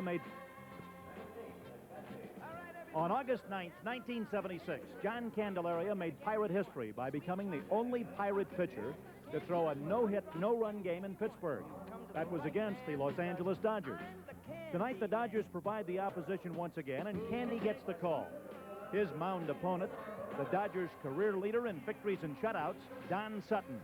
made... On August 9th, 1976, John Candelaria made Pirate history by becoming the only Pirate pitcher to throw a no-hit, no-run game in Pittsburgh. That was against the Los Angeles Dodgers. Tonight, the Dodgers provide the opposition once again, and Candy gets the call. His mound opponent, the Dodgers' career leader in victories and shutouts, Don Sutton.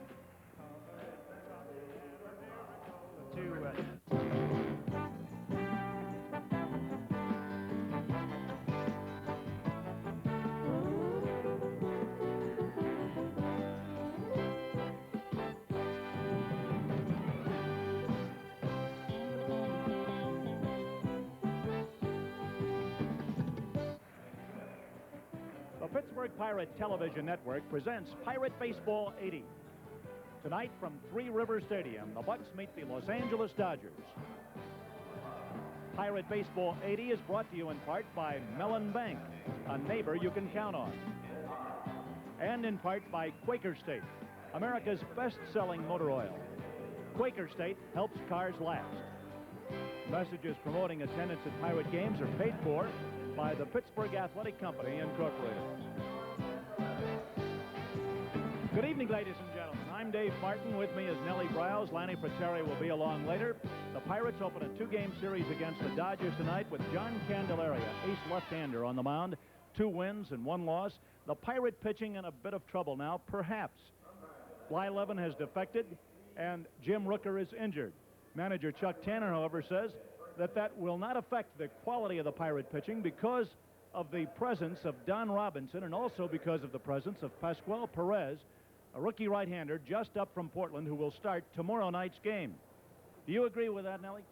The Pittsburgh Pirate Television Network presents Pirate Baseball 80. Tonight from Three River Stadium, the Bucks meet the Los Angeles Dodgers. Pirate Baseball 80 is brought to you in part by Mellon Bank, a neighbor you can count on. And in part by Quaker State, America's best-selling motor oil. Quaker State helps cars last. Messages promoting attendance at Pirate games are paid for by the Pittsburgh Athletic Company, Incorporated. Good evening, ladies and gentlemen. I'm Dave Martin. With me is Nellie Browse. Lanny Fratteri will be along later. The Pirates open a two-game series against the Dodgers tonight with John Candelaria, ace left-hander, on the mound. 2 wins and 1 loss. The Pirate pitching in a bit of trouble now, perhaps. Blyleven has defected, and Jim Rooker is injured. Manager Chuck Tanner, however, says that will not affect the quality of the Pirate pitching because of the presence of Don Robinson and also because of the presence of Pascual Perez, a rookie right-hander just up from Portland who will start tomorrow night's game. Do you agree with that, Nellie?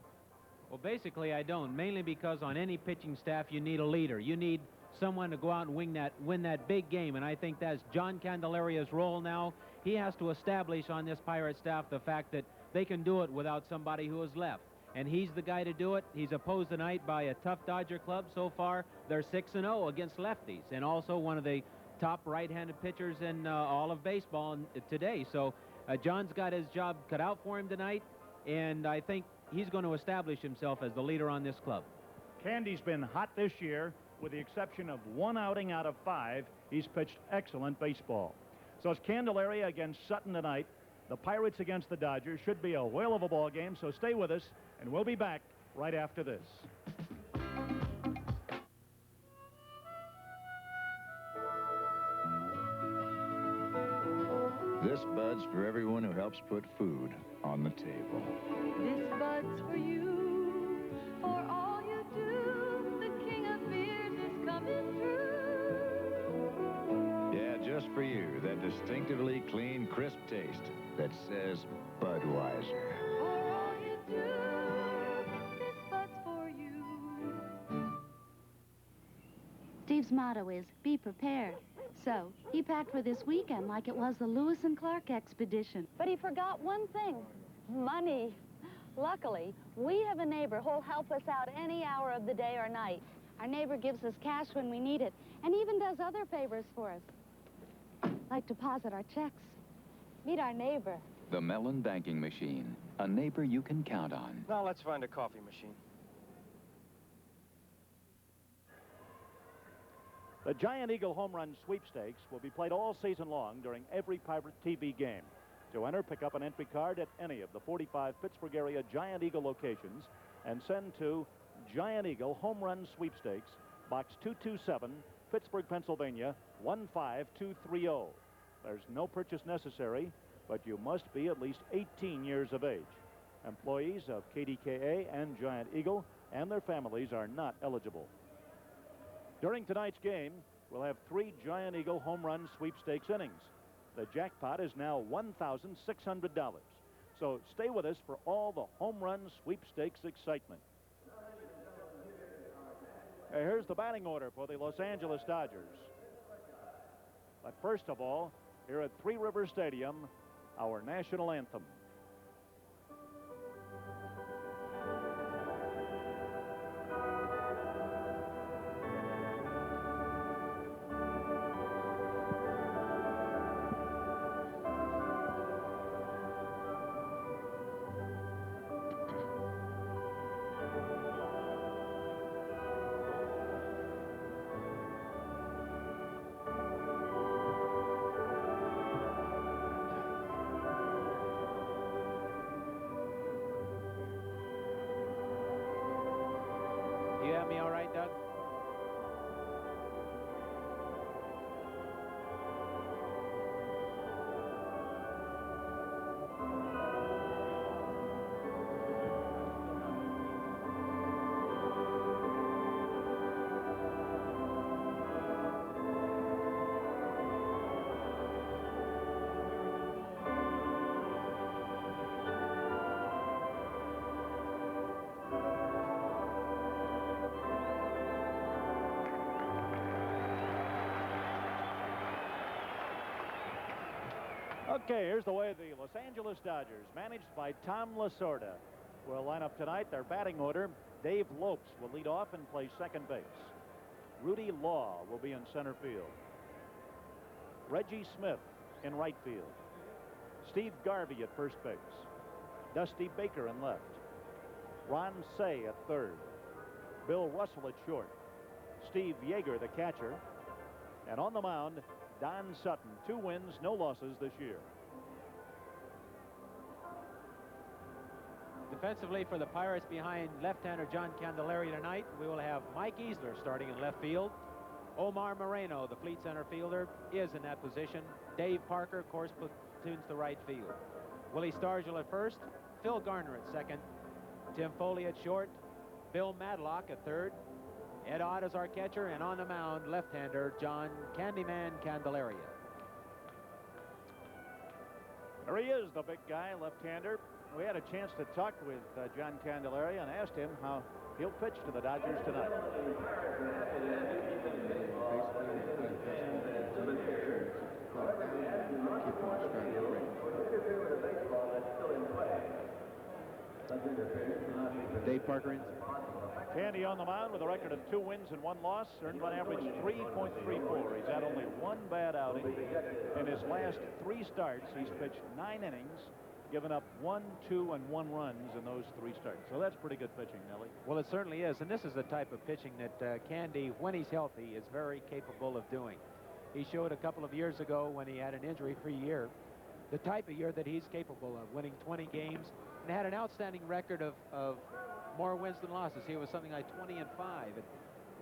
Well, basically, I don't, mainly because on any pitching staff, you need a leader. You need someone to go out and win that big game, and I think that's John Candelaria's role now. He has to establish on this Pirate staff the fact that they can do it without somebody who is left. And he's the guy to do it. He's opposed tonight by a tough Dodger club. So far, they're 6-0 against lefties, and also one of the top right-handed pitchers in all of baseball today. So John's got his job cut out for him tonight, and I think he's going to establish himself as the leader on this club. Candy's been hot this year. With the exception of 1 outing out of 5, he's pitched excellent baseball. So it's Candelaria against Sutton tonight. The Pirates against the Dodgers should be a whale of a ball game, so stay with us, and we'll be back right after this. This Bud's for everyone who helps put food on the table. This Bud's for you, for all you do. The king of beers is coming through. Yeah, just for you, that distinctively clean, crisp taste that says Budweiser. For all you do, this Bud's for you. Steve's motto is, be prepared. So, he packed for this weekend like it was the Lewis and Clark expedition. But he forgot one thing, money. Luckily, we have a neighbor who'll help us out any hour of the day or night. Our neighbor gives us cash when we need it, and even does other favors for us, like deposit our checks. Meet our neighbor. The Mellon Banking Machine, a neighbor you can count on. Now let's find a coffee machine. The Giant Eagle Home Run Sweepstakes will be played all season long during every Pirate TV game. To enter, pick up an entry card at any of the 45 Pittsburgh area Giant Eagle locations and send to Giant Eagle Home Run Sweepstakes, Box 227, Pittsburgh, Pennsylvania, 15230. There's no purchase necessary, but you must be at least 18 years of age. Employees of KDKA and Giant Eagle and their families are not eligible. During tonight's game, we'll have 3 Giant Eagle Home Run Sweepstakes innings. The jackpot is now $1,600. So stay with us for all the Home Run Sweepstakes excitement. Here's the batting order for the Los Angeles Dodgers. But first of all, here at Three River Stadium, our national anthem. Okay, here's the way the Los Angeles Dodgers, managed by Tom Lasorda, will line up tonight. Their batting order: Dave Lopes will lead off and play second base. Rudy Law will be in center field. Reggie Smith in right field. Steve Garvey at first base. Dusty Baker in left. Ron Cey at third. Bill Russell at short. Steve Yeager, the catcher. And on the mound, Don Sutton. 2 wins, no losses this year. Defensively for the Pirates behind left-hander John Candelaria tonight, we will have Mike Easler starting in left field. Omar Moreno, the fleet center fielder, is in that position. Dave Parker, of course, platoons the right field. Willie Stargell at first. Phil Garner at second. Tim Foley at short. Bill Madlock at third. Ed Ott is our catcher, and on the mound, left-hander John Candyman Candelaria. There he is, the big guy, left-hander. We had a chance to talk with John Candelaria and asked him how he'll pitch to the Dodgers tonight. Dave Parker in. Candy on the mound with a record of 2 wins and 1 loss, earned on average 3.34. He's had only 1 bad outing. In his last 3 starts, he's pitched 9 innings, given up 1, 2, and 1 runs in those 3 starts. So that's pretty good pitching, Nellie. Well, it certainly is, and this is the type of pitching that Candy, when he's healthy, is very capable of doing. He showed a couple of years ago when he had an injury-free year, the type of year that he's capable of, winning 20 games, and had an outstanding record of more wins than losses. He was something like 20-5. And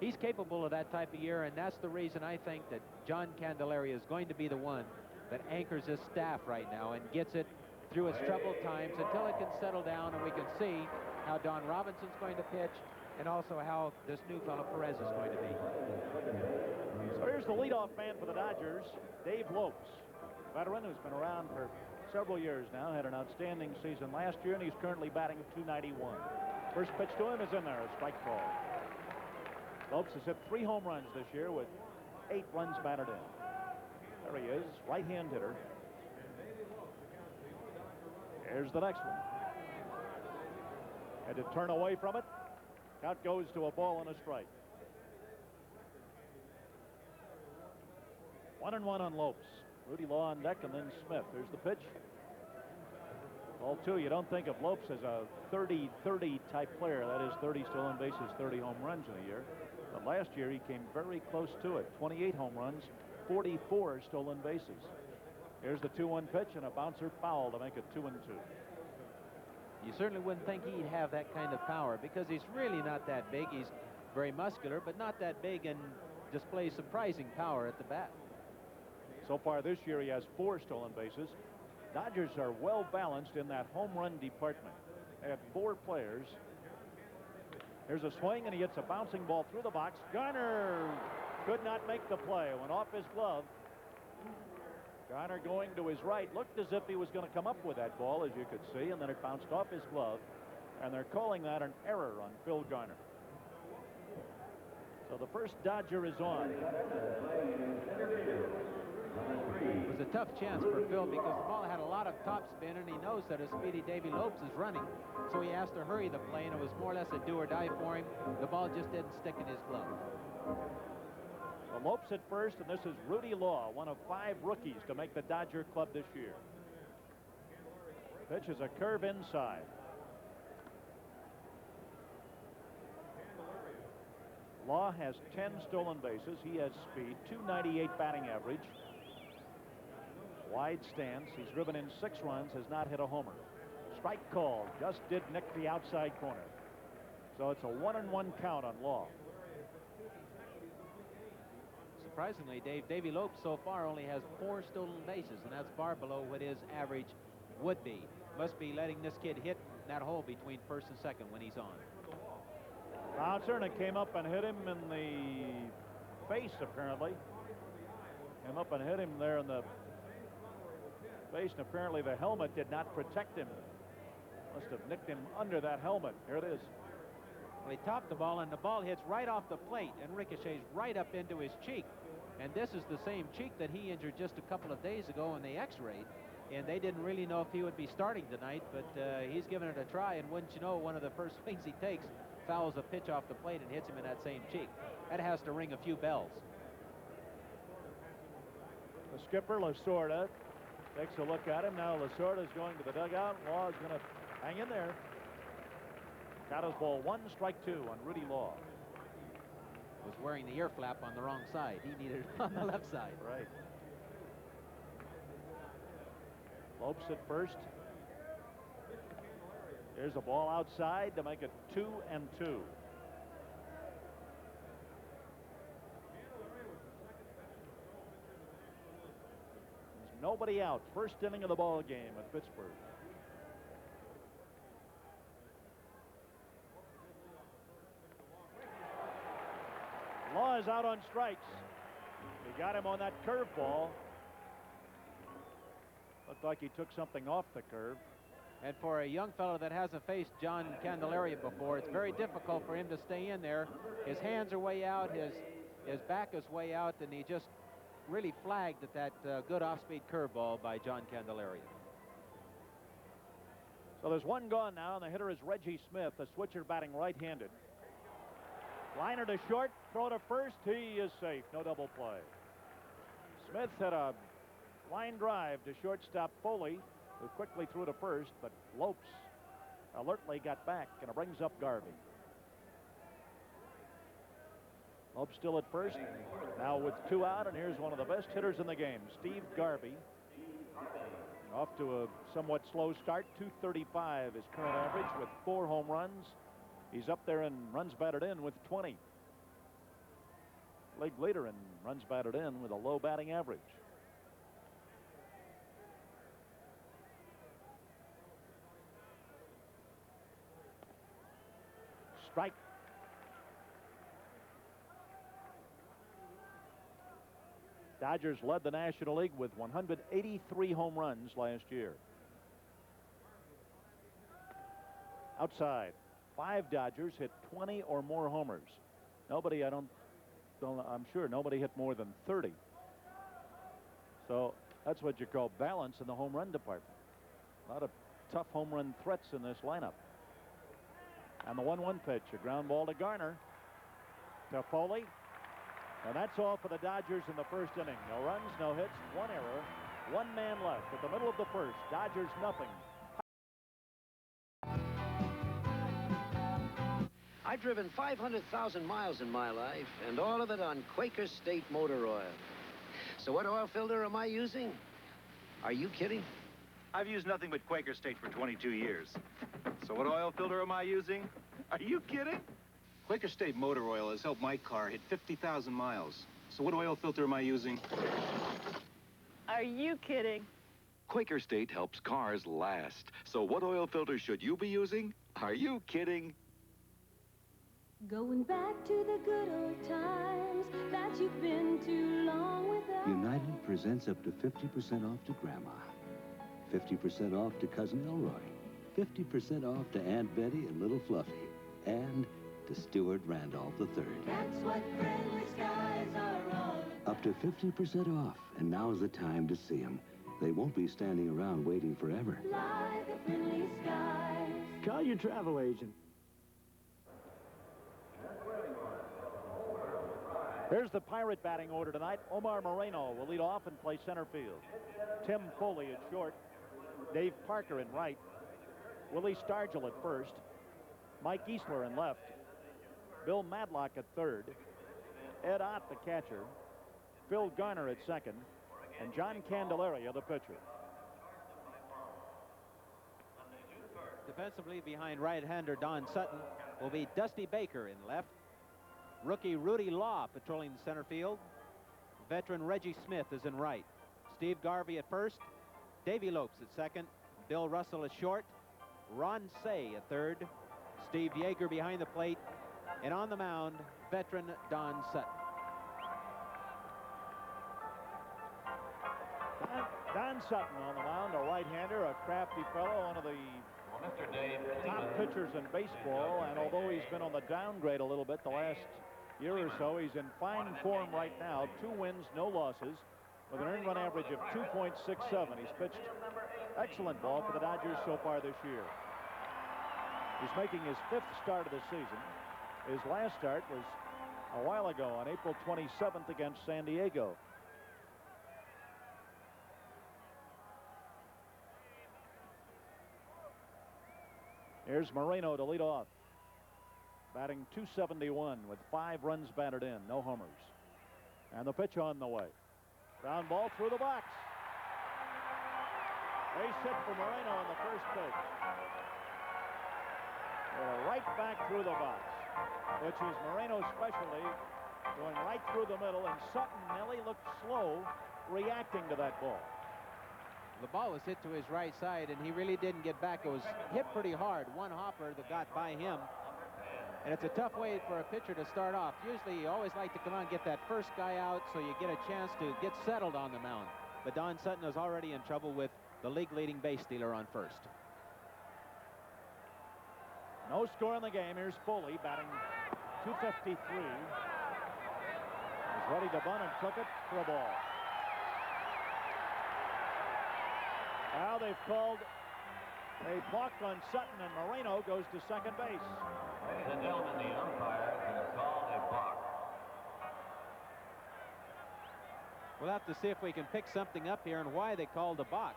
he's capable of that type of year, and that's the reason I think that John Candelaria is going to be the one that anchors his staff right now and gets it through its troubled times until it can settle down and we can see how Don Robinson's going to pitch and also how this new fellow Perez is going to be. So here's the leadoff man for the Dodgers, Dave Lopes, veteran who's been around for several years now, had an outstanding season last year, and he's currently batting .291. First pitch to him is in there, a strike call. Lopes has hit 3 home runs this year with 8 runs batted in. There he is, right-hand hitter. Here's the next one. Had to turn away from it. Out goes to a ball and a strike. 1-1 on Lopes. Rudy Law on deck, and then Smith. There's the pitch. Ball 2. You don't think of Lopes as a 30-30 type player. That is 30 stolen bases, 30 home runs in a year. But last year he came very close to it. 28 home runs, 44 stolen bases. Here's the 2-1 pitch and a bouncer foul to make it 2-2. You certainly wouldn't think he'd have that kind of power because he's really not that big. He's very muscular, but not that big, and displays surprising power at the bat. So far this year he has 4 stolen bases. Dodgers are well balanced in that home run department. They had 4 players. Here's a swing, and he hits a bouncing ball through the box. Garner could not make the play. Went off his glove. Garner going to his right, looked as if he was going to come up with that ball, as you could see, and then it bounced off his glove, and they're calling that an error on Phil Garner. So the first Dodger is on. It was a tough chance for Phil because the ball had a lot of top spin, and he knows that a speedy Davy Lopes is running, so he has to hurry the play, and it was more or less a do or die for him. The ball just didn't stick in his glove. Well, Lopes at first, and this is Rudy Law, one of 5 rookies to make the Dodger club this year. Pitch is a curve inside. Law has 10 stolen bases. He has speed, 298 batting average. Wide stance. He's driven in 6 runs, has not hit a homer. Strike call. Just did nick the outside corner. So it's a 1-1 count on Law. Surprisingly, Davy Lopes so far only has 4 stolen bases, and that's far below what his average would be. Must be letting this kid hit that hole between first and second when he's on. Bouncer, and it came up and hit him in the face, apparently. Came up and hit him there in the face, and apparently the helmet did not protect him. Must have nicked him under that helmet. Here it is. Well, he topped the ball, and the ball hits right off the plate and ricochets right up into his cheek. And this is the same cheek that he injured just a couple of days ago in the X-ray. and they didn't really know if he would be starting tonight, but he's given it a try, and wouldn't you know, one of the first swings he takes fouls a pitch off the plate and hits him in that same cheek. That has to ring a few bells. The skipper, Lasorda, takes a look at him. Now Lasorda's going to the dugout. Law is going to hang in there. Count is ball 1, strike 2 on Rudy Law. Was wearing the ear flap on the wrong side. He needed it on the left side. Right. Lopes at first. Here's a ball outside to make it 2-2. There's nobody out. First inning of the ball game at Pittsburgh. Law is out on strikes. He got him on that curveball. Looked like he took something off the curve. And for a young fellow that hasn't faced John Candelaria before, it's very difficult for him to stay in there. His hands are way out, his back is way out, and he just really flagged at that good off-speed curveball by John Candelaria. So there's one gone now, and the hitter is Reggie Smith, the switcher batting right-handed. Liner to short, throw to first. He is safe. No double play. Smith had a line drive to shortstop Foley, who quickly threw to first, but Lopes alertly got back, and it brings up Garvey. Lopes still at first, now with 2 out, and here's one of the best hitters in the game, Steve Garvey. Off to a somewhat slow start. 235 his current average with 4 home runs. He's up there in runs batted in with 20. League leader in runs batted in with a low batting average. Strike. Dodgers led the National League with 183 home runs last year. Outside, 5 Dodgers hit 20 or more homers. Nobody, I'm sure nobody hit more than 30. So that's what you call balance in the home run department. A lot of tough home run threats in this lineup. And the 1-1 pitch, a ground ball to Garner. To Foley. And that's all for the Dodgers in the first inning. No runs, no hits, 1 error, 1 man left at the middle of the first. Dodgers nothing. I've driven 500,000 miles in my life, and all of it on Quaker State motor oil. So what oil filter am I using? Are you kidding? I've used nothing but Quaker State for 22 years. So what oil filter am I using? Are you kidding? Quaker State motor oil has helped my car hit 50,000 miles. So what oil filter am I using? Are you kidding? Quaker State helps cars last. So what oil filter should you be using? Are you kidding? Going back to the good old times that you've been too long without. United presents up to 50% off to Grandma, 50% off to Cousin Elroy, 50% off to Aunt Betty and Little Fluffy, and to Stuart Randolph III. That's what friendly skies are all about. Up to 50% off, and now's the time to see them. They won't be standing around waiting forever. Fly the friendly skies. Call your travel agent. Here's the Pirate batting order tonight. Omar Moreno will lead off and play center field. Tim Foley at short. Dave Parker in right. Willie Stargell at first. Mike Easler in left. Bill Madlock at third. Ed Ott, the catcher. Phil Garner at second. And John Candelaria, the pitcher. Defensively behind right-hander Don Sutton will be Dusty Baker in left. Rookie Rudy Law patrolling the center field. Veteran Reggie Smith is in right. Steve Garvey at first. Davey Lopes at second. Bill Russell at short. Ron Say at third. Steve Yeager behind the plate. And on the mound, veteran Don Sutton. Don Sutton on the mound, a right-hander, a crafty fellow, one of the top pitchers in baseball. And although he's been on the downgrade a little bit the last year or so, he's in fine form right now. 2 wins, no losses. with an earned run average of 2.67. He's pitched excellent ball for the Dodgers so far this year. He's making his 5th start of the season. His last start was a while ago on April 27th against San Diego. Here's Moreno to lead off. Batting .271 with 5 runs batted in, no homers. And the pitch on the way. Ground ball through the box. Base hit for Moreno on the first pitch. Right back through the box, which is Moreno's specialty, going right through the middle, and Sutton, Nellie, looked slow reacting to that ball. The ball was hit to his right side, and he really didn't get back. It was hit pretty hard. One hopper that got by him. And it's a tough way for a pitcher to start off. Usually you always like to come on and get that first guy out so you get a chance to get settled on the mound. But Don Sutton is already in trouble with the league-leading base stealer on first. No score in the game. Here's Foley batting .253. He's ready to bunt and took it for a ball. Now they've called a balk on Sutton, and Moreno goes to second base. Ladies and gentlemen, the umpire has called a balk. We'll have to see if we can pick something up here and why they called a balk.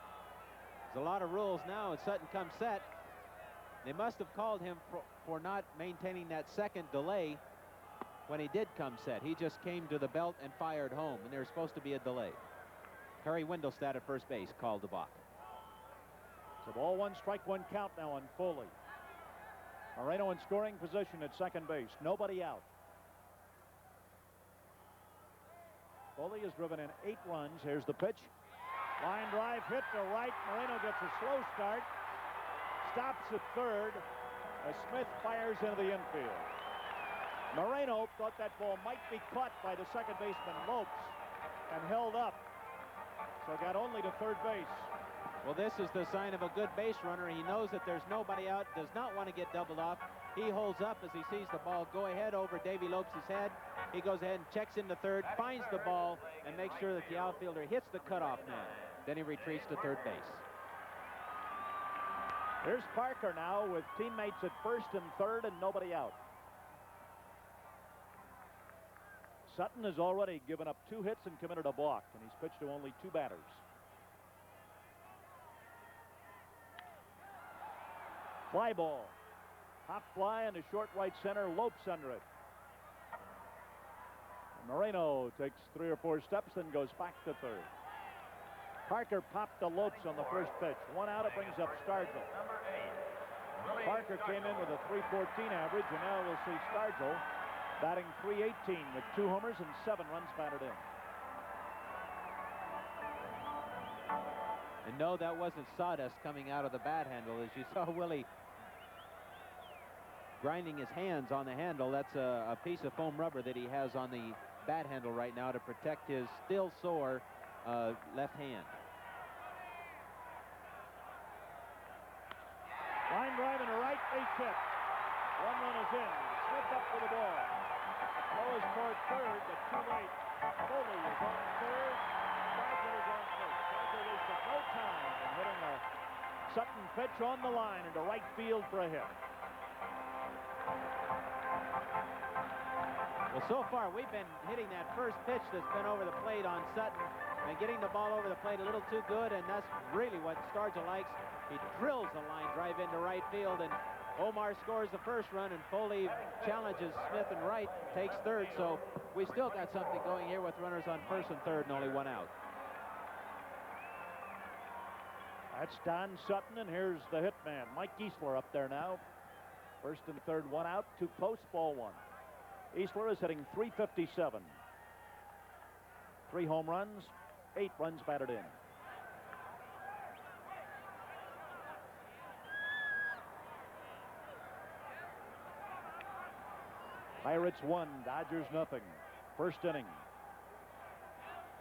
There's a lot of rules now, and Sutton comes set. They must have called him for not maintaining that second delay when he did come set. He just came to the belt and fired home, and there's supposed to be a delay. Harry Wendelstedt at first base called the balk. So ball 1, strike 1 count now on Foley. Moreno in scoring position at second base. Nobody out. Foley has driven in 8 runs. Here's the pitch. Line drive hit to right. Moreno gets a slow start. Stops at third as Smith fires into the infield. Moreno thought that ball might be caught by the second baseman Lopes and held up. So got only to third base. Well, this is the sign of a good base runner. He knows that there's nobody out, does not want to get doubled off. He holds up as he sees the ball go ahead over Davy Lopes' head. He goes ahead and checks into third, finds the ball, and makes sure that the outfielder hits the cutoff man. Then he retreats to third base. Here's Parker now with teammates at first and third and nobody out. Sutton has already given up 2 hits and committed a balk, and he's pitched to only 2 batters. Fly ball. Hop fly into short right center. Lopes under it. And Moreno takes 3 or 4 steps, then goes back to third. Parker popped the Lopes on the first pitch. 1 out, it brings up Stargell. Parker came in with a .314 average, and now we'll see Stargell batting .318 with 2 homers and 7 runs batted in. And no, that wasn't sawdust coming out of the bat handle. As you saw Willie grinding his hands on the handle, that's a piece of foam rubber that he has on the bat handle right now to protect his still sore left hand. Line drive into right, base hit. 1 run is in. Smith up for the ball. Throw is toward third, but too late. Foley is on third. Stargell is on first. Stargell wasted no time in hitting a Sutton pitch on the line into right field for a hit. Well, so far we've been hitting that first pitch that's been over the plate on Sutton and getting the ball over the plate a little too good, and that's really what Stargell likes. He drills the line drive into right field, and Omar scores the first run, and Foley challenges Smith and right, takes third. So we still got something going here with runners on first and third and only 1 out. That's Don Sutton, and here's the hit man, Mike Easler, up there now. First and third, 1 out, 2 posts, ball 1. Easler is hitting .357. 3 home runs, 8 runs batted in. Pirates 1, Dodgers nothing. First inning.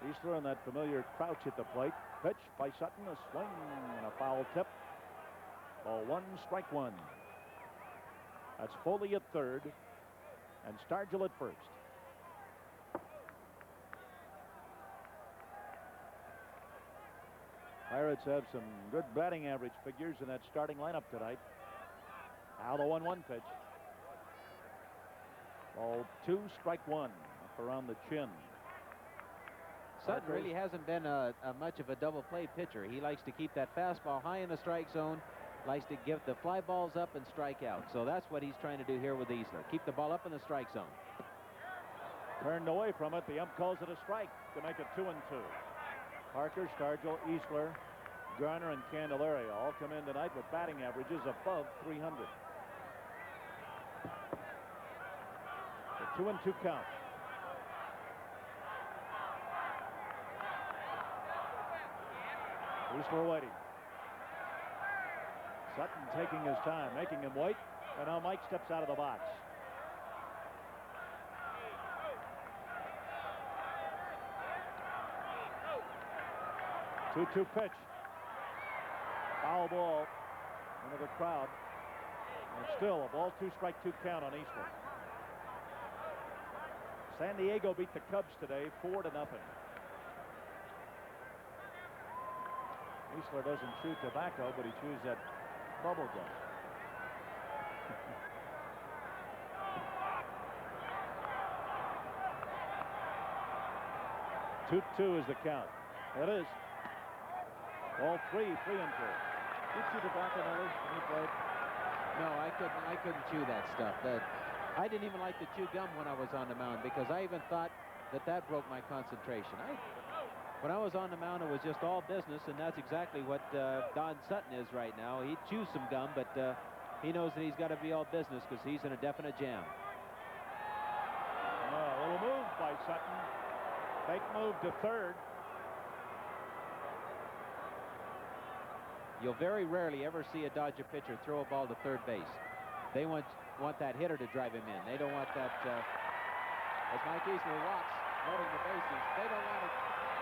Easler on that familiar crouch at the plate. Pitch by Sutton, a swing and a foul tip. Ball 1, strike 1. That's Foley at third and Stargell at first. Pirates have some good batting average figures in that starting lineup tonight. Now the 1-1 pitch. Ball 2, strike 1. Up around the chin. Sutton really hasn't been much of a double play pitcher. He likes to keep that fastball high in the strike zone, likes to give the fly balls up and strike out. So that's what he's trying to do here with Easler. Keep the ball up in the strike zone. Turned away from it. The ump calls it a strike to make it 2-2. Parker, Stargell, Easler, Garner, and Candelaria all come in tonight with batting averages above 300. The 2-2 count. Easler waiting. Sutton taking his time, making him wait, and now Mike steps out of the box. 2-2 pitch. Foul ball into the crowd. And still a ball 2, strike 2 count on Easler. San Diego beat the Cubs today 4-0. Easler doesn't chew tobacco, but he chews that bubble gum. Two is the count. It is. Ball 3, 3-2. Did you chew tobacco, Nelly, when you played? No, I couldn't chew that stuff. I didn't even like to chew gum when I was on the mound because I even thought that broke my concentration. When I was on the mound, it was just all business, and that's exactly what Don Sutton is right now. He chews some gum, but he knows that he's got to be all business because he's in a definite jam. A little move by Sutton. Fake move to third. You'll very rarely ever see a Dodger pitcher throw a ball to third base. They want that hitter to drive him in. They don't want that, as Mike Easler walks, loading the bases, they don't want to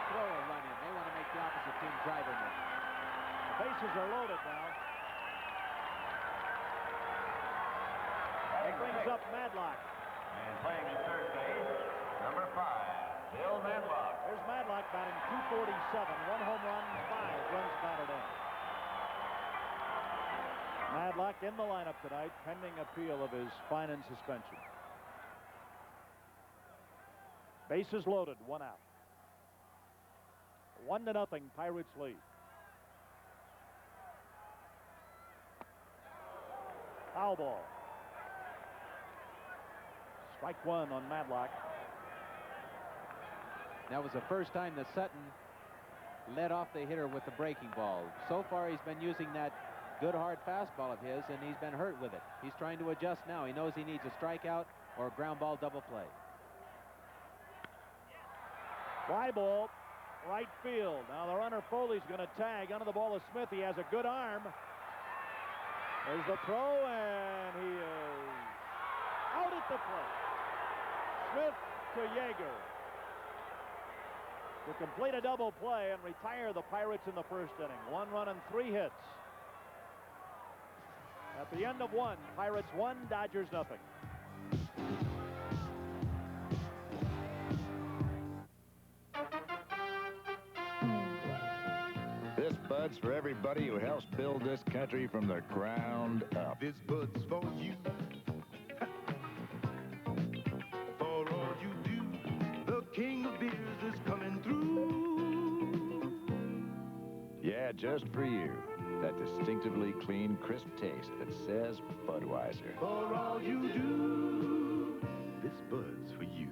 throw a run in. They want to make the opposite team drive him in. The bases are loaded now. He brings up Madlock. And playing at third base, number 5, Bill Madlock. Here's Madlock batting .247, 1 home run, 5 runs batted in. Madlock in the lineup tonight, pending appeal of his fine and suspension. Bases loaded, 1 out. 1-0, Pirates lead. Foul ball. Strike 1 on Madlock. That was the first time that Sutton led off the hitter with the breaking ball. So far, he's been using that good hard fastball of his, and he's been hurt with it. He's trying to adjust now. He knows he needs a strikeout or a ground ball double play. Fly ball, right field. Now the runner Foley's going to tag under the ball of Smith. He has a good arm. There's the throw, and he is out at the plate. Smith to Yeager to complete a double play and retire the Pirates in the first inning. 1 run and 3 hits. At the end of 1, Pirates 1, Dodgers nothing. This Bud's for everybody who helps build this country from the ground up. This Bud's for you. For all you do, the king of beers is coming through. Yeah, just for you. That distinctively clean, crisp taste that says Budweiser. For all you do, this Bud's for you.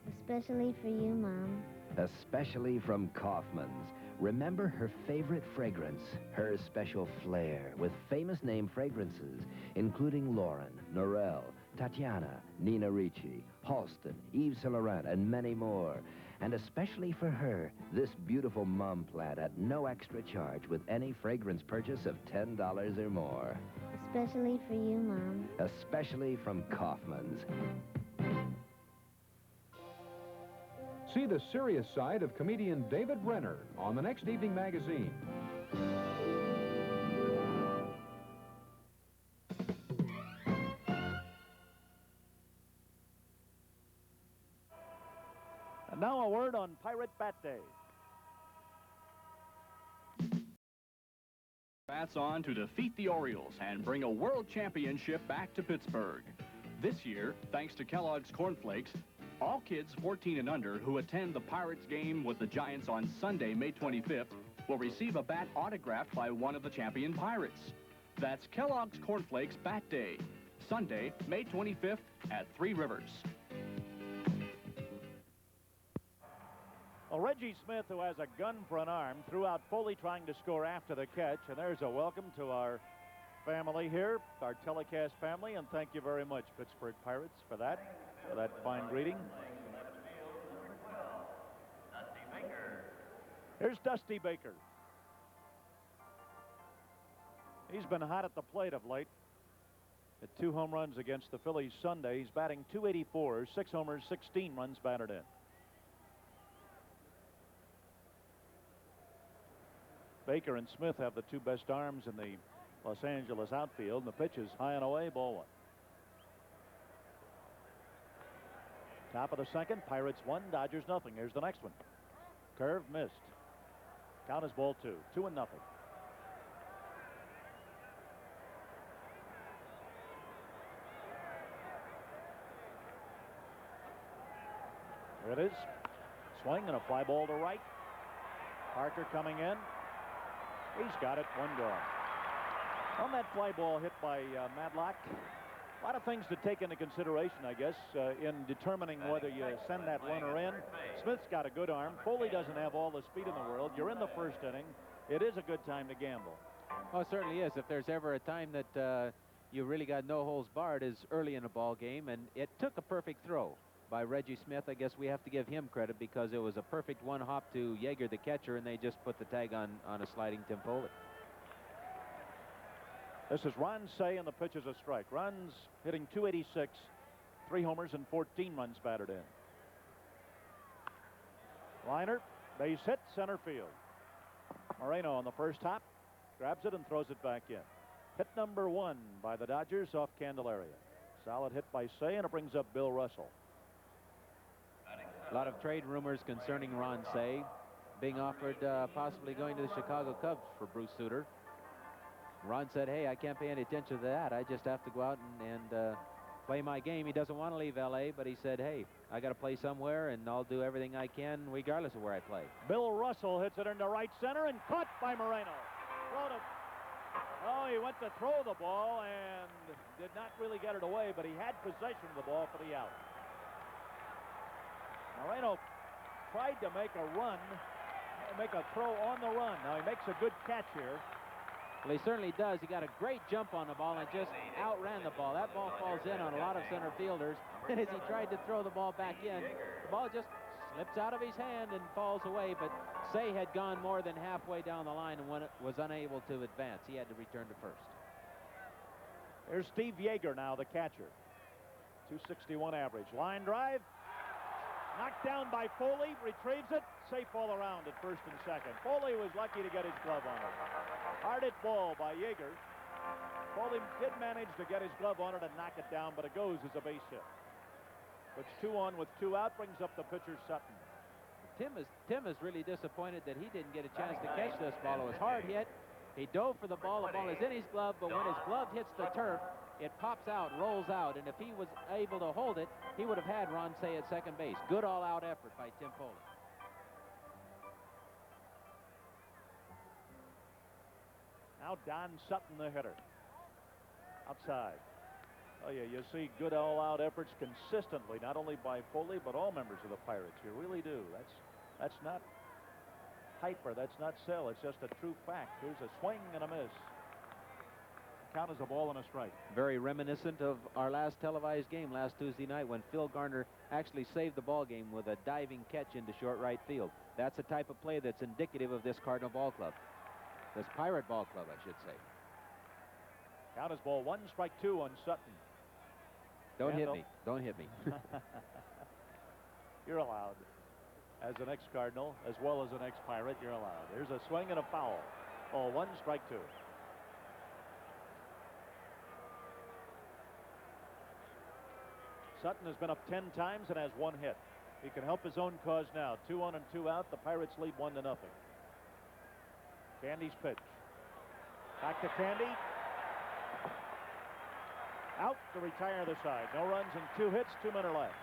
Especially for you, Mom. Especially from Kaufman's. Remember her favorite fragrance, her special flair, with famous name fragrances, including Lauren, Norel, Tatiana, Nina Ricci, Halston, Yves Saint Laurent, and many more. And especially for her, this beautiful mom plant at no extra charge with any fragrance purchase of $10 or more. Especially for you, Mom. Especially from Kaufman's. See the serious side of comedian David Renner on the next Evening Magazine. And now a word on Pirate Bat Day. bats on to defeat the Orioles and bring a world championship back to Pittsburgh. This year, thanks to Kellogg's Corn Flakes, all kids 14 and under who attend the Pirates game with the Giants on Sunday, May 25th, will receive a bat autographed by one of the champion Pirates. That's Kellogg's Corn Flakes Bat Day, Sunday, May 25th at Three Rivers. Well, Reggie Smith, who has a gun for an arm, threw out Foley trying to score after the catch, and there's a welcome to our family here, our telecast family, and thank you very much, Pittsburgh Pirates, for that fine greeting. Here's Dusty Baker. He's been hot at the plate of late. Hit 2 home runs against the Phillies Sunday. He's batting .284, 6 homers, 16 runs batted in. Baker and Smith have the 2 best arms in the Los Angeles outfield, and the pitch is high and away, ball 1. Top of the second, Pirates 1, Dodgers nothing. Here's the next one. Curve missed. Count is ball 2, 2-0. There it is. Swing and a fly ball to right. Parker coming in. He's got it, 1 gone. On that fly ball hit by Madlock, a lot of things to take into consideration, I guess, in determining whether you send that runner in. Smith's got a good arm. Foley doesn't have all the speed in the world. You're in the first inning. It is a good time to gamble. Oh, it certainly is. If there's ever a time that you really got no holes barred, is early in a ball game, and it took a perfect throw by Reggie Smith. I guess we have to give him credit because it was a perfect one hop to Yeager, the catcher, and they just put the tag on a sliding Tim Foley. This is Ron Cey, and the pitch is a strike. Ron's hitting .286, 3 homers and 14 runs batted in. Liner, base hit, center field. Moreno on the first hop, grabs it and throws it back in. Hit number 1 by the Dodgers off Candelaria. Solid hit by Cey, and it brings up Bill Russell. A lot of trade rumors concerning Ron Cey, being offered possibly going to the Chicago Cubs for Bruce Sutter. Ron said, hey, I can't pay any attention to that. I just have to go out and play my game. He doesn't want to leave L.A., but he said, hey, I got to play somewhere, and I'll do everything I can regardless of where I play. Bill Russell hits it into right center and caught by Moreno. Oh, he went to throw the ball and did not really get it away, but he had possession of the ball for the out. Moreno tried to make a run, make a throw on the run. Now he makes a good catch here. Well, he certainly does. He got a great jump on the ball and just outran the ball. That ball falls in on a lot of center fielders. And as he tried to throw the ball back in, the ball just slips out of his hand and falls away. But Cey had gone more than halfway down the line and was unable to advance. He had to return to first. There's Steve Yeager now, the catcher. .261 average. Line drive. Knocked down by Foley, retrieves it, safe all around at first and second. Foley was lucky to get his glove on it. Hard hit ball by Yeager. Foley did manage to get his glove on it and knock it down, but it goes as a base hit. Puts 2 on with 2 out, brings up the pitcher Sutton. Tim is really disappointed that he didn't get a chance to catch this ball. It was hard hit. He dove for the ball is in his glove, but when his glove hits the turf, it pops out, rolls out, and if he was able to hold it, he would have had Ron Cey at second base. Good all-out effort by Tim Foley. Now Don Sutton, the hitter. Outside. Oh, yeah, you see good all-out efforts consistently, not only by Foley, but all members of the Pirates. You really do. That's not hyper. That's not sell. It's just a true fact. Here's a swing and a miss. Count as a ball and a strike. Very reminiscent of our last televised game last Tuesday night when Phil Garner actually saved the ball game with a diving catch into short right field. That's the type of play that's indicative of this Cardinal ball club. This Pirate ball club, I should say. Count as ball 1, strike 2 on Sutton. Don't hit me. Don't hit me. You're allowed. As an ex-Cardinal, as well as an ex-Pirate, you're allowed. There's a swing and a foul. Ball 1, strike 2. Sutton has been up 10 times and has 1 hit. He can help his own cause now. 2 on and 2 out. The Pirates lead 1-0. Candy's pitch. Back to Candy. Out to retire the side. No runs and 2 hits, 2 men are left.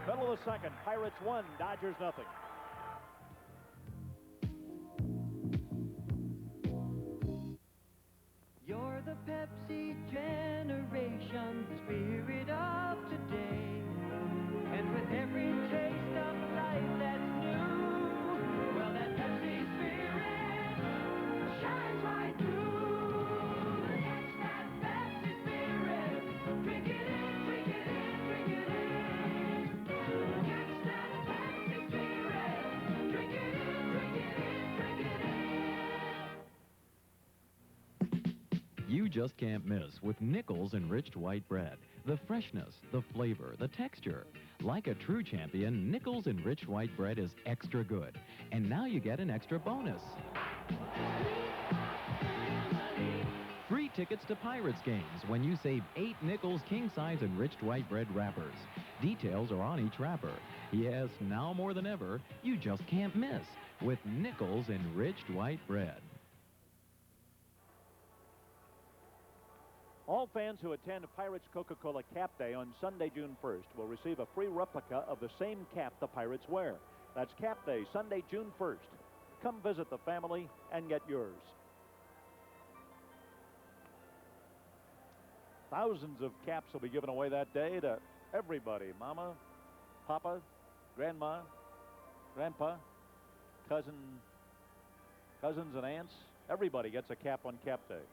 Middle of the second. Pirates 1, Dodgers nothing. You're the Pepsi generation, the spirit of today. And with every taste of life that's new, well, that Pepsi spirit shines right through. It's that Pepsi spirit. Drink it in, drink it in, drink it in. It's that Pepsi spirit. Drink it in, drink it in, drink it in. You just can't miss with Nichols Enriched White Bread. The freshness, the flavor, the texture. Like a true champion, Nichols Enriched White Bread is extra good. And now you get an extra bonus. Free tickets to Pirates games when you save 8 Nichols king-size Enriched White Bread wrappers. Details are on each wrapper. Yes, now more than ever, you just can't miss with Nichols Enriched White Bread. All fans who attend Pirates Coca-Cola Cap Day on Sunday, June 1st will receive a free replica of the same cap the Pirates wear. That's Cap Day, Sunday, June 1st. Come visit the family and get yours. Thousands of caps will be given away that day to everybody. Mama, Papa, Grandma, Grandpa, cousins and aunts. Everybody gets a cap on Cap Day.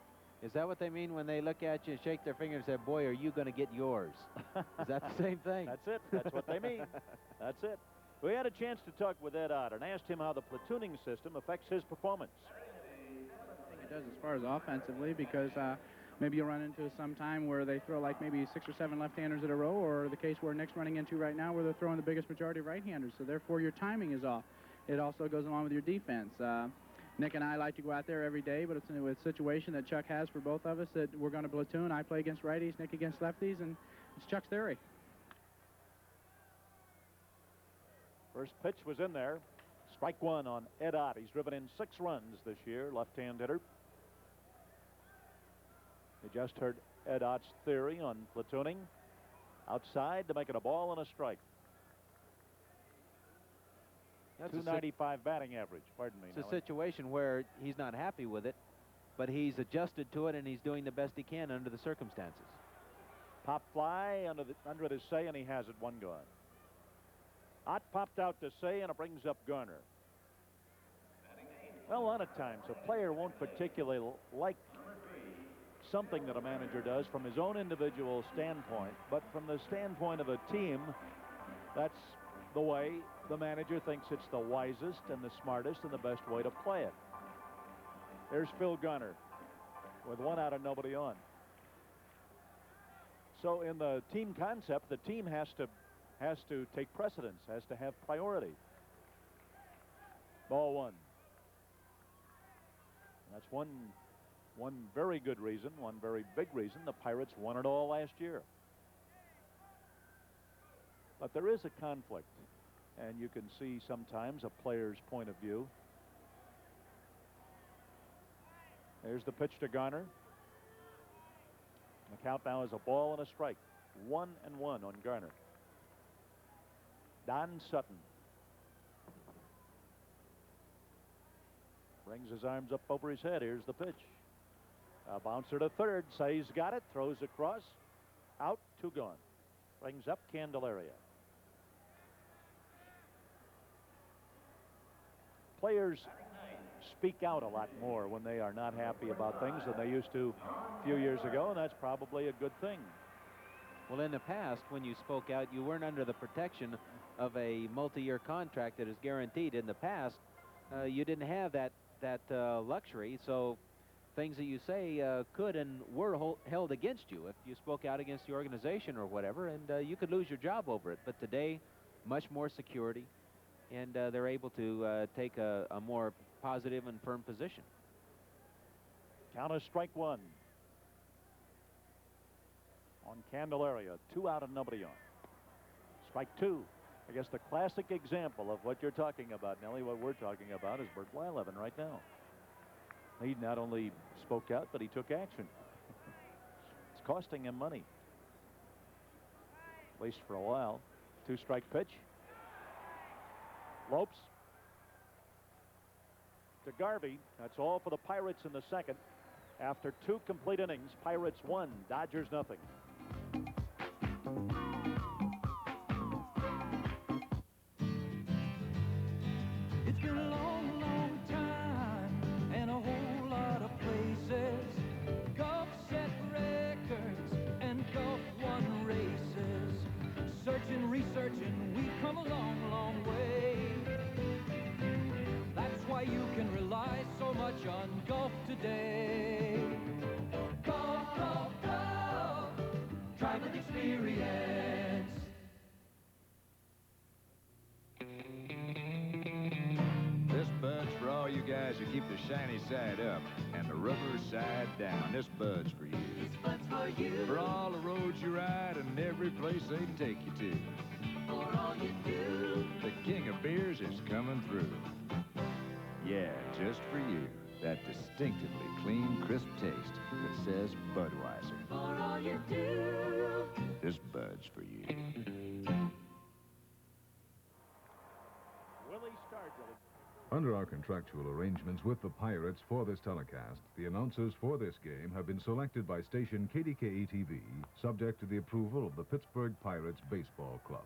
Is that what they mean when they look at you and shake their finger and say, boy, are you going to get yours? Is that the same thing? That's it. That's what they mean. That's it. We had a chance to talk with Ed Ott and asked him how the platooning system affects his performance. I think it does as far as offensively, because maybe you'll run into some time where they throw like maybe 6 or 7 left-handers in a row, or the case where Nick's running into right now where they're throwing the biggest majority of right-handers, so therefore your timing is off. It also goes along with your defense. Nick and I like to go out there every day, but it's a situation that Chuck has for both of us that we're going to platoon. I play against righties, Nick against lefties, and it's Chuck's theory. First pitch was in there. Strike 1 on Ed Ott. He's driven in 6 runs this year, left-hand hitter. You just heard Ed Ott's theory on platooning. Outside to make it a ball and a strike. That's .295 batting average, pardon me. It's a situation where he's not happy with it, but he's adjusted to it and he's doing the best he can under the circumstances. Pop fly under to Say, and he has it, 1 gone. Ott popped out to Say, and it brings up Garner. Well, a lot of times a player won't particularly like something that a manager does from his own individual standpoint, but from the standpoint of a team, that's the way the manager thinks it's the wisest and the smartest and the best way to play it. There's Phil Garner with 1 out and nobody on. So in the team concept, the team has to take precedence, has to have priority. Ball 1. That's one very good reason, one very big reason the Pirates won it all last year. But there is a conflict, and you can see sometimes a player's point of view. There's the pitch to Garner. The count now is a ball and a strike. 1-1 on Garner. Don Sutton brings his arms up over his head. Here's the pitch. A bouncer to third. Say's got it. Throws across. Out. 2 gone. Brings up Candelaria. Players speak out a lot more when they are not happy about things than they used to a few years ago, and that's probably a good thing. Well, in the past, when you spoke out, you weren't under the protection of a multi-year contract that is guaranteed. In the past, you didn't have that luxury, so things that you say could and were held against you if you spoke out against the organization or whatever, and you could lose your job over it. But today, much more security, and they're able to take a more positive and firm position. Count is strike 1 on Candelaria. 2 out and nobody on. Strike 2. I guess the classic example of what you're talking about, Nellie, what we're talking about is Bert Blyleven right now. He not only spoke out, but he took action. It's costing him money, at least for a while. 2-strike pitch. Lopes to Garvey. That's all for the Pirates in the second. After 2 complete innings, Pirates 1, Dodgers nothing. It's been a long, long time and a whole lot of places. Golf set records and golf won races. Searching, researching, we've come a long, long way. That's why you can rely so much on golf today. Golf, golf, golf. Drive with experience. This bud's for all you guys who keep the shiny side up and the rubber side down. This bud's for you. This bud's for you. For all the roads you ride and every place they take you to. For all you do. The king of beers is coming through. Yeah, just for you. That distinctively clean, crisp taste that says Budweiser. For all you do. This bud's for you. Willie Stargell. Under our contractual arrangements with the Pirates for this telecast, the announcers for this game have been selected by station KDKA-TV, subject to the approval of the Pittsburgh Pirates Baseball Club.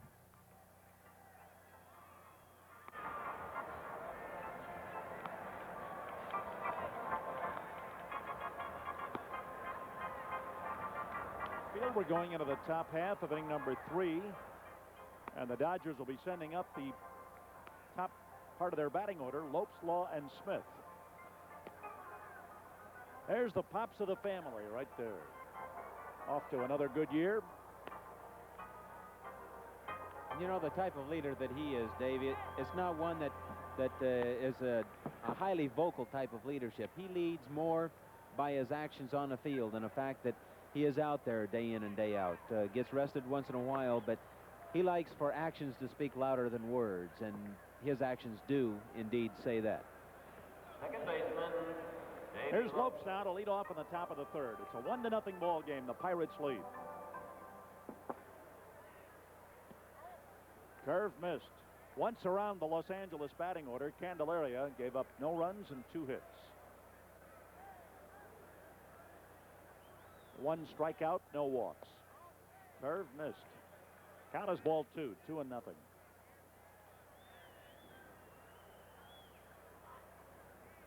We're going into the top half of inning number 3, and the Dodgers will be sending up the top part of their batting order, Lopes, Law, and Smith. There's the pops of the family right there. Off to another good year. You know, the type of leader that he is, Dave, it's not one that is a highly vocal type of leadership. He leads more by his actions on the field and the fact that he is out there day in and day out. Gets rested once in a while, but he likes for actions to speak louder than words, and his actions do indeed say that. Second baseman. Here's Lopes now to lead off in the top of the third. It's a 1-0 ball game. The Pirates lead. Curve missed. Once around the Los Angeles batting order, Candelaria gave up no runs and 2 hits. 1 strikeout, no walks. Curve missed. Count is ball 2, 2-0.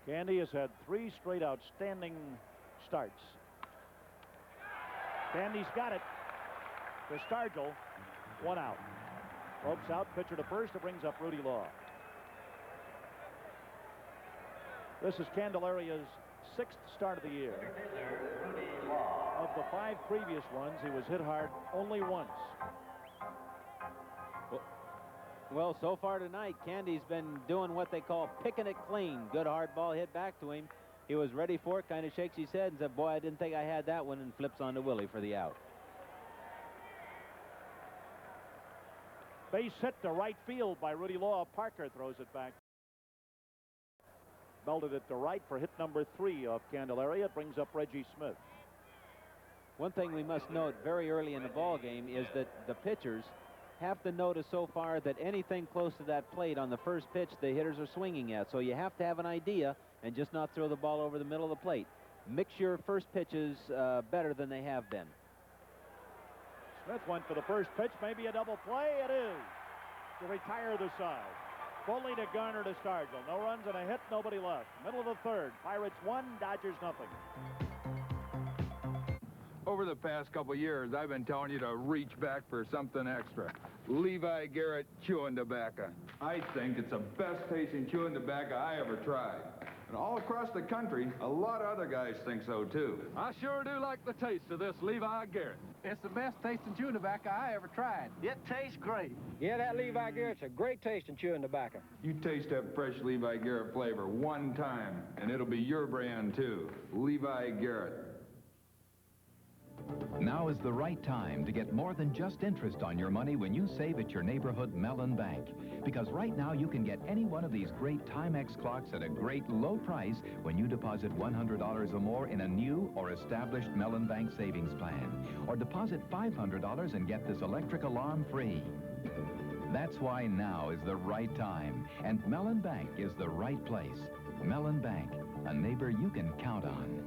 Candy has had 3 straight outstanding starts. Candy's got it. To Stargell, 1 out. Lopes out, pitcher to first. It brings up Rudy Law. This is Candelaria's 6th start of the year. Of the 5 previous ones, he was hit hard only once. Well, so far tonight, Candy's been doing what they call picking it clean. Good hard ball hit back to him. He was ready for it, kind of shakes his head and said, boy, I didn't think I had that one, and flips on to Willie for the out. Base hit to right field by Rudy Law. Parker throws it back. Belted it to right for hit number 3 of Candelaria. It brings up Reggie Smith. One thing we must note very early in the ball game is that the pitchers have to notice so far that anything close to that plate on the first pitch the hitters are swinging at. So you have to have an idea and just not throw the ball over the middle of the plate. Mix your first pitches better than they have been. Smith went for the first pitch, maybe a double play. It is to retire the side. Foley to Garner to Stargell. No runs and a hit, nobody left. Middle of the third. Pirates 1, Dodgers nothing. Over the past couple years, I've been telling you to reach back for something extra. Levi Garrett chewing tobacco. I think it's the best tasting chewing tobacco I ever tried. And all across the country, a lot of other guys think so, too. I sure do like the taste of this Levi Garrett. It's the best tasting chewing tobacco I ever tried. It tastes great. Yeah, that Levi Garrett's a great tasting chewing tobacco. You taste that fresh Levi Garrett flavor one time, and it'll be your brand, too. Levi Garrett. Now is the right time to get more than just interest on your money when you save at your neighborhood Mellon Bank. Because right now you can get any one of these great Timex clocks at a great low price when you deposit $100 or more in a new or established Mellon Bank savings plan. Or deposit $500 and get this electric alarm free. That's why now is the right time, and Mellon Bank is the right place. Mellon Bank, a neighbor you can count on.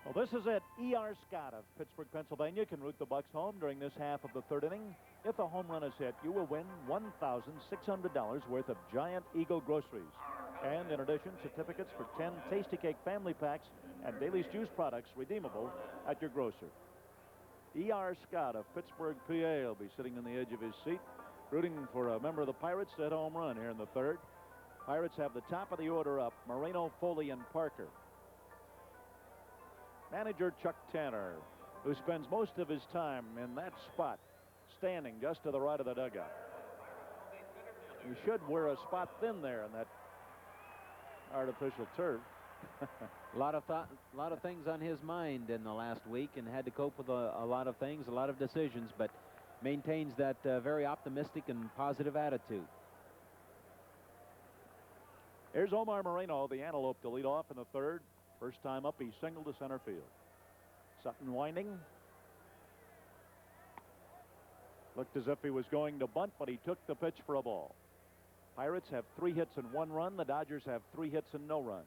Well, this is it. E.R. Scott of Pittsburgh, Pennsylvania can root the Bucks home during this half of the third inning. If a home run is hit, you will win $1,600 worth of Giant Eagle groceries. And in addition, certificates for 10 Tasty Cake family packs and Daly's Juice products redeemable at your grocer. E.R. Scott of Pittsburgh, PA will be sitting on the edge of his seat, rooting for a member of the Pirates to hit a home run here in the third. Pirates have the top of the order up, Moreno, Foley, and Parker. Manager Chuck Tanner, who spends most of his time in that spot, standing just to the right of the dugout. You should wear a spot thin there in that artificial turf. A lot of things on his mind in the last week, and had to cope with a lot of things, a lot of decisions, but maintains that very optimistic and positive attitude. Here's Omar Moreno, the Antelope, to lead off in the third. First time up, he singled to center field. Sutton winding. Looked as if he was going to bunt, but he took the pitch for a ball. Pirates have 3 hits and 1 run. The Dodgers have 3 hits and no runs.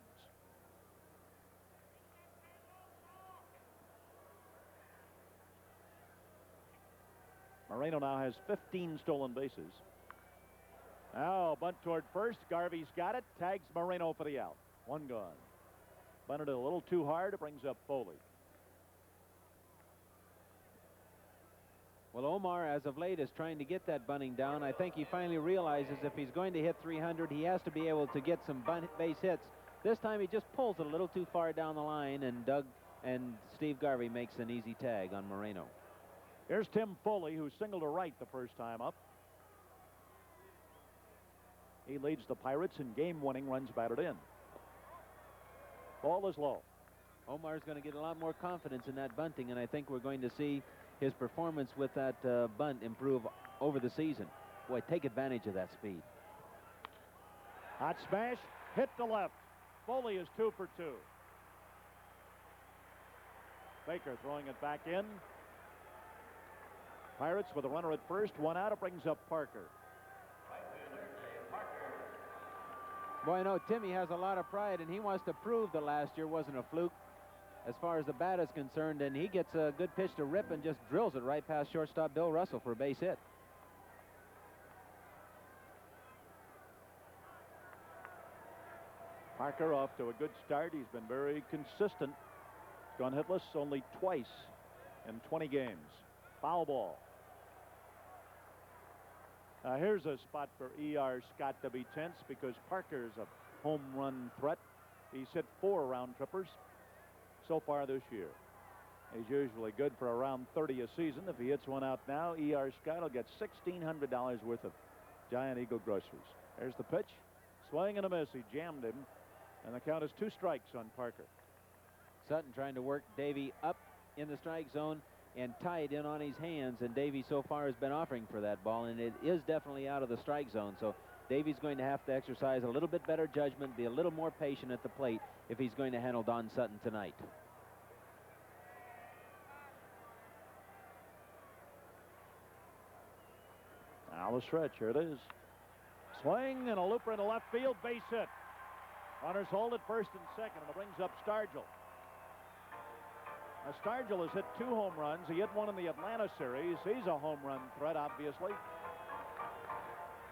Moreno now has 15 stolen bases. Now bunt toward first. Garvey's got it. Tags Moreno for the out. 1 gone. Bunted it a little too hard. It brings up Foley. Well, Omar, as of late, is trying to get that bunting down. I think he finally realizes if he's going to hit 300, he has to be able to get some base hits. This time he just pulls it a little too far down the line, and Doug and Steve Garvey makes an easy tag on Moreno. Here's Tim Foley, who singled to right the first time up. He leads the Pirates in game-winning runs batted in. Ball is low. Omar's going to get a lot more confidence in that bunting, and I think we're going to see his performance with that bunt improve over the season. Boy, take advantage of that speed. Hot smash, hit to left. Foley is 2 for 2. Baker throwing it back in. Pirates with a runner at first, 1 out. It brings up Parker. Boy, I know Timmy has a lot of pride, and he wants to prove that last year wasn't a fluke as far as the bat is concerned, and he gets a good pitch to Rip and just drills it right past shortstop Bill Russell for a base hit. Parker off to a good start. He's been very consistent. Gone hitless only twice in 20 games. Foul ball. Now here's a spot for E.R. Scott to be tense because Parker's a home run threat. He's hit 4 round trippers so far this year. He's usually good for around 30 a season. If he hits one out now, E.R. Scott will get $1,600 worth of Giant Eagle groceries. There's the pitch. Swing and a miss. He jammed him, and the count is 2 strikes on Parker. Sutton trying to work Davey up in the strike zone and tie it in on his hands, and Davey so far has been offering for that ball, and it is definitely out of the strike zone. So Davey's going to have to exercise a little bit better judgment, be a little more patient at the plate if he's going to handle Don Sutton tonight. Now the stretch. Here it is. Swing and a looper into left field. Base hit. Runners hold at first and second, and it brings up Stargell. Now, Stargell has hit 2 home runs. He hit 1 in the Atlanta series. He's a home run threat, obviously.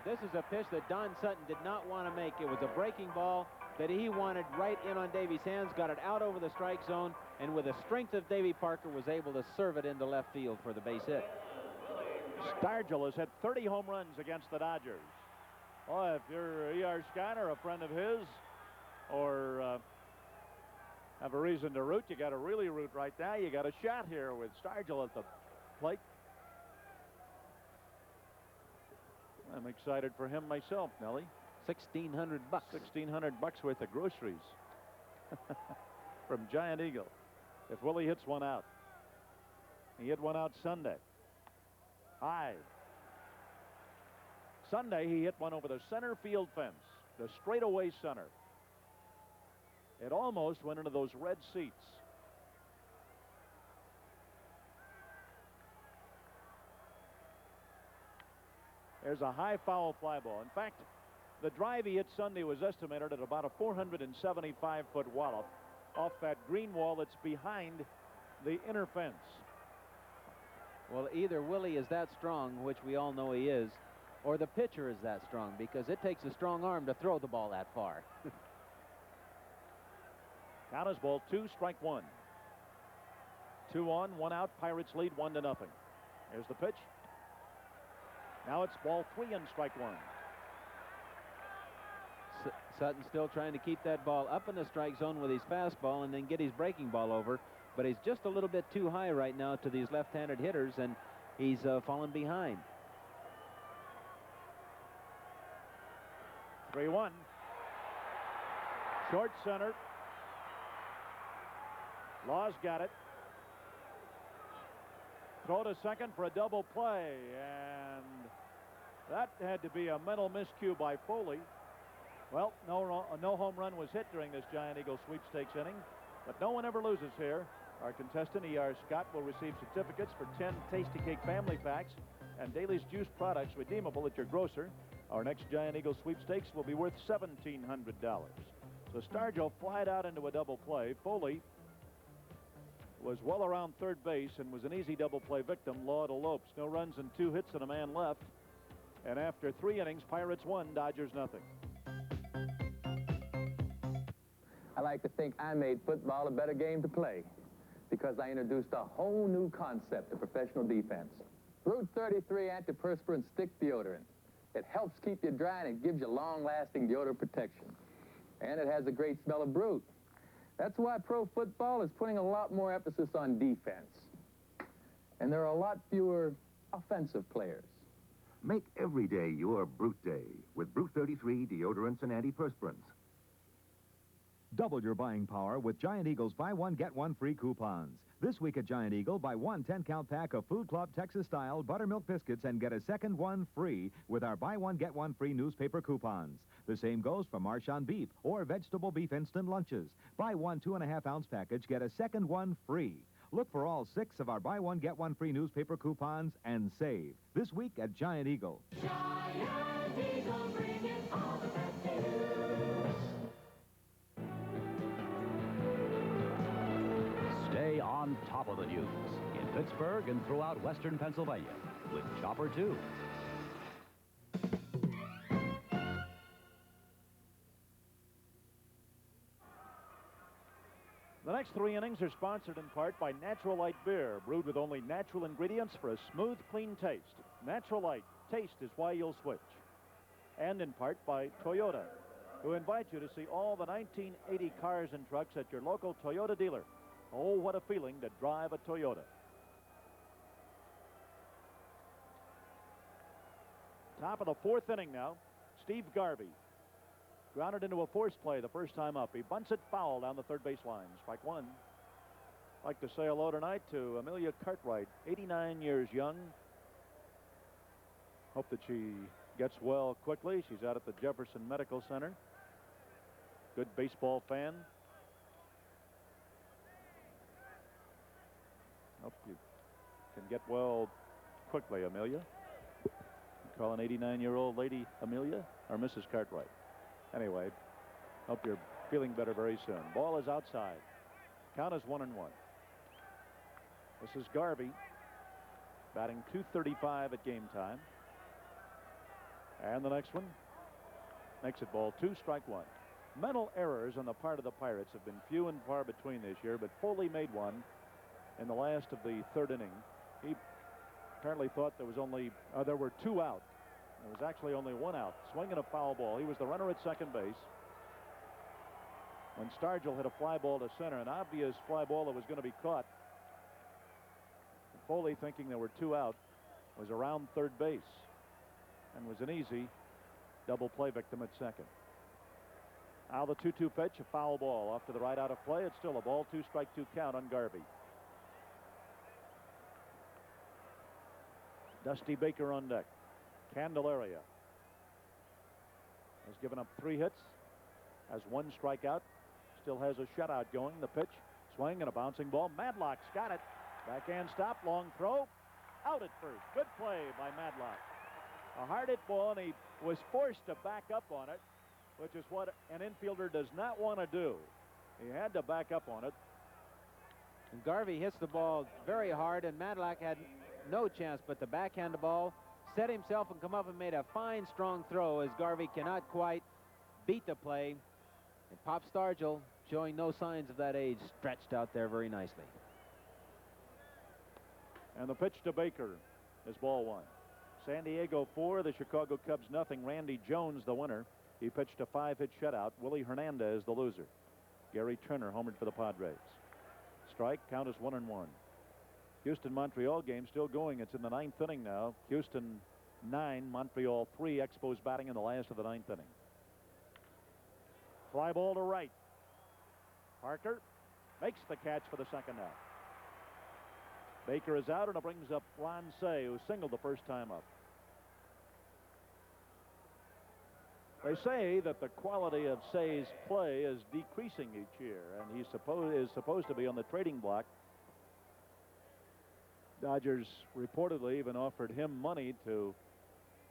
This is a pitch that Don Sutton did not want to make. It was a breaking ball that he wanted right in on Davey's hands, got it out over the strike zone, and with the strength of Davey Parker was able to serve it into left field for the base hit. Stargell has hit 30 home runs against the Dodgers. Well, if you're E.R. Scott or a friend of his, or have a reason to root, you got to really root right now. You got a shot here with Stargell at the plate. I'm excited for him myself, Nellie. $1,600. $1,600 worth of groceries. from Giant Eagle if Willie hits one out. He hit one out Sunday. High. Sunday, he hit one over the center field fence, the straightaway center. It almost went into those red seats. There's a high foul fly ball. In fact, the drive he hit Sunday was estimated at about a 475-foot wallop off that green wall that's behind the inner fence. Well, either Willie is that strong, which we all know he is, or the pitcher is that strong, because it takes a strong arm to throw the ball that far. Count is ball 2, strike 1. 2 on, 1 out. Pirates lead 1-0. Here's the pitch. Now it's ball 3 and strike 1. Sutton still trying to keep that ball up in the strike zone with his fastball and then get his breaking ball over. But he's just a little bit too high right now to these left-handed hitters, and he's fallen behind. 3-1. Short center. Law's got it. Throw to second for a double play, and that had to be a mental miscue by Foley. Well, no home run was hit during this Giant Eagle sweepstakes inning, but no one ever loses here. Our contestant, E.R. Scott, will receive certificates for 10 Tasty Cake family packs and Daly's Juice products redeemable at your grocer. Our next Giant Eagle sweepstakes will be worth $1,700. So Stargell flied out into a double play. Foley was well around third base and was an easy double play victim. Law elopes. No runs and 2 hits and a man left. And after 3 innings, Pirates 1, Dodgers nothing. I like to think I made football a better game to play because I introduced a whole new concept of professional defense. Brute 33 antiperspirant stick deodorant. It helps keep you dry and it gives you long-lasting deodorant protection. And it has a great smell of Brute. That's why pro football is putting a lot more emphasis on defense. And there are a lot fewer offensive players. Make every day your Brute Day with Brute 33 deodorants and antiperspirants. Double your buying power with Giant Eagle's buy one, get one free coupons. This week at Giant Eagle, buy one 10-count pack of Food Club Texas-style buttermilk biscuits and get a second one free with our buy one, get one free newspaper coupons. The same goes for Marchand beef or vegetable beef instant lunches. Buy one 2.5-ounce package, get a second one free. Look for all 6 of our buy one, get one free newspaper coupons and save. This week at Giant Eagle. Giant Eagle, bringing all the best to you. Stay on top of the news in Pittsburgh and throughout western Pennsylvania with Chopper 2. The next 3 innings are sponsored in part by Natural Light Beer, brewed with only natural ingredients for a smooth, clean taste. Natural Light, taste is why you'll switch. And in part by Toyota, who invite you to see all the 1980 cars and trucks at your local Toyota dealer. Oh, what a feeling to drive a Toyota. Top of the 4th inning now. Steve Garvey grounded into a force play the first time up. He bunts it foul down the third base line. Strike 1. I'd like to say hello tonight to Amelia Cartwright, 89 years young. Hope that she gets well quickly. She's out at the Jefferson Medical Center. Good baseball fan. Hope you can get well quickly, Amelia. You call an 89-year-old lady Amelia or Mrs. Cartwright? Anyway, hope you're feeling better very soon. Ball is outside. Count is 1-1. This is Garvey batting .235 at game time. And the next one makes it ball 2, strike 1. Mental errors on the part of the Pirates have been few and far between this year, but Foley made one in the last of the 3rd inning. He apparently thought there were 2 out. There was actually only 1 out. Swinging a foul ball. He was the runner at second base when Stargell hit a fly ball to center, an obvious fly ball that was going to be caught. Foley, thinking there were 2 out, was around third base and was an easy double play victim at second. Now the 2-2 pitch, a foul ball off to the right out of play. It's still a ball, 2 strike 2 count on Garvey. Dusty Baker on deck. Candelaria has given up 3 hits, has 1 strikeout, still has a shutout going. The pitch, swing and a bouncing ball. Madlock's got it. Backhand stop, long throw, out at first. Good play by Madlock. A hard hit ball, and he was forced to back up on it, which is what an infielder does not want to do. He had to back up on it. And Garvey hits the ball very hard, and Madlock had no chance but to backhand the ball, set himself and come up and made a fine, strong throw as Garvey cannot quite beat the play. And Pop Stargell, showing no signs of that age, stretched out there very nicely. And the pitch to Baker is ball 1. San Diego 4, the Chicago Cubs nothing. Randy Jones the winner. He pitched a 5-hit shutout. Willie Hernandez the loser. Gary Turner homered for the Padres. Strike, count is 1-1. Houston-Montreal game still going. It's in the 9th inning now. Houston 9, Montreal 3. Expos batting in the last of the 9th inning. Fly ball to right. Parker makes the catch for the second out. Baker is out, and it brings up Ron Cey, who singled the first time up. They say that the quality of Cey's play is decreasing each year, and he is supposed to be on the trading block. Dodgers reportedly even offered him money to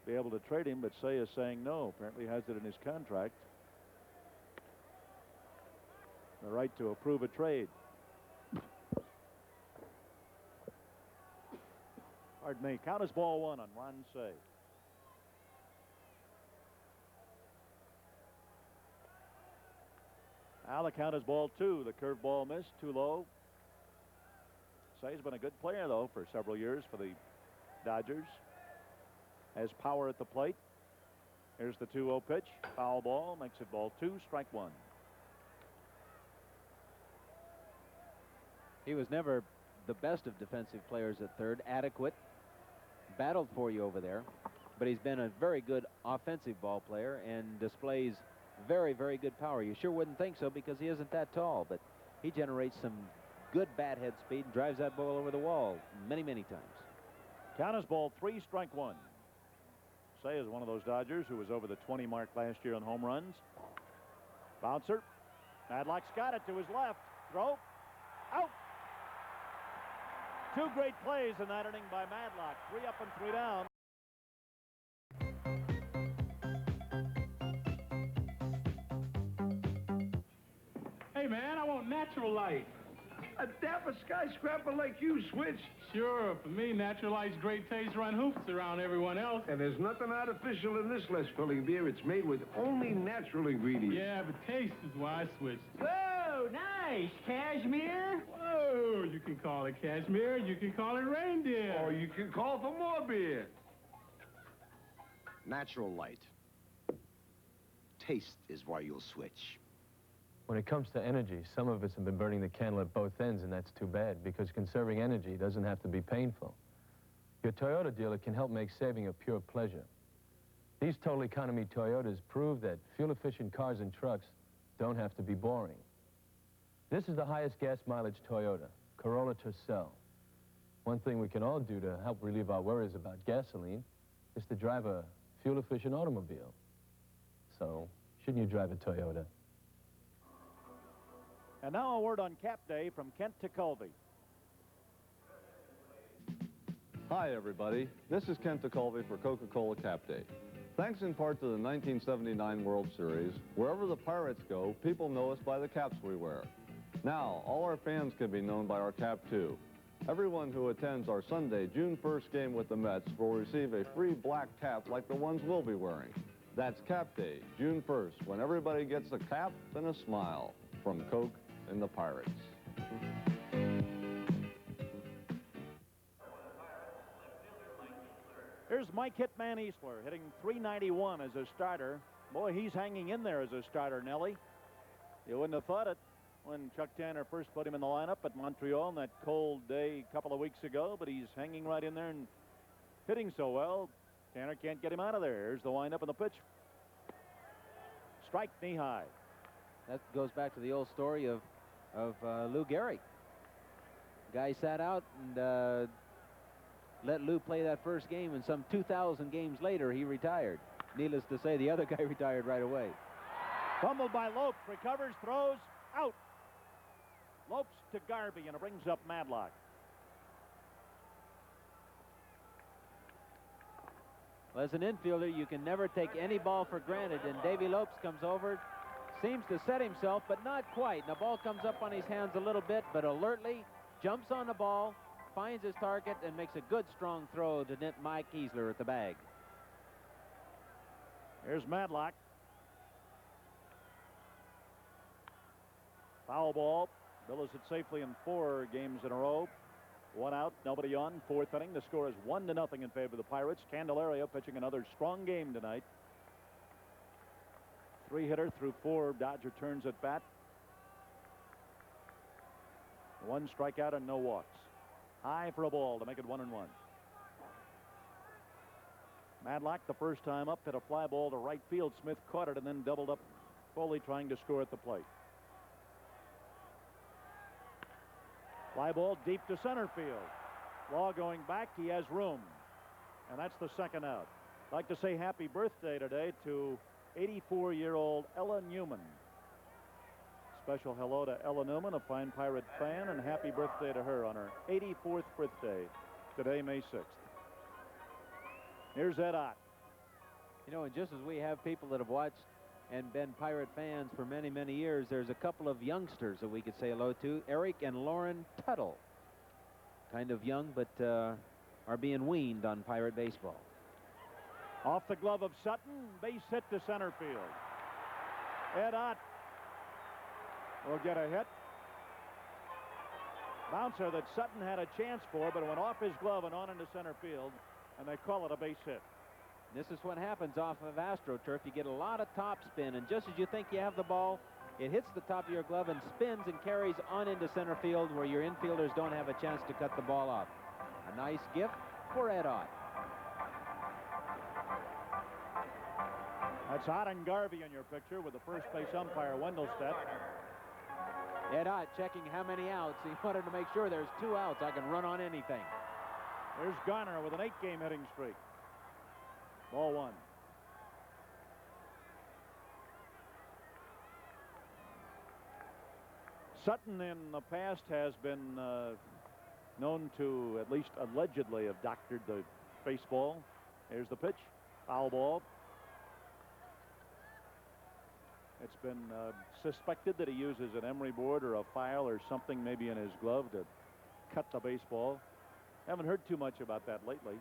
be able to trade him, but Cey is saying no. Apparently has it in his contract. The right to approve a trade. Pardon me. Count is ball 1 on Ron Cey. Now the count is ball 2. The curveball missed, too low. Cey's been a good player, though, for several years for the Dodgers. Has power at the plate. Here's the 2-0 pitch. Foul ball, makes it ball 2, strike 1. He was never the best of defensive players at third. Adequate. Battled for you over there. But he's been a very good offensive ball player and displays very, very good power. You sure wouldn't think so because he isn't that tall, but he generates some good bat head speed and drives that ball over the wall many, many times. Count is ball 3, strike 1. Cey is one of those Dodgers who was over the 20 mark last year on home runs. Bouncer. Madlock's got it to his left. Throw. Out. 2 great plays in that inning by Madlock. 3 up and 3 down. Hey, man, I want natural light. A dapper skyscraper like you, Switch. Sure, for me, natural light's great taste run hoops around everyone else. And there's nothing artificial in this less filling beer. It's made with only natural ingredients. Yeah, but taste is why I switched. Whoa, nice. Cashmere? Whoa, you can call it cashmere, you can call it reindeer. Or you can call for more beer. Natural light. Taste is why you'll switch. When it comes to energy, some of us have been burning the candle at both ends, and that's too bad, because conserving energy doesn't have to be painful. Your Toyota dealer can help make saving a pure pleasure. These total economy Toyotas prove that fuel-efficient cars and trucks don't have to be boring. This is the highest gas mileage Toyota, Corolla Tercel. One thing we can all do to help relieve our worries about gasoline is to drive a fuel-efficient automobile. So, shouldn't you drive a Toyota? And now a word on Cap Day from Kent Tekulve. Hi, everybody. This is Kent Tekulve for Coca-Cola Cap Day. Thanks in part to the 1979 World Series, wherever the Pirates go, people know us by the caps we wear. Now, all our fans can be known by our cap, too. Everyone who attends our Sunday, June 1st game with the Mets will receive a free black cap like the ones we'll be wearing. That's Cap Day, June 1st, when everybody gets a cap and a smile from Coke and the Pirates. Here's Mike Hitman Eastler hitting .391 as a starter. Boy, he's hanging in there as a starter, Nellie. You wouldn't have thought it when Chuck Tanner first put him in the lineup at Montreal on that cold day a couple of weeks ago, but he's hanging right in there and hitting so well, Tanner can't get him out of there. Here's the windup and the pitch. Strike knee high. That goes back to the old story of Lou Gehrig. Guy sat out and let Lou play that first game, and some 2,000 games later, he retired. Needless to say, the other guy retired right away. Fumbled by Lopes, recovers, throws, out. Lopes to Garvey, and it brings up Madlock. Well, as an infielder, you can never take any ball for granted, and Davy Lopes comes over, seems to set himself, but not quite. And the ball comes up on his hands a little bit, but alertly jumps on the ball, finds his target, and makes a good, strong throw to net Mike Kiesler at the bag. Here's Madlock. Foul ball. Billis it safely in 4 games in a row. 1 out, nobody on. 4th inning. The score is 1-0 in favor of the Pirates. Candelaria pitching another strong game tonight. 3-hitter through 4 Dodger turns at bat. 1 strikeout and no walks. High for a ball to make it 1-1. Madlock, the first time up, hit a fly ball to right field. Smith caught it and then doubled up, Foley trying to score at the plate. Fly ball deep to center field. Law going back. He has room. And that's the 2nd out. I'd like to say happy birthday today to 84-year-old Ella Newman. Special hello to Ella Newman, a fine Pirate fan, and happy birthday to her on her 84th birthday today, May 6th. Here's Ed Ott. You know, and just as we have people that have watched and been Pirate fans for many, many years, there's a couple of youngsters that we could say hello to. Eric and Lauren Tuttle. Kind of young, but are being weaned on Pirate baseball. Off the glove of Sutton, base hit to center field. Ed Ott will get a hit. Bouncer that Sutton had a chance for, but it went off his glove and on into center field, and they call it a base hit. This is what happens off of AstroTurf. You get a lot of top spin, and just as you think you have the ball, it hits the top of your glove and spins and carries on into center field where your infielders don't have a chance to cut the ball off. A nice gift for Ed Ott. That's Ott and Garvey in your picture with the first base umpire, Wendelstedt. Ed Ott checking how many outs. He wanted to make sure there's 2 outs. I can run on anything. There's Garner with an 8-game hitting streak. Ball 1. Sutton in the past has been known to, at least allegedly, have doctored the baseball. Here's the pitch. Foul ball. It's been suspected that he uses an emery board or a file or something maybe in his glove to cut the baseball. Haven't heard too much about that lately.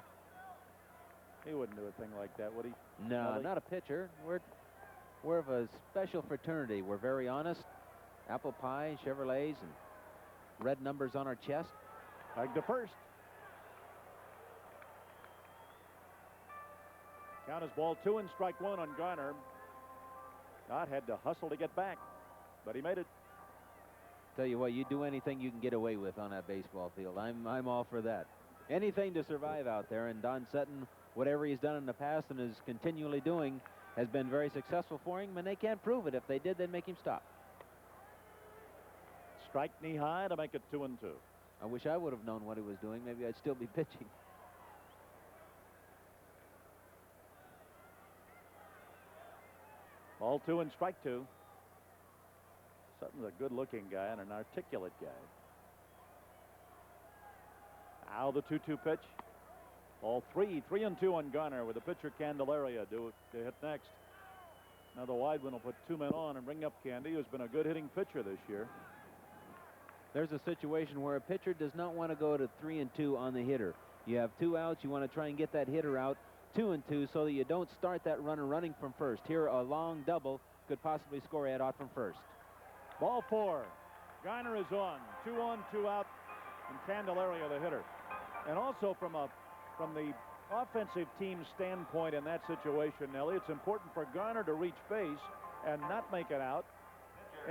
He wouldn't do a thing like that, would he? No, not a pitcher. We're of a special fraternity. We're very honest. Apple pie, Chevrolets, and red numbers on our chest. Back to first. Count is ball 2 and strike 1 on Garner. Ott had to hustle to get back, but he made it. Tell you what, you do anything you can get away with on that baseball field. I'm all for that. Anything to survive out there, and Don Sutton, whatever he's done in the past and is continually doing, has been very successful for him, and they can't prove it. If they did, they'd make him stop. Strike knee high to make it 2-2. I wish I would have known what he was doing. Maybe I'd still be pitching. Ball 2 and strike 2. Sutton's a good-looking guy and an articulate guy. Now the 2-2 pitch. Ball 3, 3-2 on Garner with the pitcher Candelaria to hit next. Now the wide one will put 2 men on and bring up Candy, who's been a good hitting pitcher this year. There's a situation where a pitcher does not want to go to 3-2 on the hitter. You have 2 outs. You want to try and get that hitter out 2-2 so that you don't start that runner running from first. Here, a long double could possibly score Ed Ott from first. Ball 4. Garner is on. 2 on, 2 out, and Candelaria the hitter. And also from the offensive team's standpoint in that situation, Nellie, it's important for Garner to reach base and not make it out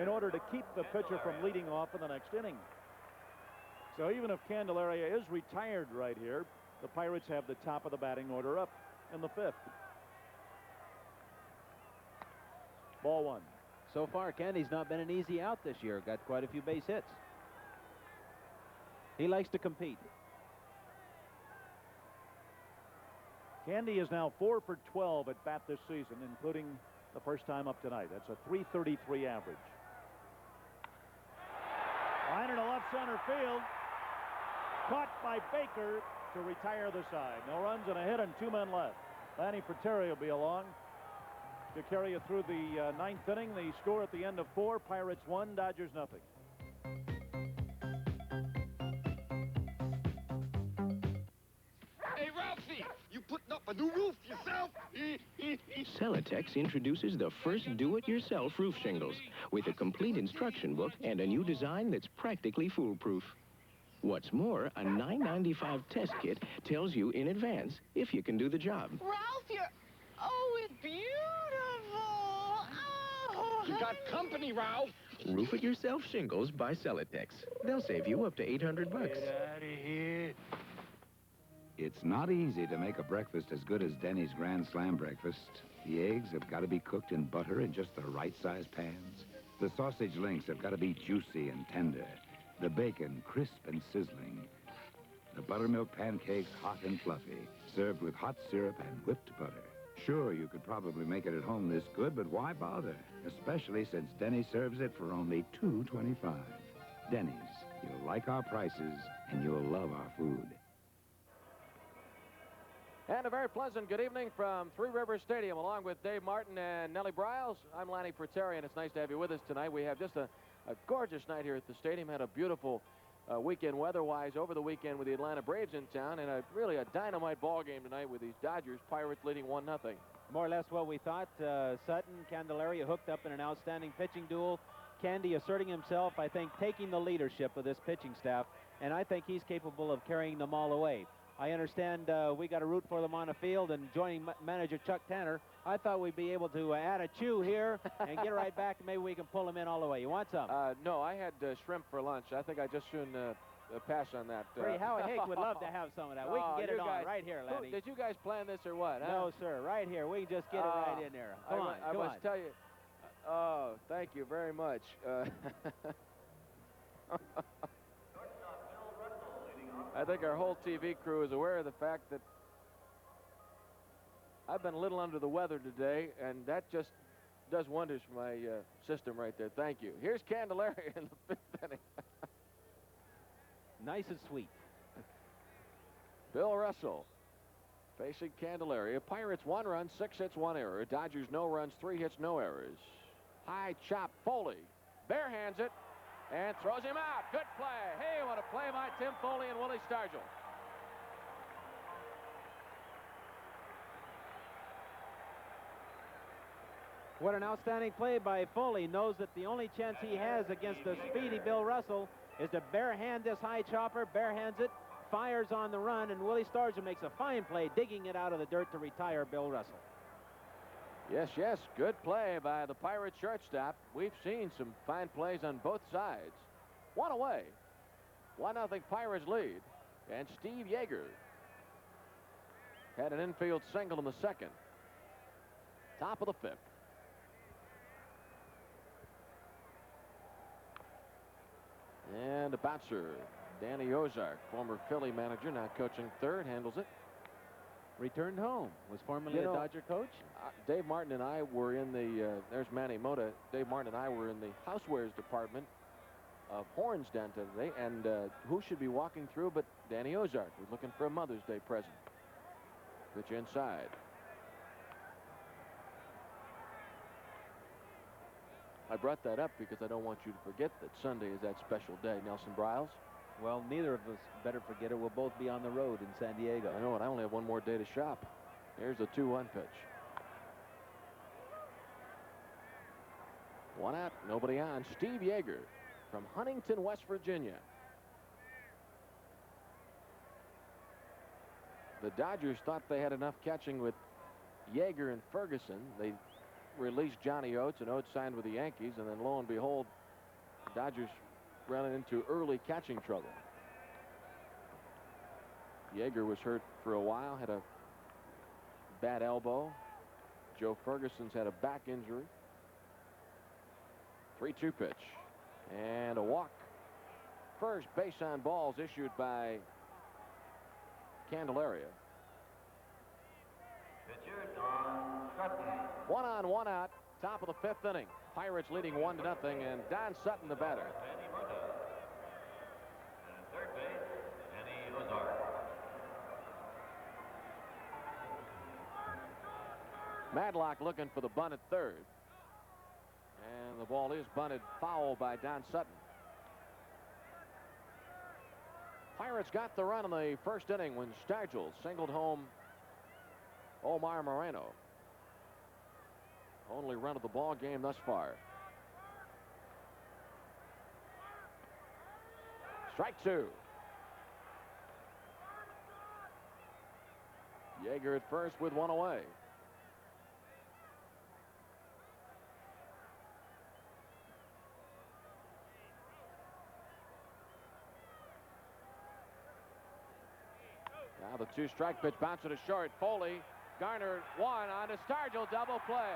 in order to keep the pitcher from leading off in the next inning. So even if Candelaria is retired right here, the Pirates have the top of the batting order up in the 5th. Ball 1. So far, Candy's not been an easy out this year. Got quite a few base hits. He likes to compete. Candy is now 4 for 12 at bat this season, including the first time up tonight. That's a .333 average. Liner to left center field. Caught by Baker to retire the side. No runs and a hit and 2 men left. Lanny Fratteri will be along to carry you through the ninth inning. The score at the end of 4, Pirates 1, Dodgers nothing. Hey, Ralphie, you putting up a new roof yourself? Celotex introduces the first do-it-yourself roof shingles with a complete instruction book and a new design that's practically foolproof. What's more, a $9.95 test kit tells you in advance if you can do the job. Ralph, you're... Oh, it's beautiful. Oh, you got company, Ralph. Roof-it-yourself shingles by Celotex. They'll save you up to $800. Get out of here. It's not easy to make a breakfast as good as Denny's Grand Slam breakfast. The eggs have got to be cooked in butter in just the right size pans. The sausage links have got to be juicy and tender. The bacon crisp and sizzling. The buttermilk pancakes hot and fluffy, served with hot syrup and whipped butter. Sure, you could probably make it at home this good, but why bother? Especially since Denny's serves it for only $2.25. Denny's, you'll like our prices and you'll love our food. And a very pleasant good evening from Three Rivers Stadium, along with Dave Martin and Nellie Bryles. I'm Lanny Fratteri, and it's nice to have you with us tonight. We have just a gorgeous night here at the stadium. Had a beautiful weekend weather-wise over the weekend with the Atlanta Braves in town, and really a dynamite ball game tonight with these Dodgers. Pirates leading 1-0. More or less what we thought. Sutton, Candelaria hooked up in an outstanding pitching duel. Candy asserting himself, I think, taking the leadership of this pitching staff, and I think he's capable of carrying them all away. I understand we got to root for them on the field, and joining manager Chuck Tanner, I thought we'd be able to add a chew here and get right back, and maybe we can pull them in all the way. You want some? No, I had shrimp for lunch. I think I just shouldn't pass on that. Howie Hake would love to have some of that. We can get it on right here, Lanny. Did you guys plan this or what? No, sir. Right here. We can just get it right in there. Come on. I must tell you. Oh, thank you very much. I think our whole TV crew is aware of the fact that I've been a little under the weather today, and that just does wonders for my system right there. Thank you. Here's Candelaria in the 5th inning. Nice and sweet. Bill Russell facing Candelaria. Pirates 1 run, 6 hits, 1 error. Dodgers no runs, 3 hits, no errors. High chop, Foley barehands it and throws him out. Good play. Hey, what a play by Tim Foley and Willie Stargell. What an outstanding play by Foley. Knows that the only chance he has against the speedy Bill Russell is to barehand this high chopper, barehands it, fires on the run, and Willie Stargell makes a fine play, digging it out of the dirt to retire Bill Russell. Yes, yes, good play by the Pirates shortstop. We've seen some fine plays on both sides. 1 away. 1-0 Pirates lead. And Steve Yeager had an infield single in the 2nd. Top of the 5th. And a bouncer, Danny Ozark, former Philly manager, now coaching 3rd, handles it. Returned home, was formerly a Dodger coach. Dave Martin and I were in the, there's Manny Mota. Dave Martin and I were in the housewares department of Horns down today, and who should be walking through but Danny Ozark, who's looking for a Mother's Day present. Pitch inside. I brought that up because I don't want you to forget that Sunday is that special day. Nelson Bryles? Well, neither of us better forget it. We'll both be on the road in San Diego. I know it. I only have 1 more day to shop. Here's the 2-1 pitch. 1 out, nobody on. Steve Yeager from Huntington, West Virginia. The Dodgers thought they had enough catching with Yeager and Ferguson. They released Johnny Oates, and Oates signed with the Yankees, and then lo and behold, the Dodgers running into early catching trouble. Yeager was hurt for a while, had a bad elbow. Joe Ferguson's had a back injury. 3-2 pitch. And a walk. First base on balls issued by Candelaria. Pitcher, Don Sutton. 1 on, 1 out. Top of the 5th inning. Pirates leading 1-0, and Don Sutton the batter. Andy Murta. And at third base, Eddie Ozark. Madlock looking for the bunt at third. And the ball is bunted foul by Don Sutton. Pirates got the run in the first inning when Stargell singled home Omar Moreno. Only run of the ball game thus far. Strike 2. Yeager at first with 1 away. Now the 2-strike pitch bouncing to short. Foley, Garner 1 on to Stargell, double play.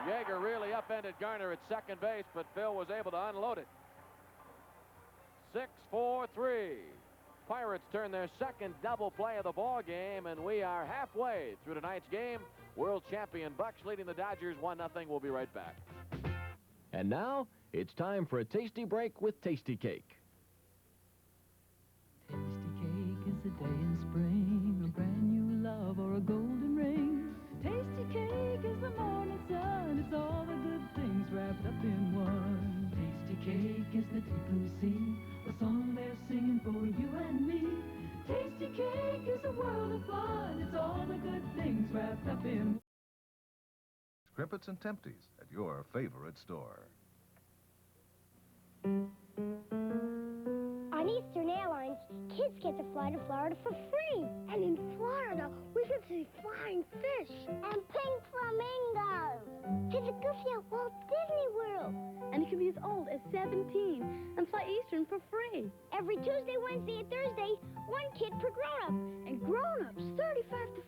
Yeager really upended Garner at second base, but Phil was able to unload it. 6-4-3. Pirates turn their second double play of the ball game, and we are halfway through tonight's game. World champion Bucks leading the Dodgers 1-0. We'll be right back. And now it's time for a tasty break with Tasty Cake. Tasty cake is a day in spring, a brand new love or a golden ring. Tasty cake is the morning sun, it's all the good things wrapped up in one. Tasty cake is the deep blue sea, a song they're singing for you and me. Tasty cake is a world of fun, it's all the good things wrapped up in one. Crimpets and Tempties at your favorite store. On Eastern Airlines, kids get to fly to Florida for free. And in Florida, we get to see flying fish. And pink flamingos. Visit Goofy at Walt Disney World. And you can be as old as 17 and fly Eastern for free. Every Tuesday, Wednesday, and Thursday, one kid per grown-up. And grown-ups, 35 to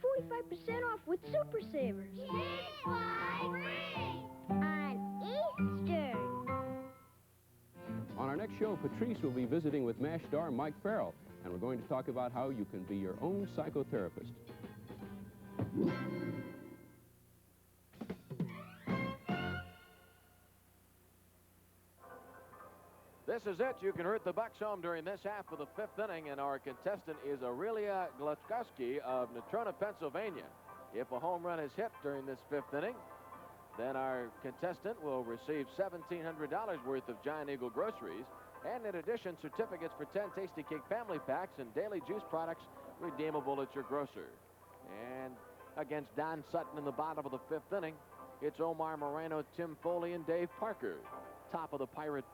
45% off with Super Savers. Kids fly free on Eastern. On our next show, Patrice will be visiting with MASH star Mike Farrell, and we're going to talk about how you can be your own psychotherapist. This is it. You can hurt the Bucks home during this half of the 5th inning, and our contestant is Aurelia Gluskowski of Natrona, Pennsylvania. If a home run is hit during this 5th inning, then our contestant will receive $1,700 worth of Giant Eagle groceries, and in addition, certificates for 10 Tasty Cake family packs and daily juice products redeemable at your grocer. And against Don Sutton in the bottom of the 5th inning, it's Omar Moreno, Tim Foley, and Dave Parker. Top of the Pirate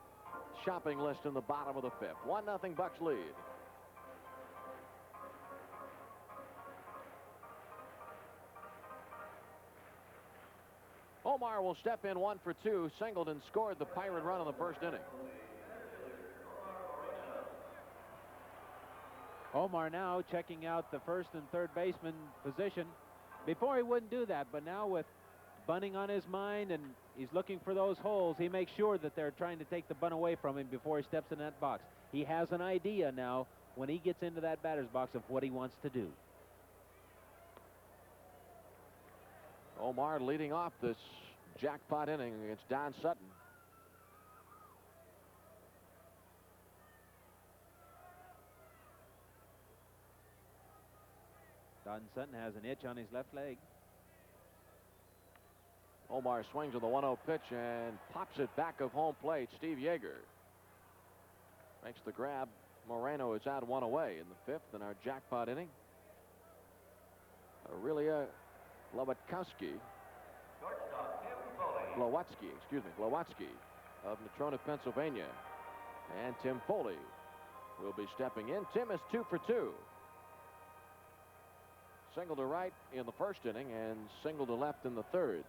shopping list in the bottom of the 5th. 1-0 Bucks lead. Omar will step in 1 for 2. Singleton scored the Pirate run in the first inning. Omar now checking out the first and third baseman position. Before he wouldn't do that, but now with bunting on his mind and he's looking for those holes, he makes sure that they're trying to take the bunt away from him before he steps in that box. He has an idea now when he gets into that batter's box of what he wants to do. Omar leading off this jackpot inning against Don Sutton. Don Sutton has an itch on his left leg. Omar swings with a 1-0 pitch and pops it back of home plate. Steve Yeager makes the grab. Moreno is out 1 away in the 5th in our jackpot inning. Aurelia Glowatsky of Natrona, Pennsylvania. And Tim Foley will be stepping in. Tim is 2 for 2. Single to right in the first inning and single to left in the third.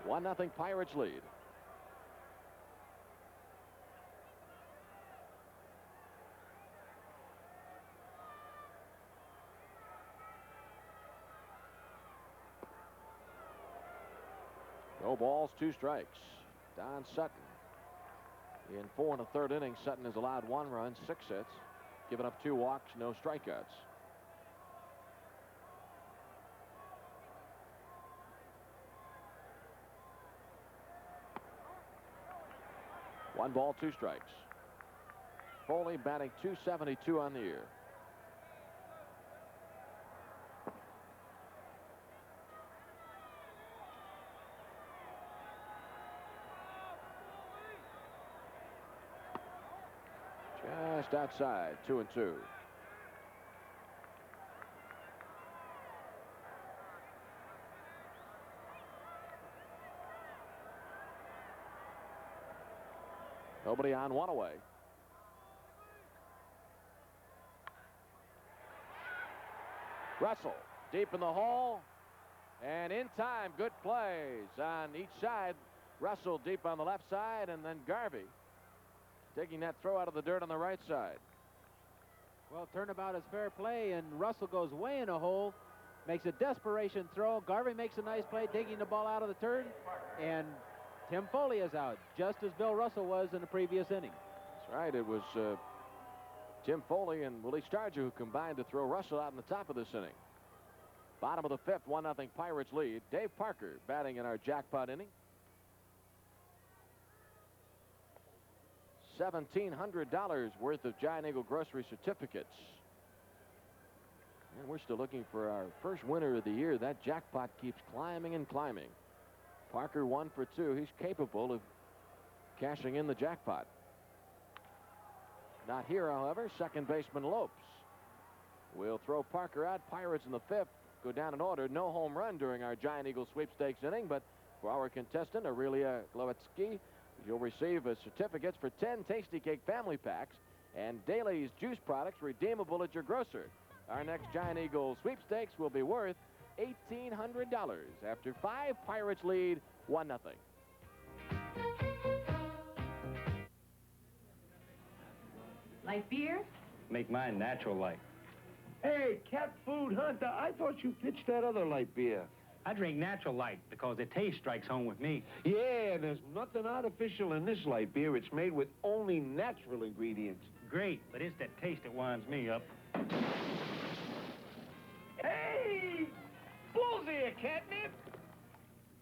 One nothing Pirates lead. No balls, 2 strikes. Don Sutton. In 4 1/3 innings, Sutton has allowed 1 run, 6 hits, given up 2 walks, no strikeouts. One ball, 2 strikes. Foley batting .272 on the year. Just outside, 2-2. Nobody on, 1 away. Russell deep in the hole and in time. Good plays on each side. Russell deep on the left side, and then Garvey taking that throw out of the dirt on the right side. Well, turnabout is fair play, and Russell goes way in a hole, makes a desperation throw. Garvey makes a nice play, digging the ball out of the turn, and Tim Foley is out, just as Bill Russell was in the previous inning. That's right. It was Tim Foley and Willie Stargell who combined to throw Russell out in the top of this inning. Bottom of the 5th, 1-0 Pirates lead. Dave Parker batting in our jackpot inning. $1,700 worth of Giant Eagle grocery certificates. And we're still looking for our first winner of the year. That jackpot keeps climbing and climbing. Parker 1 for 2. He's capable of cashing in the jackpot. Not here, however. Second baseman Lopes will throw Parker out. Pirates in the 5th go down in order. No home run during our Giant Eagle sweepstakes inning, but for our contestant, Aurelia Glowetsky, you'll receive certificates for 10 Tasty Cake family packs and Daly's juice products redeemable at your grocer. Our next Giant Eagle sweepstakes will be worth $1,800 after 5. Pirates lead 1-0. Light beer? Make mine natural light. Hey, Cat Food Hunter, I thought you pitched that other light beer. I drink natural light because the taste strikes home with me. Yeah, there's nothing artificial in this light beer. It's made with only natural ingredients. Great, but it's that taste that winds me up. Hey! Bull's ear, catnip!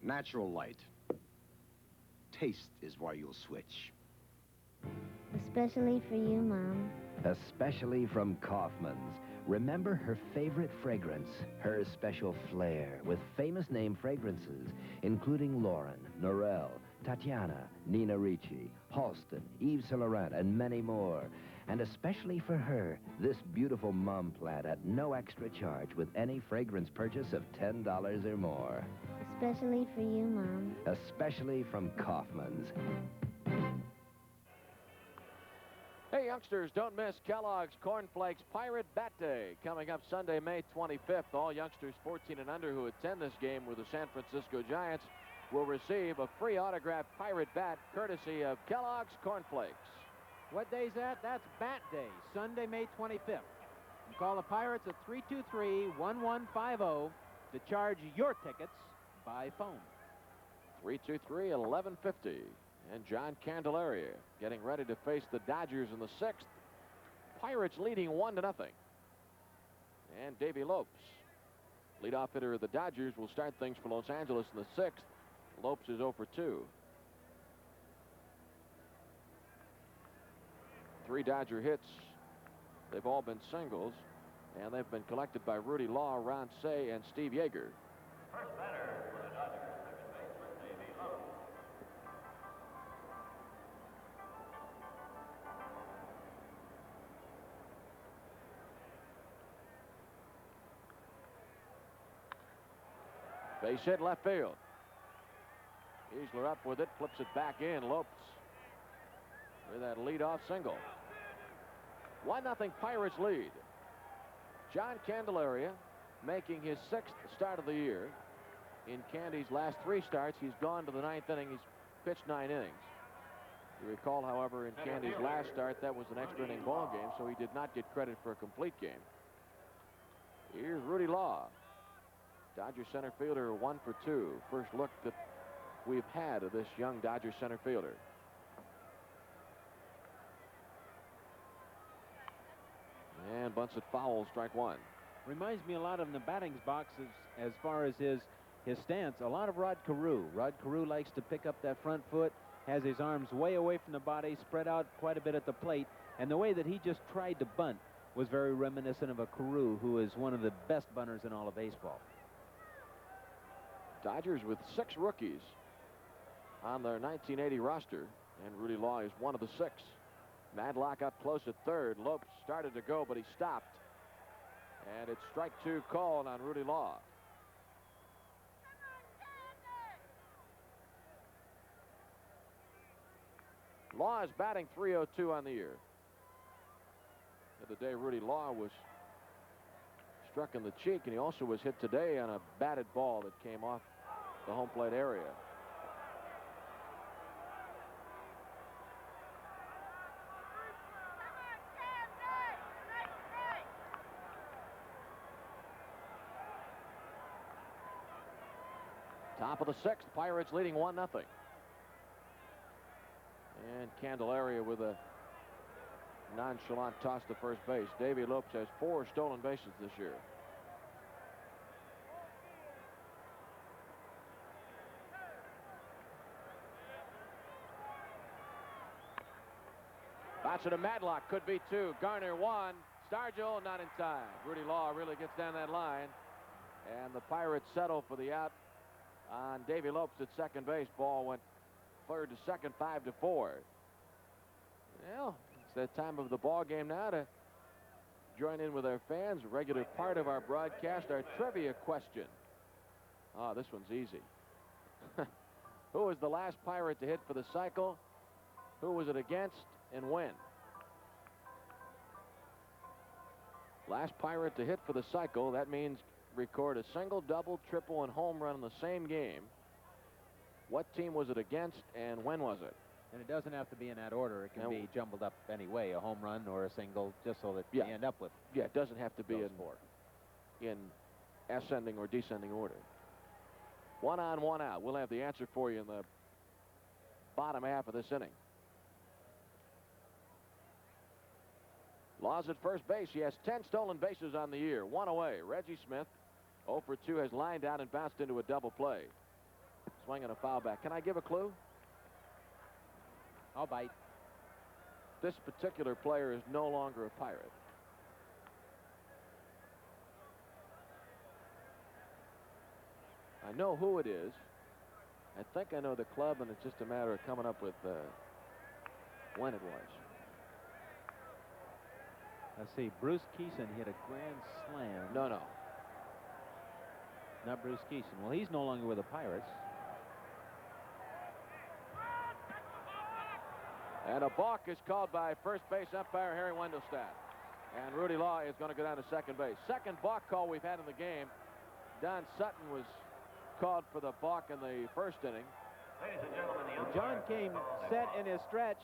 Natural light. Taste is where you'll switch. Especially for you, Mom. Especially from Kaufman's. Remember her favorite fragrance, her special flair, with famous name fragrances, including Lauren, Norel, Tatiana, Nina Ricci, Halston, Yves Saint Laurent, and many more. And especially for her, this beautiful mom plant at no extra charge with any fragrance purchase of $10 or more. Especially for you, Mom. Especially from Kaufman's. Hey, youngsters, don't miss Kellogg's Corn Flakes Pirate Bat Day coming up Sunday, May 25th. All youngsters 14 and under who attend this game with the San Francisco Giants will receive a free autographed Pirate Bat courtesy of Kellogg's Corn Flakes. What day's that? That's Bat Day, Sunday, May 25th. You call the Pirates at 323-1150 to charge your tickets by phone. 323-1150. And John Candelaria getting ready to face the Dodgers in the 6th. Pirates leading 1-0. And Davey Lopes, leadoff hitter of the Dodgers, will start things for Los Angeles in the 6th. Lopes is 0 for 2. 3 Dodger hits. They've all been singles, and they've been collected by Rudy Law, Ron Cey, and Steve Yeager. First batter for the Dodgers, second baseman Davey Lopes. Base hit left field. Easler up with it, flips it back in. Lopes with that leadoff single. 1-0 Pirates lead. John Candelaria making his 6th start of the year. In Candy's last 3 starts, he's gone to the 9th inning. He's pitched 9 innings. You recall, however, in Candy's last start, that was an extra inning ball game, so he did not get credit for a complete game. Here's Rudy Law. Dodger center fielder 1 for 2. First look at we've had of this young Dodger center fielder. And bunts it foul, strike one. Reminds me a lot of in the batting box as far as his stance. A lot of Rod Carew. Rod Carew likes to pick up that front foot, has his arms way away from the body, spread out quite a bit at the plate, and the way that he just tried to bunt was very reminiscent of a Carew, who is one of the best bunters in all of baseball. Dodgers with 6 rookies on their 1980 roster, and Rudy Law is one of the 6. Madlock up close at third. Lopes started to go, but he stopped. And it's strike 2 called on Rudy Law. Law is batting .302 on the year. The other day, Rudy Law was struck in the cheek, and he also was hit today on a batted ball that came off the home plate area. Top of the 6th, Pirates leading 1-0. And Candelaria with a nonchalant toss to first base. Davey Lopes has 4 stolen bases this year. Bouncing to Madlock, could be 2. Garner 1. Stargell not in time. Rudy Law really gets down that line. And the Pirates settle for the out on Davey Lopes at second base. Ball went third to second, 5-4. Well, it's that time of the ball game now to join in with our fans. A regular part of our broadcast, our trivia question. Oh, this one's easy. Who was the last Pirate to hit for the cycle? Who was it against and when? Last Pirate to hit for the cycle. That means record a single, double, triple, and home run in the same game. What team was it against and when was it? And it doesn't have to be in that order. It can be jumbled up anyway, a home run or a single, just so that you end up with. Yeah, it doesn't have to be in ascending or descending order. 1 on, 1 out. We'll have the answer for you in the bottom half of this inning. Law's at first base. He has 10 stolen bases on the year. 1 away. Reggie Smith, 0 for 2, has lined out and bounced into a double play. Swing and a foul back. Can I give a clue? I'll bite. This particular player is no longer a Pirate. I know who it is. I think I know the club, and it's just a matter of coming up with when it was. Let's see. Bruce Keeson hit a grand slam. No. Not Bruce Keeson. Well, he's no longer with the Pirates. And a balk is called by first base umpire Harry Wendelstadt. And Rudy Law is going to go down to second base. Second balk call we've had in the game. Don Sutton was called for the balk in the first inning. Ladies and gentlemen, the umpire. John came set in his stretch,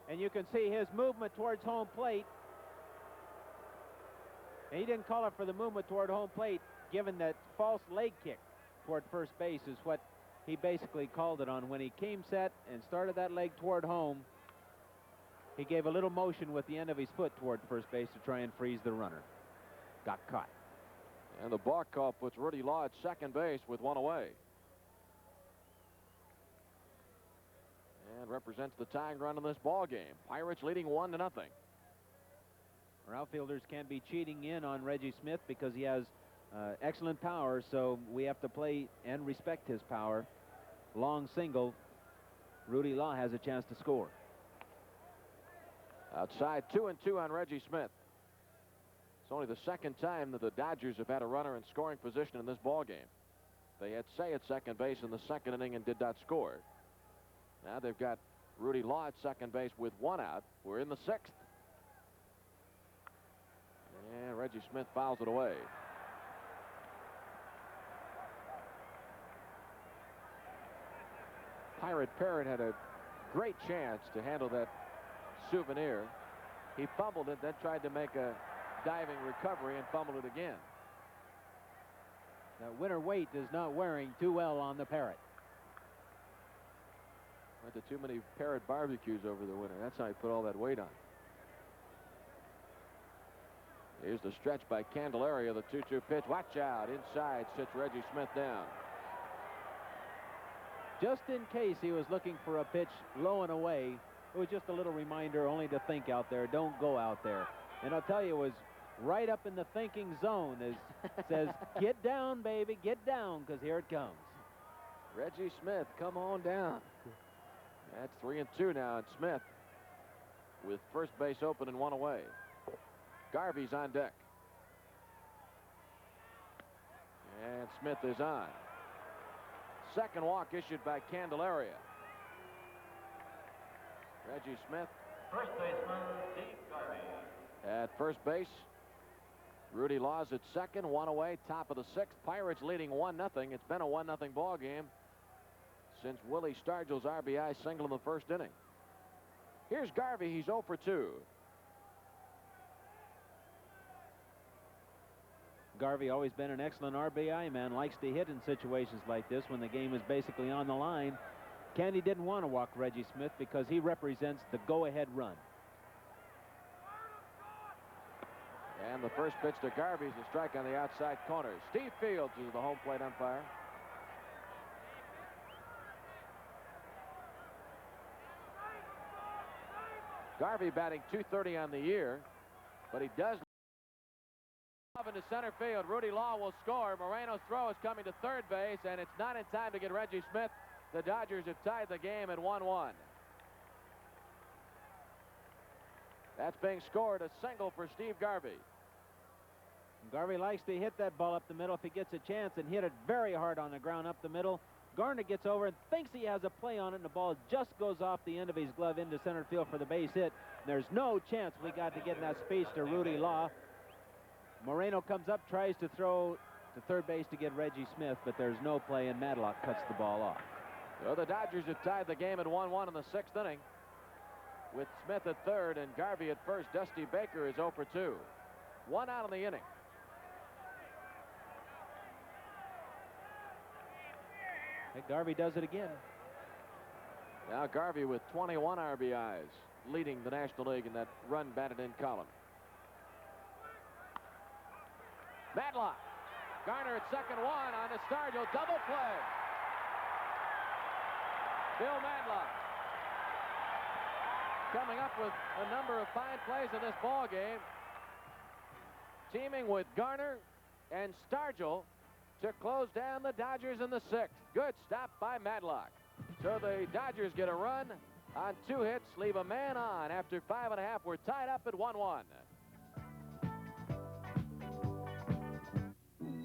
and you can see his movement towards home plate. And he didn't call it for the movement toward home plate, given that false leg kick toward first base is what he basically called it on. When he came set and started that leg toward home, he gave a little motion with the end of his foot toward first base to try and freeze the runner. Got caught. And the balk call puts Rudy Law at second base with 1 away. And represents the tying run in this ball game. Pirates leading 1-0. Our outfielders can't be cheating in on Reggie Smith because he has excellent power, so we have to play and respect his power. Long single. Rudy Law has a chance to score. Outside, 2-2 on Reggie Smith. It's only the second time that the Dodgers have had a runner in scoring position in this ball game. They had Say at second base in the second inning and did not score. Now they've got Rudy Law at second base with 1 out. We're in the 6th. And Reggie Smith fouls it away. Pirate Parrott had a great chance to handle that souvenir. He fumbled it, then tried to make a diving recovery and fumbled it again. That winter weight is not wearing too well on the Parrot. Went to too many Parrot barbecues over the winter. That's how he put all that weight on. Here's the stretch by Candelaria, the 2-2 pitch. Watch out. Inside sits Reggie Smith down. Just in case he was looking for a pitch low and away, it was just a little reminder only to think out there. Don't go out there. And I'll tell you, it was right up in the thinking zone. As says, get down, baby, get down, because here it comes. Reggie Smith, come on down. That's 3-2 now, and Smith with first base open and one away. Garvey's on deck. And Smith is on. Second walk issued by Candelaria. Reggie Smith. First baseman, Steve Garvey. At first base. Rudy Laws at second, one away, top of the sixth. Pirates leading 1-0. It's been a 1-0 ball game since Willie Stargell's RBI single in the first inning. Here's Garvey. He's 0 for 2. Garvey always been an excellent RBI man, likes to hit in situations like this when the game is basically on the line. Candy didn't want to walk Reggie Smith because he represents the go-ahead run. And the first pitch to Garvey is a strike on the outside corner. Steve Fields is the home plate umpire. Garvey batting .230 on the year, but he does into center field. Rudy Law will score. Moreno's throw is coming to third base, and it's not in time to get Reggie Smith. The Dodgers have tied the game at 1-1. That's being scored, a single for Steve Garvey. Garvey likes to hit that ball up the middle if he gets a chance, and hit it very hard on the ground up the middle. Garner gets over and thinks he has a play on it, and the ball just goes off the end of his glove into center field for the base hit. There's no chance we got to get in that space to Rudy Law. Moreno comes up, tries to throw to third base to get Reggie Smith, but there's no play, and Madlock cuts the ball off. So the Dodgers have tied the game at 1-1 in the sixth inning with Smith at third and Garvey at first. Dusty Baker is 0 for 2. One out in the inning. Hey, Garvey does it again. Now Garvey with 21 RBIs, leading the National League in that run batted in column. Madlock. Garner at second, one on the Stargell double play. Bill Madlock coming up with a number of fine plays in this ball game, teaming with Garner and Stargell to close down the Dodgers in the sixth. Good stop by Madlock. So the Dodgers get a run on 2 hits, leave a man on after 5.5. We're tied up at 1-1.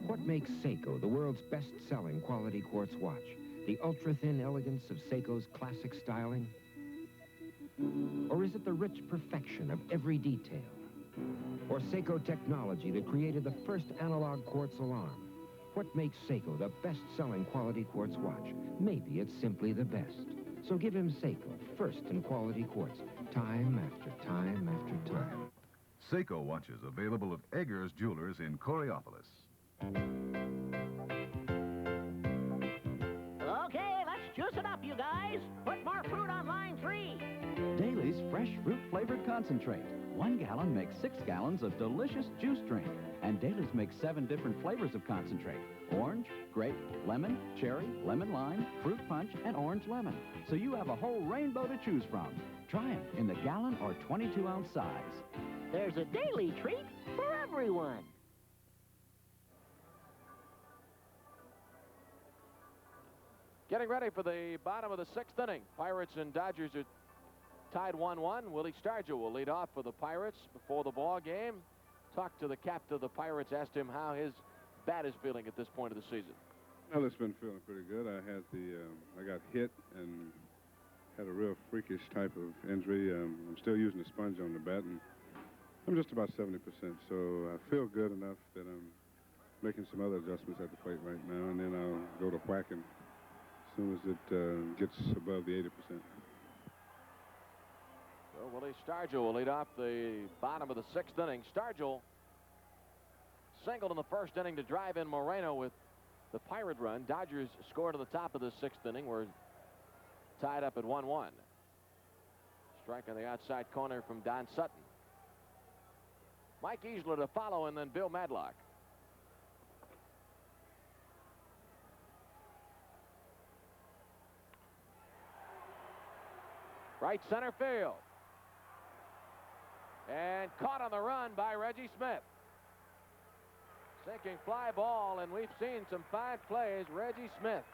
What makes Seiko the world's best-selling quality quartz watch? The ultra-thin elegance of Seiko's classic styling? Or is it the rich perfection of every detail? Or Seiko technology that created the first analog quartz alarm? What makes Seiko the best-selling quality quartz watch? Maybe it's simply the best. So give him Seiko, first in quality quartz, time after time after time. Seiko watches available at Eggers Jewelers in Coriopolis. Okay, let's juice it up, you guys. Put more fruit on line 3. Daly's fresh fruit-flavored concentrate. 1 gallon makes 6 gallons of delicious juice drink. And Daly's makes 7 different flavors of concentrate. Orange, grape, lemon, cherry, lemon lime, fruit punch, and orange lemon. So you have a whole rainbow to choose from. Try them in the gallon or 22-ounce size. There's a Daily treat for everyone. Getting ready for the bottom of the sixth inning. Pirates and Dodgers are tied 1-1. Willie Stargell will lead off for the Pirates before the ball game. Talked to the captain of the Pirates, asked him how his bat is feeling at this point of the season. Well, it's been feeling pretty good. I got hit and had a real freakish type of injury. I'm still using a sponge on the bat, and I'm just about 70%. So I feel good enough that I'm making some other adjustments at the plate right now, and then I'll go to whacking as soon as it gets above the 80%. So Willie Stargell will lead off the bottom of the sixth inning. Stargell singled in the first inning to drive in Moreno with the Pirate run. Dodgers scored at the top of the sixth inning. We're tied up at 1-1. Strike on the outside corner from Don Sutton. Mike Easler to follow, and then Bill Madlock. Right center field. And caught on the run by Reggie Smith. Sinking fly ball, and we've seen some fine plays. Reggie Smith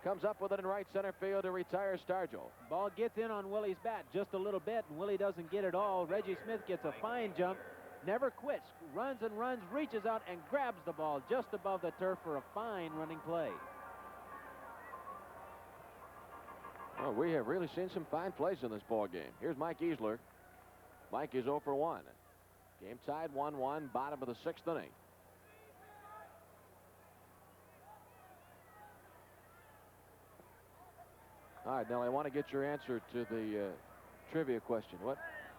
comes up with it in right center field to retire Stargell. Ball gets in on Willie's bat just a little bit, and Willie doesn't get it all. Reggie Smith gets a fine jump, never quits, runs and runs, reaches out and grabs the ball just above the turf for a fine running play. Well, we have really seen some fine plays in this ball game. Here's Mike Easler. Mike is 0 for 1. Game tied 1-1, bottom of the 6th inning. All right, Nellie, I want to get your answer to the trivia question.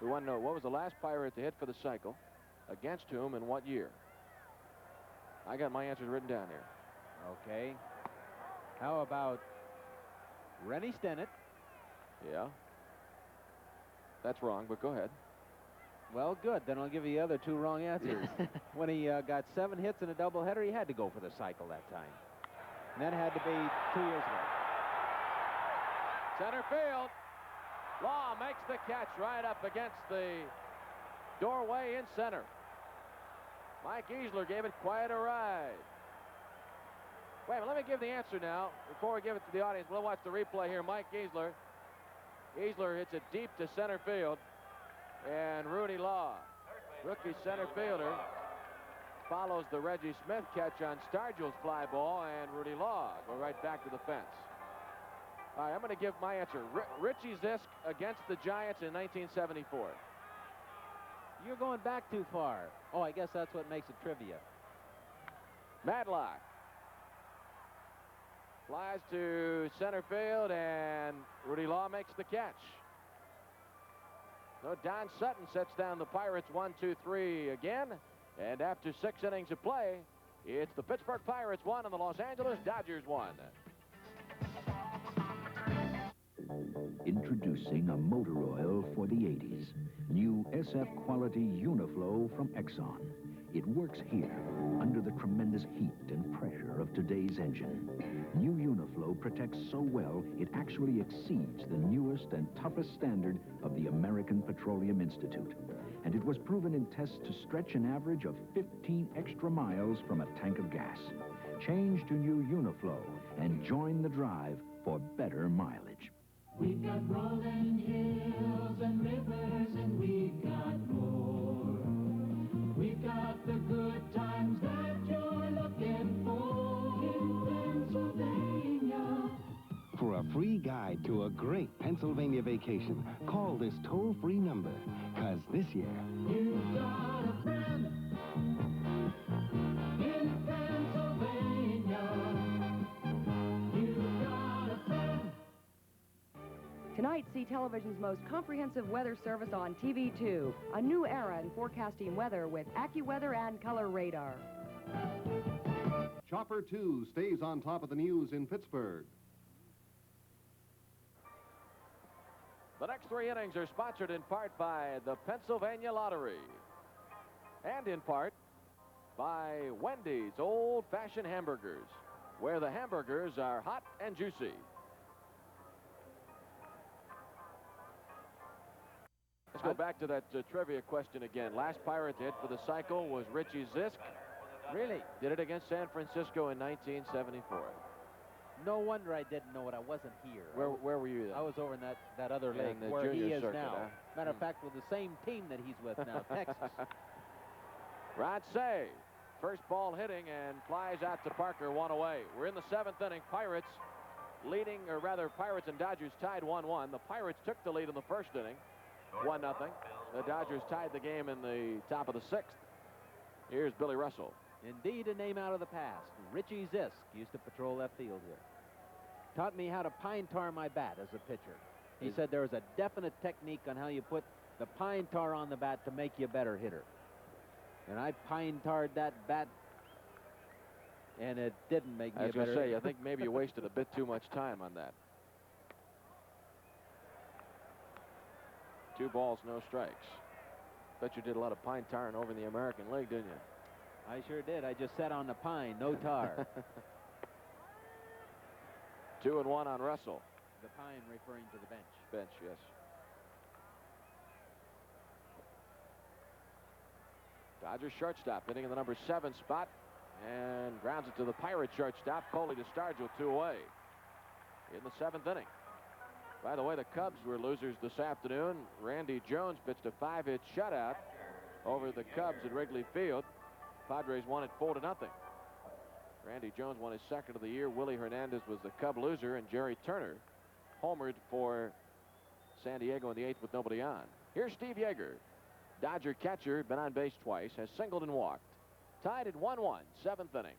We want to know, what was the last Pirate to hit for the cycle, against whom, and what year? I got my answers written down here. Okay. How about Rennie Stennett? Yeah. That's wrong, but go ahead. Well, good. Then I'll give you the other 2 wrong answers. When he got 7 hits in a doubleheader, he had to go for the cycle that time. And that had to be 2 years ago. Center field. Law makes the catch right up against the doorway in center. Mike Easler gave it quite a ride. Wait a minute, let me give the answer now. Before we give it to the audience, we'll watch the replay here. Mike Easler. Easler hits it deep to center field. And Rudy Law, rookie center fielder, follows the Reggie Smith catch on Stargell's fly ball, and Rudy Law go right back to the fence. All right, I'm going to give my answer. Richie Zisk against the Giants in 1974. You're going back too far. Oh, I guess that's what makes it trivia. Madlock flies to center field, and Rudy Law makes the catch. So Don Sutton sets down the Pirates 1-2-3 again. And after 6 innings of play, it's the Pittsburgh Pirates 1 and the Los Angeles Dodgers 1. Introducing a motor oil for the 80s. New SF quality Uniflow from Exxon. It works here, under the tremendous heat and pressure of today's engine. New Uniflow protects so well, it actually exceeds the newest and toughest standard of the American Petroleum Institute. And it was proven in tests to stretch an average of 15 extra miles from a tank of gas. Change to New Uniflow and join the drive for better mileage. We've got rolling hills and rivers, and we've got more. We've got the good times that you're looking for in Pennsylvania. For a free guide to a great Pennsylvania vacation, call this toll-free number, 'cause this year... You've got a friend in Pennsylvania. You've got a friend. Tonight, see television's most comprehensive weather service on TV2. A new era in forecasting weather with AccuWeather and Color Radar. Chopper 2 stays on top of the news in Pittsburgh. The next 3 innings are sponsored in part by the Pennsylvania Lottery. And in part by Wendy's Old-Fashioned Hamburgers, where the hamburgers are hot and juicy. Let's go back to that trivia question again. Last Pirate hit for the cycle was Richie Zisk. Really? Did it against San Francisco in 1974. No wonder I didn't know it. I wasn't here. Where were you then? I was over in that other In league the where he junior is circuit, now. huh? Matter of fact, with the same team that he's with now, Texas. Rod Say, first ball hitting and flies out to Parker, 1 away. We're in the 7th inning. Pirates leading, or rather Pirates and Dodgers tied 1-1. The Pirates took the lead in the 1st inning, 1-0. The Dodgers tied the game in the top of the 6th. Here's Billy Russell. Indeed, a name out of the past. Richie Zisk used to patrol left field here. Taught me how to pine tar my bat as a pitcher. He said there was a definite technique on how you put the pine tar on the bat to make you a better hitter. And I pine tarred that bat, and it didn't make me a better hitter. I was going to say, I think maybe you wasted a bit too much time on that. 2 balls, no strikes. Bet you did a lot of pine tarring over in the American League, didn't you? I sure did. I just sat on the pine, no tar. 2-1 on Russell. The pine referring to the bench. Bench, yes. Dodgers shortstop hitting in the number 7 spot and grounds it to the Pirate shortstop. Coley to Stargell, 2 away in the 7th inning. By the way, the Cubs were losers this afternoon. Randy Jones pitched a 5-hit shutout over the Cubs at Wrigley Field. Padres won it 4-0. Randy Jones won his 2nd of the year. Willie Hernandez was the Cub loser, and Jerry Turner homered for San Diego in the 8th with nobody on. Here's Steve Yeager. Dodger catcher, been on base twice, has singled and walked. Tied at 1-1, 7th inning.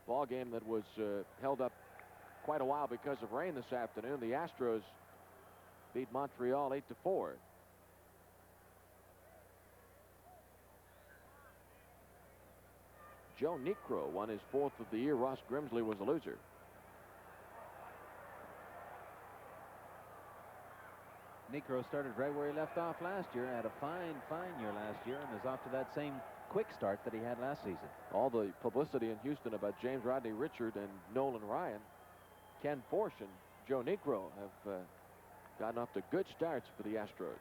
Ball game that was held up quite a while because of rain this afternoon. The Astros beat Montreal 8-4. Joe Niekro won his 4th of the year. Ross Grimsley was a loser. Niekro started right where he left off last year. Had a fine year last year and is off to that same quick start that he had last season. All the publicity in Houston about James Rodney Richard and Nolan Ryan, Ken Forsch and Joe Niekro have gotten off to good starts for the Astros.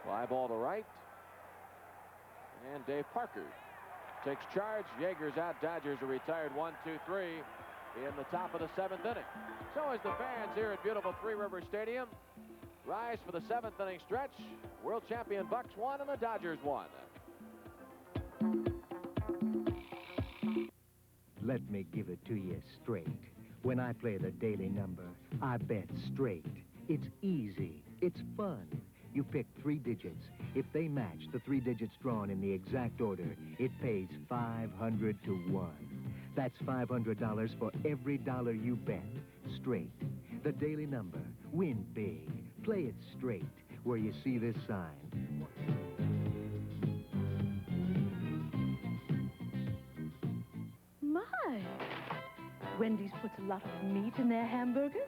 Fly ball to right. And Dave Parker takes charge. Yeager's out. Dodgers are retired 1-2-3 in the top of the 7th inning. So as the fans here at beautiful Three Rivers Stadium rise for the 7th inning stretch, world champion Bucks won and the Dodgers won. Let me give it to you straight. When I play the daily number, I bet straight. It's easy. It's fun. You pick 3 digits. If they match the 3 digits drawn in the exact order, it pays 500 to 1. That's $500 for every dollar you bet. Straight. The daily number. Win big. Play it straight. Where you see this sign. My! Wendy's puts a lot of meat in their hamburgers.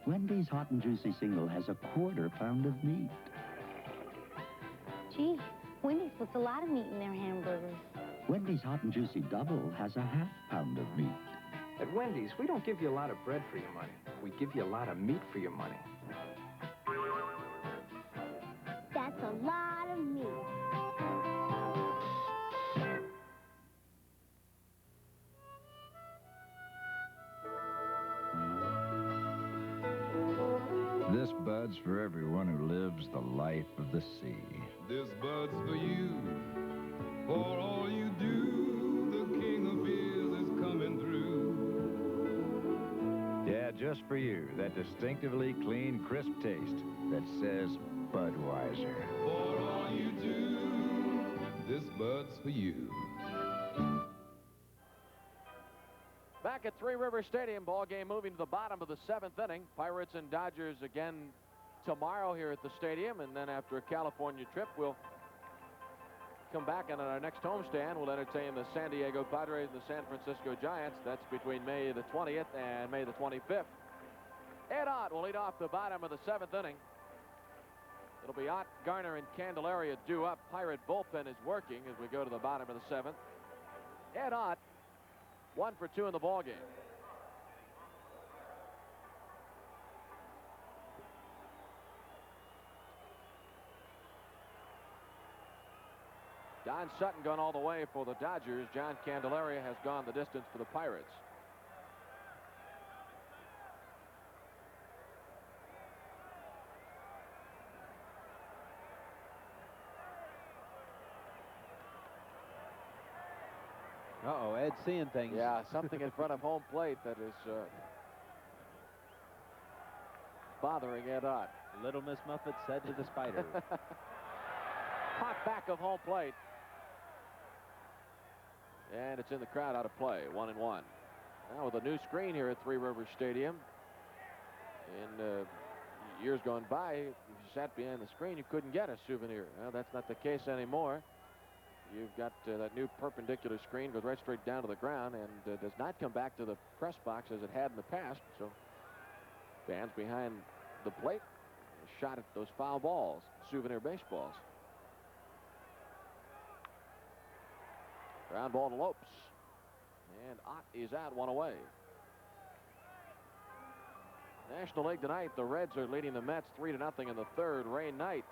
Wendy's Hot and Juicy Single has a 1/4 pound of meat. Gee, Wendy's puts a lot of meat in their hamburgers. Wendy's Hot and Juicy Double has a 1/2 pound of meat. At Wendy's, we don't give you a lot of bread for your money. We give you a lot of meat for your money. That's a lot of meat. This bud's for everyone who lives the life of the sea. This bud's for you, for all you do. The king of beers is coming through. Yeah, just for you, that distinctively clean, crisp taste that says Budweiser. For all you do, this bud's for you. Back at Three Rivers Stadium, ball game moving to the bottom of the 7th inning. Pirates and Dodgers again tomorrow here at the stadium, and then after a California trip, we'll come back, and on our next homestand, we'll entertain the San Diego Padres and the San Francisco Giants. That's between May the 20th and May the 25th. Ed Ott will lead off the bottom of the 7th inning. It'll be Ott, Garner, and Candelaria due up. Pirate bullpen is working as we go to the bottom of the 7th. Ed Ott, 1 for 2 in the ballgame. Don Sutton gone all the way for the Dodgers. John Candelaria has gone the distance for the Pirates. Uh-oh, Ed's seeing things. Yeah, something in front of home plate that is bothering Ed Ott. Little Miss Muffet said to the spider. Hot back of home plate. And it's in the crowd, out of play, 1-1. Now with a new screen here at Three Rivers Stadium. In years gone by, if you sat behind the screen, you couldn't get a souvenir. Well, that's not the case anymore. You've got that new perpendicular screen, goes right straight down to the ground and does not come back to the press box as it had in the past. So fans behind the plate shot at those foul balls, souvenir baseballs. Ground ball to Lopes. And Ott is out, one away. National League tonight, the Reds are leading the Mets 3-0 in the third. Ray Knight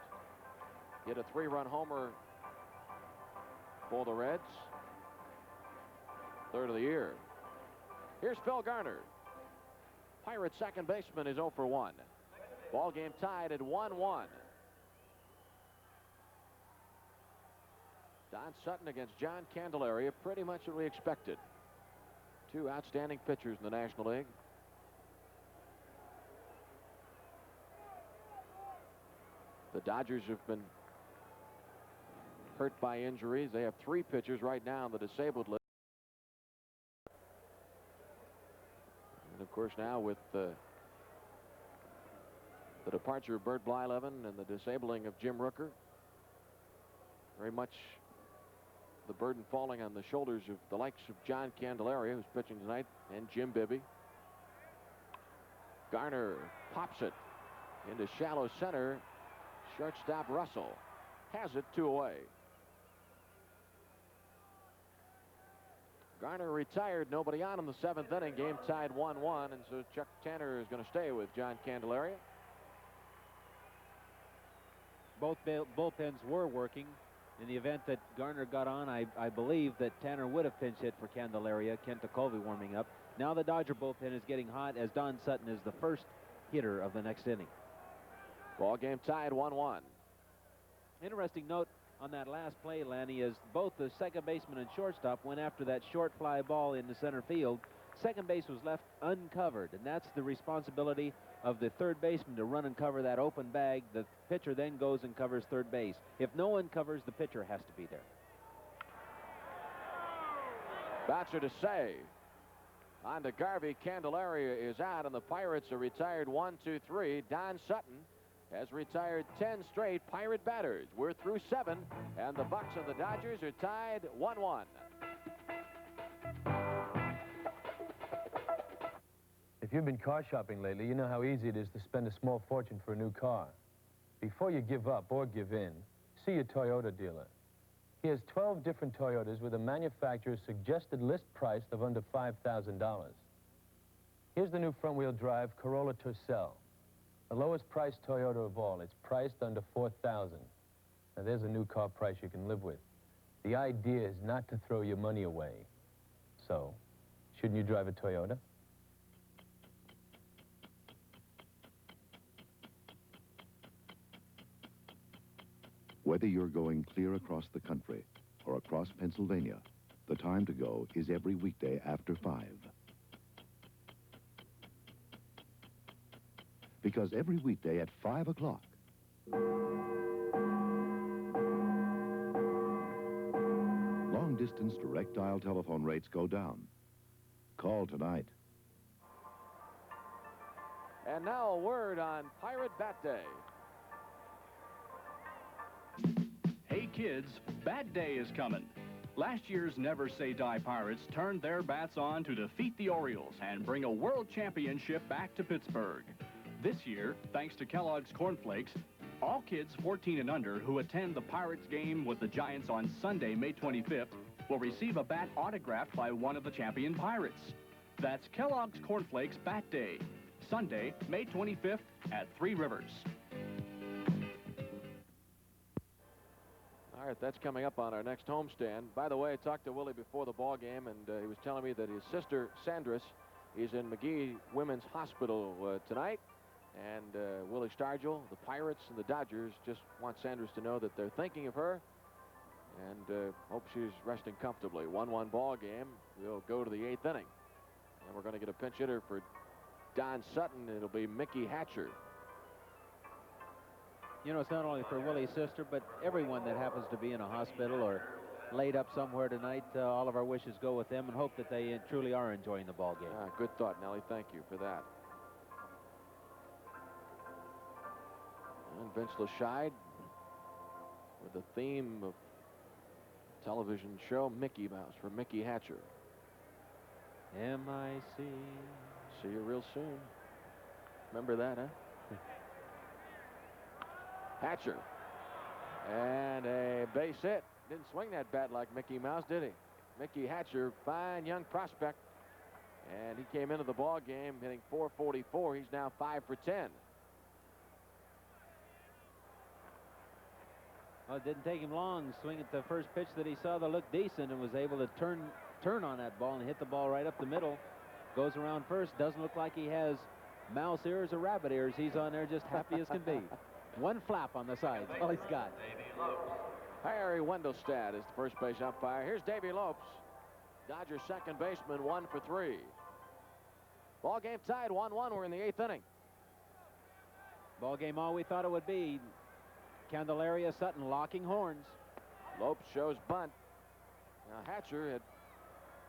hit a 3-run homer for the Reds. Third of the year. Here's Phil Garner. Pirates second baseman is 0 for 1. Ball game tied at 1-1. Don Sutton against John Candelaria, pretty much what we expected. Two outstanding pitchers in the National League. The Dodgers have been hurt by injuries. They have 3 pitchers right now on the disabled list. And of course now with the departure of Bert Blyleven and the disabling of Jim Rooker, very much the burden falling on the shoulders of the likes of John Candelaria, who's pitching tonight, and Jim Bibby. Garner pops it into shallow center. Shortstop Russell has it 2 away. Garner retired, nobody on in the 7th inning. Game tied 1-1, and so Chuck Tanner is going to stay with John Candelaria. Both bullpens were working. In the event that Garner got on, I believe that Tanner would have pinch hit for Candelaria. Kent Tekulve warming up. Now the Dodger bullpen is getting hot as Don Sutton is the first hitter of the next inning. Ball game tied 1-1. Interesting note on that last play, Lanny, is both the second baseman and shortstop went after that short fly ball in the center field. Second base was left uncovered, and that's the responsibility of the third baseman to run and cover that open bag. The pitcher then goes and covers third base. If no one covers, the pitcher has to be there. Bouncer to say. On to Garvey. Candelaria is out, and the Pirates are retired 1-2-3. Don Sutton has retired 10 straight Pirate batters. We're through 7, and the Bucks and the Dodgers are tied 1-1. If you've been car shopping lately, you know how easy it is to spend a small fortune for a new car. Before you give up or give in, see a Toyota dealer. He has 12 different Toyotas with a manufacturer's suggested list price of under $5,000. Here's the new front-wheel drive Corolla Tercel, the lowest priced Toyota of all. It's priced under $4,000. Now there's a new car price you can live with. The idea is not to throw your money away. So, shouldn't you drive a Toyota? Whether you're going clear across the country or across Pennsylvania, the time to go is every weekday after 5. Because every weekday at 5 o'clock, long-distance direct dial telephone rates go down. Call tonight. And now a word on Pirate Bat Day. Hey kids, Bat Day is coming. Last year's Never Say Die Pirates turned their bats on to defeat the Orioles and bring a world championship back to Pittsburgh. This year, thanks to Kellogg's Corn Flakes, all kids 14 and under who attend the Pirates game with the Giants on Sunday, May 25th, will receive a bat autographed by one of the champion Pirates. That's Kellogg's Corn Flakes Bat Day, Sunday, May 25th at Three Rivers. All right, that's coming up on our next homestand. By the way, I talked to Willie before the ball game, and he was telling me that his sister, Sandris, is in McGee Women's Hospital tonight. And Willie Stargell, the Pirates and the Dodgers just want Sandris to know that they're thinking of her and hope she's resting comfortably. 1-1 ball game. We'll go to the 8th inning. And we're going to get a pinch hitter for Don Sutton. It'll be Mickey Hatcher. You know, it's not only for Willie's sister, but everyone that happens to be in a hospital or laid up somewhere tonight. All of our wishes go with them and hope that they truly are enjoying the ball game. Good thought, Nellie. Thank you for that. And Vince Leschide with the theme of television show Mickey Mouse for Mickey Hatcher. M.I.C. See you real soon. Remember that, huh? Hatcher. And a base hit. Didn't swing that bat like Mickey Mouse, did he? Mickey Hatcher, fine young prospect. And he came into the ball game hitting .444. He's now 5 for 10. Well, it didn't take him long to swing at the first pitch that he saw that looked decent and was able to turn on that ball and hit the ball right up the middle. Goes around first. Doesn't look like he has mouse ears or rabbit ears. He's on there just happy as can be. One flap on the side. That's all he's got. Harry Wendelstedt is the first base umpire. Here's Davy Lopes, Dodgers second baseman, 1 for 3. Ball game tied 1-1. We're in the 8th inning. Ball game all we thought it would be. Candelaria, Sutton locking horns. Lopes shows bunt. Now Hatcher had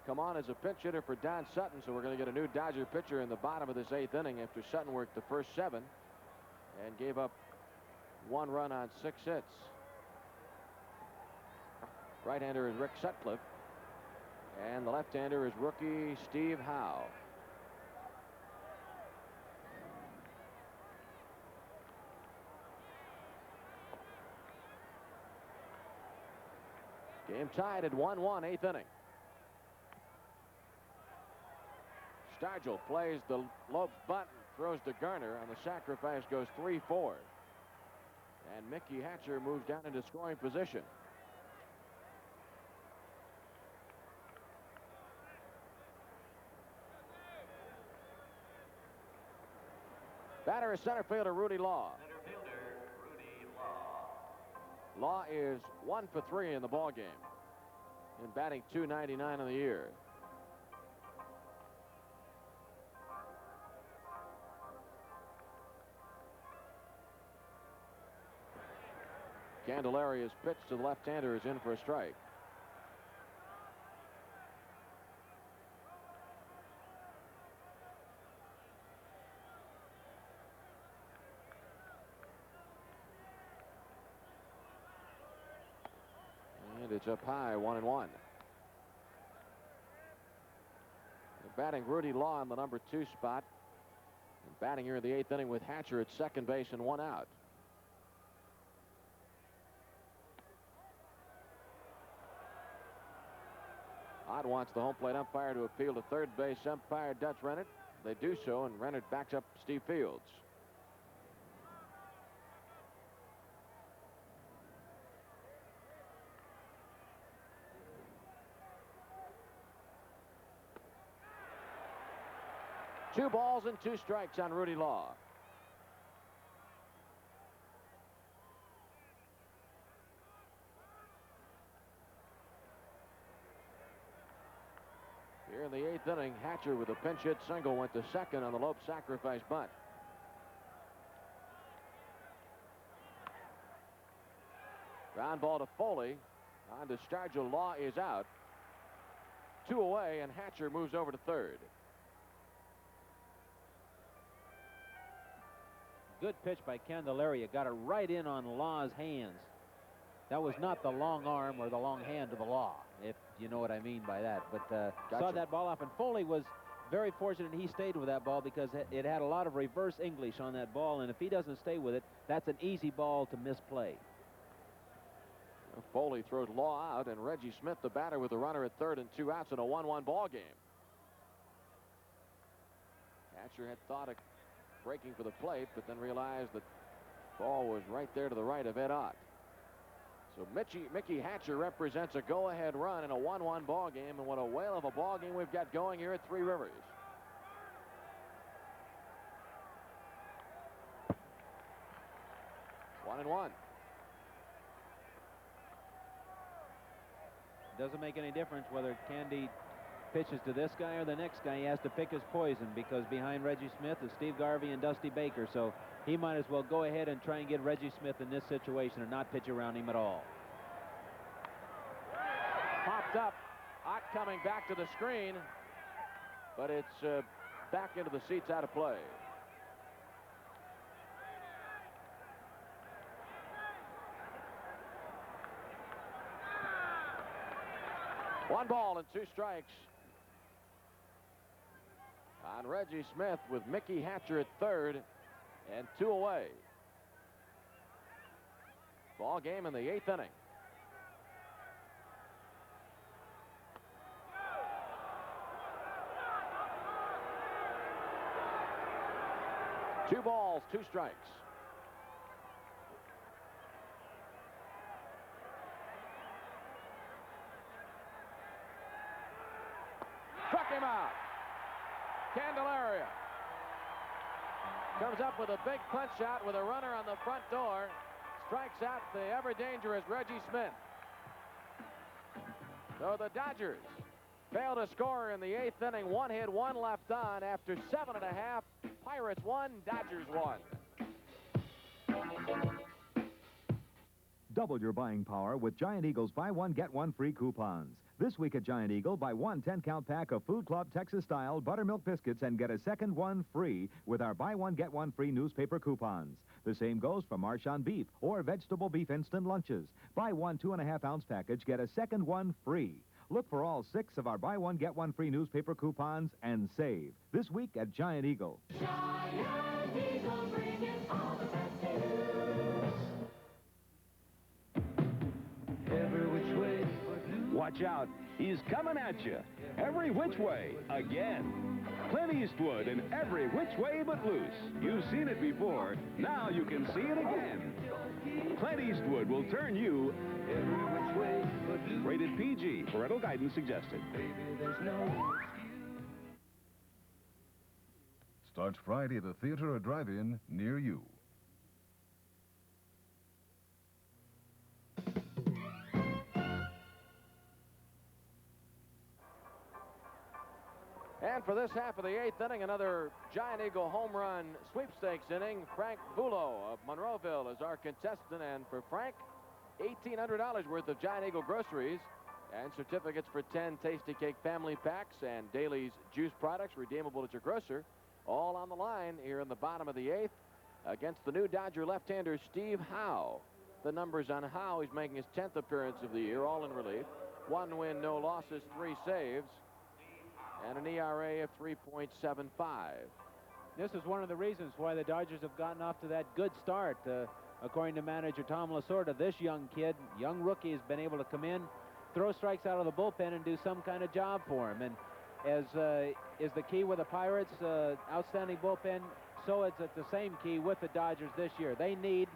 come on as a pinch hitter for Don Sutton, so we're going to get a new Dodger pitcher in the bottom of this 8th inning after Sutton worked the first 7 and gave up 1 run on 6 hits. Right-hander is Rick Sutcliffe, and the left-hander is rookie Steve Howe. Game tied at 1-1, 8th inning. Stargell plays the Lopes bunt, throws to Garner. On the sacrifice goes 3-4. And Mickey Hatcher moves down into scoring position. Batter is center fielder Rudy Law. Law is 1 for 3 in the ball game, and batting .299 on the year. Candelaria's pitch to the left-hander is in for a strike. And it's up high, 1-1. Batting Rudy Law in the number 2 spot. And batting here in the 8th inning with Hatcher at second base and 1 out. Ott wants the home plate umpire to appeal to third base umpire Dutch Rennert. They do so, and Rennert backs up Steve Fields. Two balls and 2 strikes on Rudy Law. Here in the 8th inning, Hatcher with a pinch hit single went to second on the Lopes sacrifice bunt. Ground ball to Foley. On to Stargell. Law is out. 2 away, and Hatcher moves over to third. Good pitch by Candelaria. Got it right in on Law's hands. That was not the long arm or the long hand of the Law, if you know what I mean by that. But Gotcha. saw that ball off, and Foley was very fortunate he stayed with that ball because it had a lot of reverse English on that ball, and if he doesn't stay with it, that's an easy ball to misplay. Foley throws Law out, and Reggie Smith, the batter, with a runner at third and 2 outs in a 1-1 ball game. Hatcher had thought of breaking for the plate, but then realized that the ball was right there to the right of Ed Ott. So Mickey Hatcher represents a go-ahead run in a 1-1 ball game, and what a whale of a ball game we've got going here at Three Rivers. One and one. Doesn't make any difference whether Candy pitches to this guy or the next guy. He has to pick his poison because behind Reggie Smith is Steve Garvey and Dusty Baker, so he might as well go ahead and try and get Reggie Smith in this situation and not pitch around him at all. Popped up. Ott coming back to the screen, but it's back into the seats, out of play. 1 ball and 2 strikes on Reggie Smith with Mickey Hatcher at third and 2 away. Ball game in the 8th inning. Two balls, 2 strikes. Struck him out. Candelaria comes up with a big punch shot with a runner on the front door. Strikes out the ever-dangerous Reggie Smith. So the Dodgers fail to score in the 8th inning. 1 hit, 1 left on after 7.5. Pirates 1, Dodgers 1. Double your buying power with Giant Eagle's buy one, get one free coupons. This week at Giant Eagle, buy one 10-count pack of Food Club Texas-style buttermilk biscuits and get a second one free with our buy one, get one free newspaper coupons. The same goes for Marchand beef or vegetable beef instant lunches. Buy one 2.5-ounce package, get a second one free. Look for all 6 of our buy one, get one free newspaper coupons and save. This week at Giant Eagle. Giant Eagle, bringing all the best news. Every which way. Watch out, he's coming at you. Every which way, again. Clint Eastwood in Every Which Way But Loose. You've seen it before, now you can see it again. Clint Eastwood will turn you every which way but loose. Rated PG, parental guidance suggested. Baby, there's no Starts Friday at a theater or drive-in near you. And for this half of the 8th inning, another Giant Eagle home run sweepstakes inning. Frank Bulow of Monroeville is our contestant, and for Frank, $1,800 worth of Giant Eagle groceries and certificates for 10 Tasty Cake family packs and Daly's juice products redeemable at your grocer, all on the line here in the bottom of the 8th against the new Dodger left-hander Steve Howe. The numbers on Howe, he's making his 10th appearance of the year, all in relief. 1 win, no losses, 3 saves, and an ERA of 3.75. This is one of the reasons why the Dodgers have gotten off to that good start. According to manager Tom Lasorda, this young kid, young rookie, has been able to come in, throw strikes out of the bullpen, and do some kind of job for him. And as is the key with the Pirates, outstanding bullpen, so it's the same key with the Dodgers this year. They need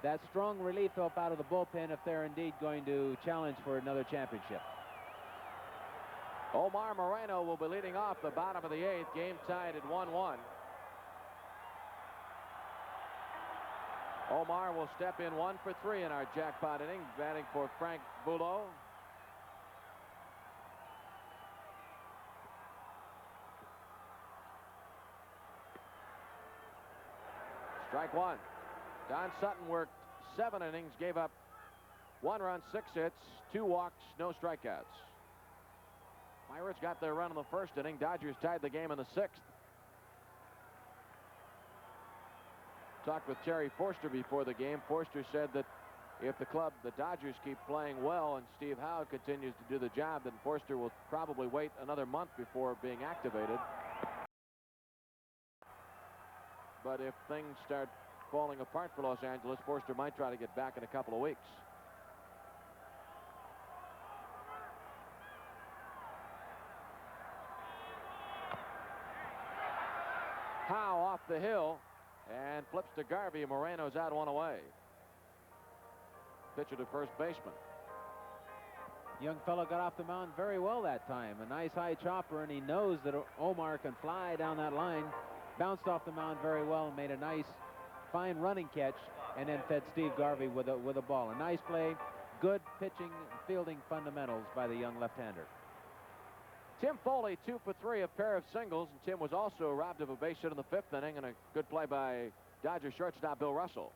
that strong relief help out of the bullpen if they're indeed going to challenge for another championship. Omar Moreno will be leading off the bottom of the 8th, game tied at 1-1. Omar will step in 1 for 3 in our jackpot inning, batting for Frank Bulow. Strike 1. Don Sutton worked 7 innings, gave up 1 run, 6 hits, 2 walks, no strikeouts. Pirates got their run in the 1st inning. Dodgers tied the game in the 6th. Talked with Terry Forster before the game. Forster said that if the Dodgers keep playing well and Steve Howe continues to do the job, then Forster will probably wait another month before being activated. But if things start falling apart for Los Angeles, Forster might try to get back in a couple of weeks. Howe off the hill and flips to Garvey. Moreno's out 1 away. Pitcher to first baseman. Young fellow got off the mound very well that time. A nice high chopper, and he knows that Omar can fly down that line. Bounced off the mound very well and made a nice, fine running catch, and then fed Steve Garvey with a ball. A nice play, good pitching and fielding fundamentals by the young left-hander. Tim Foley 2 for 3, a pair of singles, and Tim was also robbed of a base hit in the 5th inning, and a good play by Dodger shortstop Bill Russell.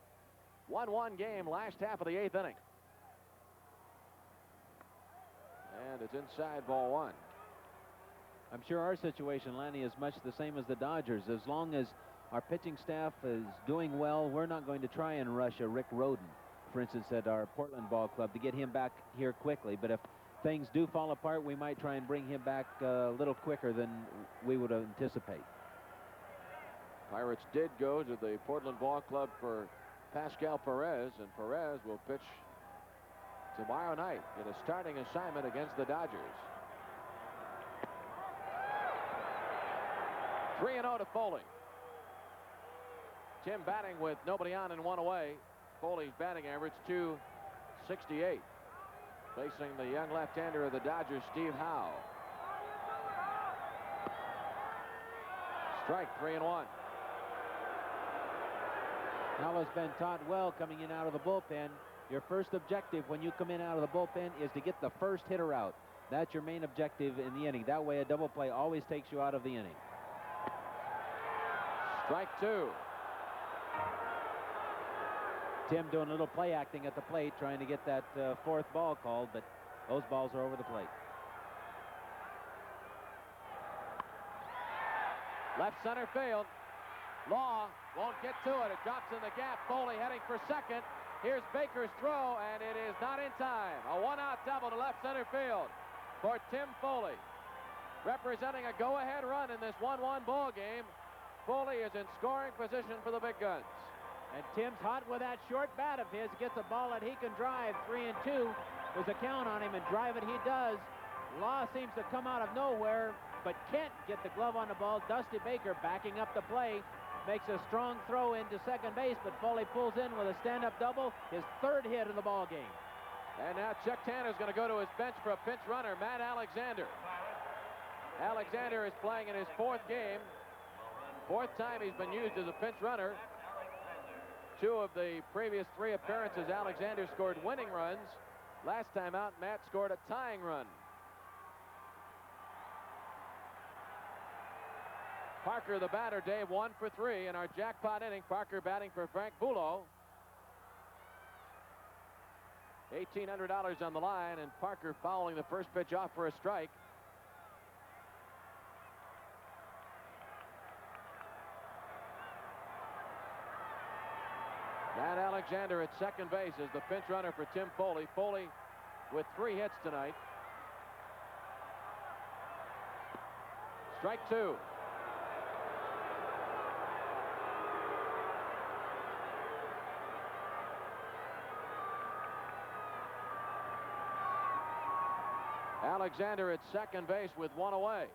1-1 game, last half of the 8th inning. And it's inside, ball 1. I'm sure our situation, Lanny, is much the same as the Dodgers. As long as our pitching staff is doing well, we're not going to try and rush a Rick Rhoden, for instance, at our Portland ball club to get him back here quickly. But if things do fall apart, we might try and bring him back a little quicker than we would anticipate. Pirates did go to the Portland Ball Club for Pascal Perez, and Perez will pitch tomorrow night in a starting assignment against the Dodgers. 3-0 to Foley. Tim batting with nobody on and one away. Foley's batting average .268. Facing the young left-hander of the Dodgers, Steve Howe. Strike, 3-1. Howe has been taught well coming in out of the bullpen. Your first objective when you come in out of the bullpen is to get the first hitter out. That's your main objective in the inning. That way a double play always takes you out of the inning. Strike 2. Tim doing a little play acting at the plate, trying to get that fourth ball called, but those balls are over the plate. Left center field. Law won't get to it. It drops in the gap. Foley heading for second. Here's Baker's throw, and it is not in time. A one-out double to left center field for Tim Foley. Representing a go-ahead run in this 1-1 ball game. Foley is in scoring position for the big guns. And Tim's hot with that short bat of his. Gets a ball that he can drive. 3-2. There's a count on him, and drive it he does. Law seems to come out of nowhere, but can't get the glove on the ball. Dusty Baker backing up the play. Makes a strong throw into second base, but Foley pulls in with a stand-up double. His third hit of the ball game. And now Chuck Tanner's going to go to his bench for a pinch runner, Matt Alexander. Alexander is playing in his fourth game. Fourth time he's been used as a pinch runner. 2 of the previous 3 appearances, Alexander scored winning runs. Last time out, Matt scored a tying run. Parker, the batter, Dave, 1 for 3 in our jackpot inning. Parker batting for Frank Bulow. $1,800 on the line, and Parker fouling the first pitch off for a strike. Matt Alexander at second base is the pinch runner for Tim Foley. Foley with 3 hits tonight. Strike 2. Alexander at second base with 1 away.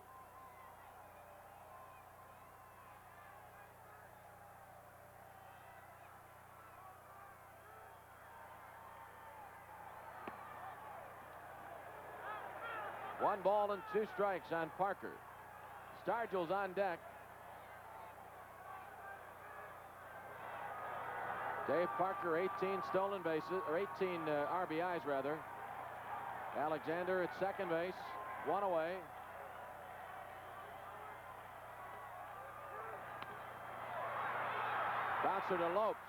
One ball and 2 strikes on Parker. Stargell's on deck. Dave Parker, 18 stolen bases, or 18 RBIs rather. Alexander at second base, 1 away. Bouncer to Lopes.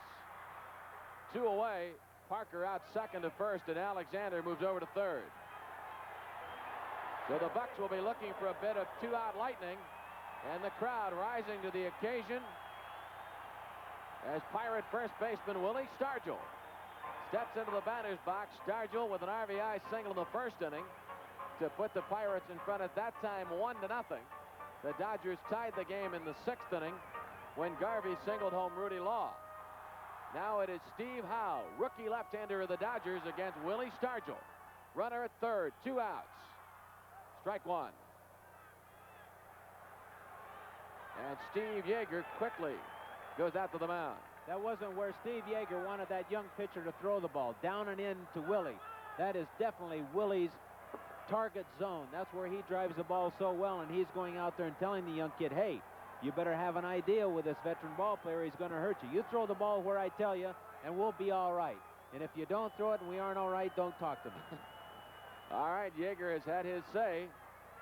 2 away. Parker out second to first, and Alexander moves over to third. So the Bucks will be looking for a bit of 2-out lightning, and the crowd rising to the occasion as Pirate first baseman Willie Stargell steps into the batter's box. Stargell with an RBI single in the first inning to put the Pirates in front at that time 1-0. The Dodgers tied the game in the 6th inning when Garvey singled home Rudy Law. Now it is Steve Howe, rookie left-hander of the Dodgers, against Willie Stargell. Runner at third, 2 outs. Strike 1. And Steve Yeager quickly goes out to the mound. That wasn't where Steve Yeager wanted that young pitcher to throw the ball. Down and in to Willie. That is definitely Willie's target zone. That's where he drives the ball so well, and he's going out there and telling the young kid, hey, you better have an idea with this veteran ball player. He's going to hurt you. You throw the ball where I tell you, and we'll be all right. And if you don't throw it and we aren't all right, don't talk to me. All right, Yeager has had his say.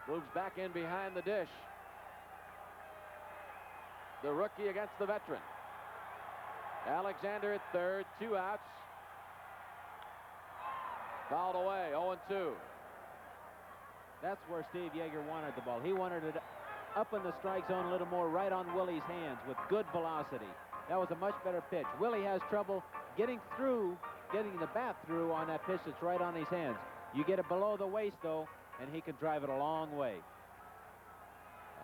Moves back in behind the dish. The rookie against the veteran. Alexander at third, 2 outs. Fouled away, 0-2. That's where Steve Yeager wanted the ball. He wanted it up in the strike zone a little more, right on Willie's hands with good velocity. That was a much better pitch. Willie has trouble getting the bat through on that pitch that's right on his hands. You get it below the waist, though, and he can drive it a long way.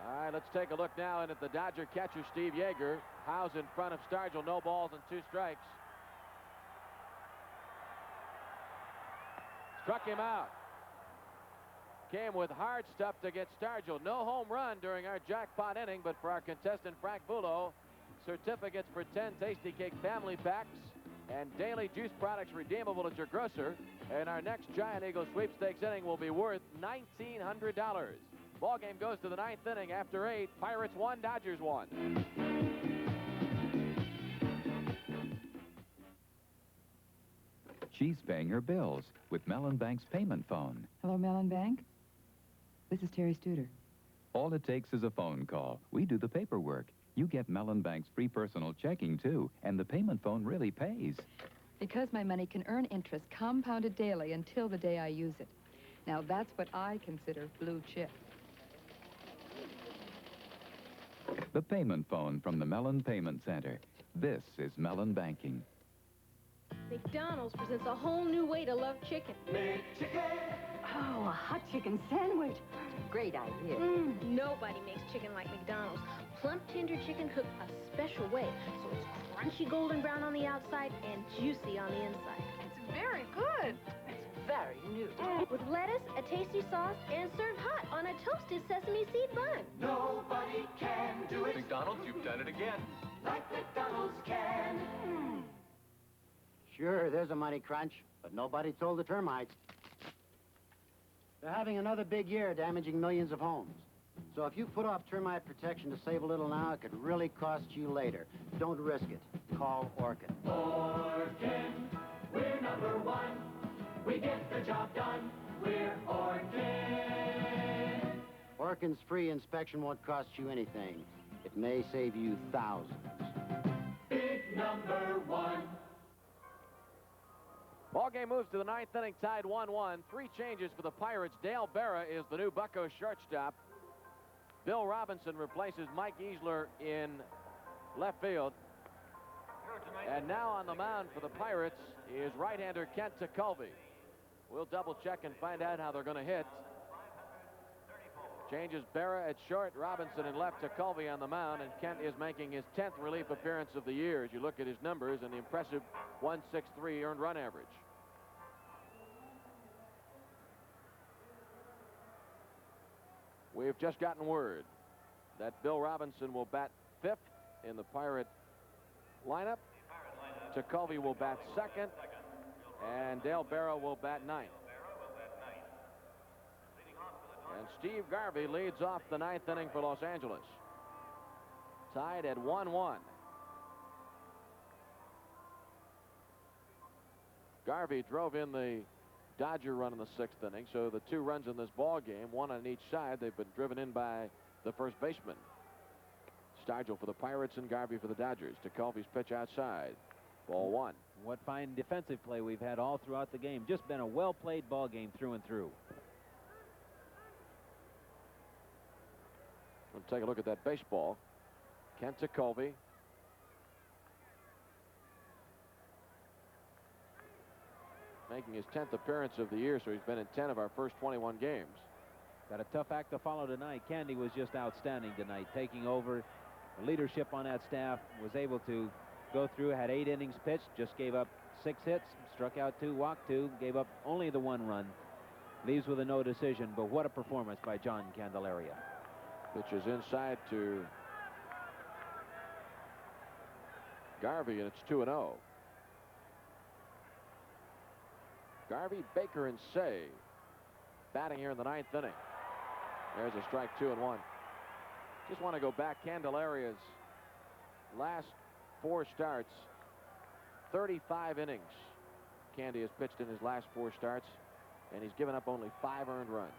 All right, let's take a look now in at the Dodger catcher, Steve Yeager. House in front of Stargell, no balls and 2 strikes. Struck him out. Came with hard stuff to get Stargell. No home run during our jackpot inning, but for our contestant, Frank Bulow, certificates for 10 Tasty Cake family packs and daily juice products redeemable at your grocer. And our next Giant Eagle sweepstakes inning will be worth $1,900. Ball game goes to the 9th inning. After 8, Pirates 1, Dodgers 1. She's paying her bills with Mellon Bank's payment phone. Hello, Mellon Bank. This is Terry Studer. All it takes is a phone call. We do the paperwork. You get Mellon Bank's free personal checking, too, and the payment phone really pays. Because my money can earn interest compounded daily until the day I use it. Now, that's what I consider blue chip. The payment phone from the Mellon Payment Center. This is Mellon Banking. McDonald's presents a whole new way to love chicken. McChicken! Oh, a hot chicken sandwich. Great idea. Nobody makes chicken like McDonald's. Plump, tender chicken cooked a special way, so it's crunchy golden brown on the outside and juicy on the inside. It's very good. It's very new. With lettuce, a tasty sauce, and served hot on a toasted sesame seed bun. Nobody can do it. McDonald's, you've done it again. Like McDonald's can. Sure, there's a money crunch, but nobody told the termites. They're having another big year damaging millions of homes. So if you put off termite protection to save a little now, it could really cost you later. Don't risk it. Call Orkin. Orkin, we're #1. We get the job done. We're Orkin. Orkin's free inspection won't cost you anything. It may save you thousands. Big #1. Ball game moves to the 9th inning, tied 1-1. 3 changes for the Pirates. Dale Berra is the new Bucco shortstop. Bill Robinson replaces Mike Easler in left field. And now on the mound for the Pirates is right-hander Kent Tekulve. We'll double-check and find out how they're going to hit. Changes Berra at short, Robinson in left, Tekulve on the mound, and Kent is making his 10th relief appearance of the year as you look at his numbers and the impressive 1.63 earned run average. We've just gotten word that Bill Robinson will bat 5th in the Pirate lineup. Tekulve will bat 2nd, and Dale Berra will bat 9th. And Steve Garvey leads off the 9th inning for Los Angeles. Tied at 1-1. Garvey drove in the Dodger run in the 6th inning, so the 2 runs in this ball game, 1 on each side, they've been driven in by the first baseman. Stargell for the Pirates and Garvey for the Dodgers. Tekulve's pitch outside. Ball 1. What fine defensive play we've had all throughout the game. Just been a well-played ball game through and through. We'll take a look at that baseball. Kent Tekulve. Making his 10th appearance of the year, so he's been in 10 of our first 21 games. Got a tough act to follow tonight. Candy was just outstanding tonight, taking over the leadership on that staff, was able to go through, had 8 innings pitched, just gave up 6 hits, struck out 2, walked 2, gave up only the 1 run. Leaves with a no decision, but what a performance by John Candelaria. Pitch is inside to Garvey, and it's 2-0. Garvey, Baker, and Say batting here in the 9th inning. There's a strike, 2-1. Just want to go back. Candelaria's last 4 starts, 35 innings. Candy has pitched in his last 4 starts, and he's given up only 5 earned runs.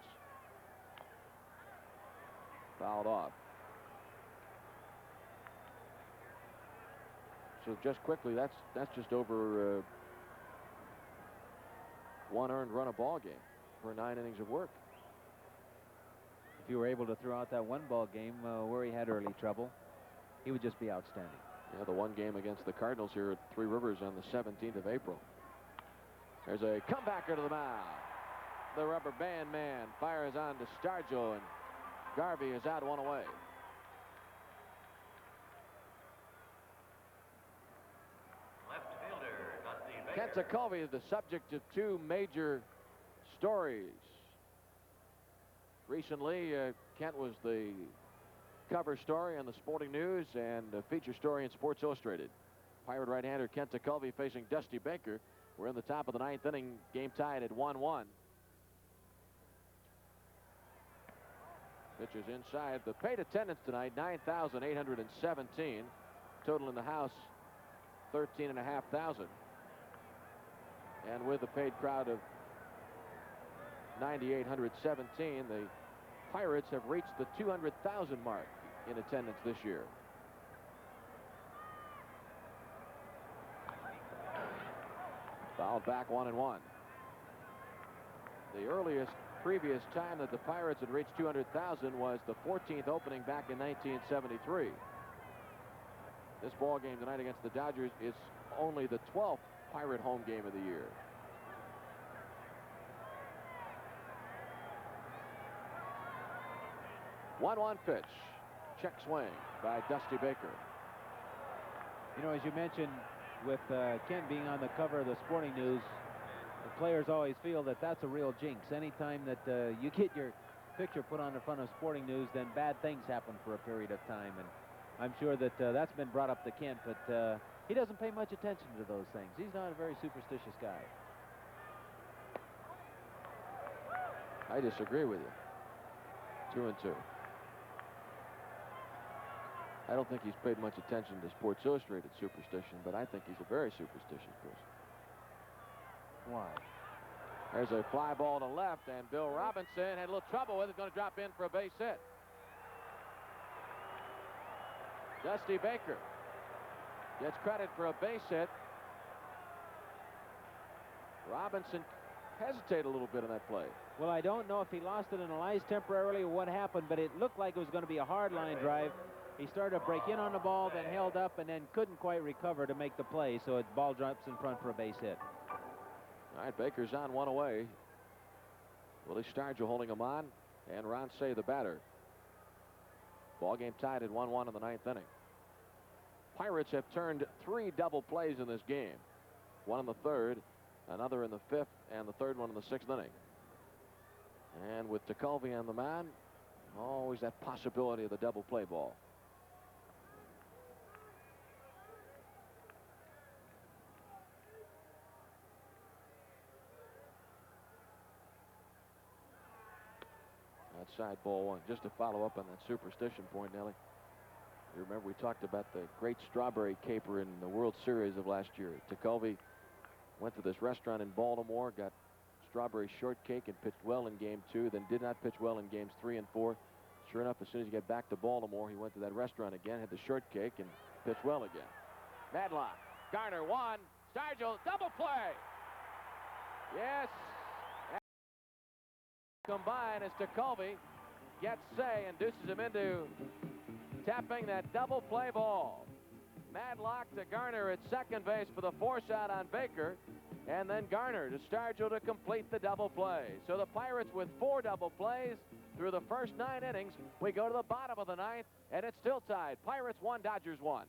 Fouled off. So just quickly, that's just over 1 earned run a ball game for 9 innings of work. If you were able to throw out that 1 ball game where he had early trouble, he would just be outstanding. Yeah, the 1 game against the Cardinals here at Three Rivers on the 17th of April. There's a comebacker to the mound. the rubber band man fires on to Stargell, and Garvey is out one away. Left fielder, Dusty Baker. Kent Tekulve is the subject of two major stories. Recently, Kent was the cover story on the Sporting News and a feature story in Sports Illustrated. Pirate right-hander Kent Tekulve facing Dusty Baker. We're in the top of the ninth inning, game tied at 1-1. Pitchers inside. The paid attendance tonight, 9,817. Total in the house, 13,500. And with a paid crowd of 9,817, the Pirates have reached the 200,000 mark in attendance this year. Fouled back 1-1. The earliest previous time that the Pirates had reached 200,000 was the 14th opening back in 1973. This ball game tonight against the Dodgers is only the 12th Pirate home game of the year. One pitch. Check swing by Dusty Baker. You know, as you mentioned, with Kent being on the cover of the Sporting News, the players always feel that that's a real jinx. Anytime that you get your picture put on the front of Sporting News, then bad things happen for a period of time. And I'm sure that that's been brought up to Kent, but he doesn't pay much attention to those things. He's not a very superstitious guy. I disagree with you. 2-2. I don't think he's paid much attention to Sports Illustrated superstition, but I think he's a very superstitious person. Why? There's a fly ball to left, and Bill Robinson had a little trouble with it. Going to drop in for a base hit. Dusty Baker gets credit for a base hit. Robinson hesitated a little bit on that play. Well, I don't know if he lost it in the lines temporarily or what happened, but it looked like it was going to be a hard line drive. He started to break in on the ball, then held up, and then couldn't quite recover to make the play, so the ball drops in front for a base hit. All right, Baker's on one away. Willie Stargell holding him on, and Ron Cey the batter. Ball game tied at 1-1 in the ninth inning. Pirates have turned 3 double plays in this game. One in the third, another in the fifth, and the third one in the sixth inning. And with Tekulve on the mound, always that possibility of the double play ball. Outside ball one. Just to follow up on that superstition point, Nellie. You remember we talked about the great strawberry caper in the World Series of last year. Tekulve went to this restaurant in Baltimore, got strawberry shortcake, and pitched well in game 2, then did not pitch well in games 3 and 4. Sure enough, as soon as he got back to Baltimore, he went to that restaurant again, had the shortcake, and pitched well again. Madlock, Garner, 1, Stargell, double play. Yes. Combine as Tekulve gets Cey and deuces him into tapping that double play ball. Madlock to Garner at second base for the force out on Baker, and then Garner to Stargell to complete the double play. So the Pirates with 4 double plays through the first 9 innings. We go to the bottom of the ninth, and it's still tied. Pirates 1, Dodgers 1.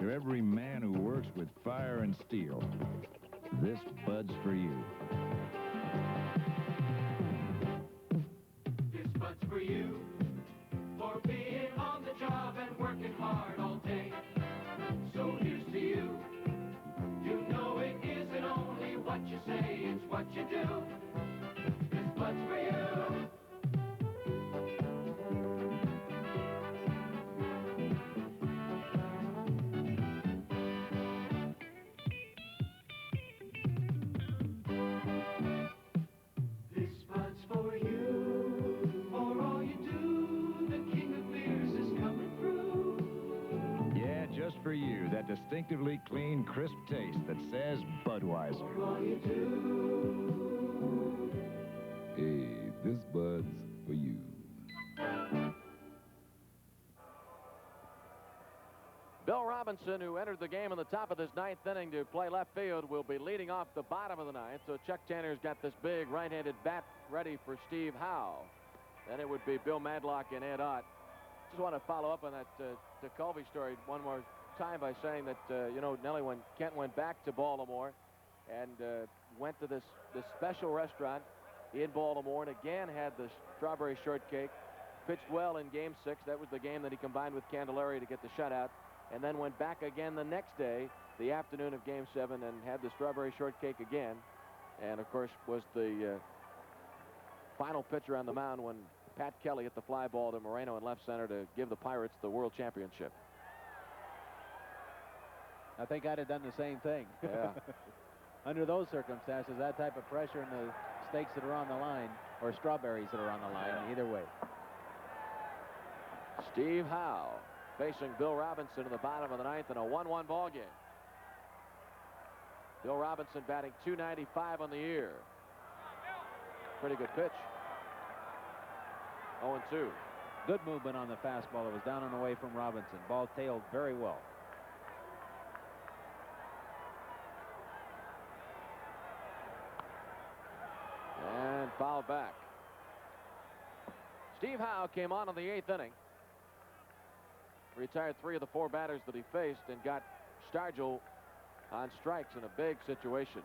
To every man who works with fire and steel, this Bud's for you. This Bud's for you, for being on the job and working hard all day. So here's to you. You know it isn't only what you say, it's what you do. This Bud's for you. For you, that distinctively clean, crisp taste that says Budweiser. Hey, this Bud's for you. Bill Robinson Robinson, who entered the game in the top of this ninth inning to play left field, will be leading off the bottom of the ninth. So Chuck Tanner's got this big right-handed bat ready for Steve Howe. Then it would be Bill Madlock and Ed Ott. Just want to follow up on that DeColvey story one more time by saying that, you know, Nellie, when Kent went back to Baltimore and went to this special restaurant in Baltimore and again had the strawberry shortcake, pitched well in Game 6. That was the game that he combined with Candelaria to get the shutout, and then went back again the next day, the afternoon of Game 7, and had the strawberry shortcake again, and of course was the final pitcher on the mound when Pat Kelly hit the fly ball to Moreno in left center to give the Pirates the World Championship. I think I'd have done the same thing. Yeah. Under those circumstances, that type of pressure and the stakes that are on the line, or strawberries that are on the line, either way. Steve Howe facing Bill Robinson in the bottom of the ninth in a 1-1 ball game. Bill Robinson batting .295 on the year. Pretty good pitch. 0-2. Good movement on the fastball. It was down and away from Robinson. Ball tailed very well. And fouled back. Steve Howe came on in the 8th inning. Retired 3 of the 4 batters that he faced and got Stargell on strikes in a big situation.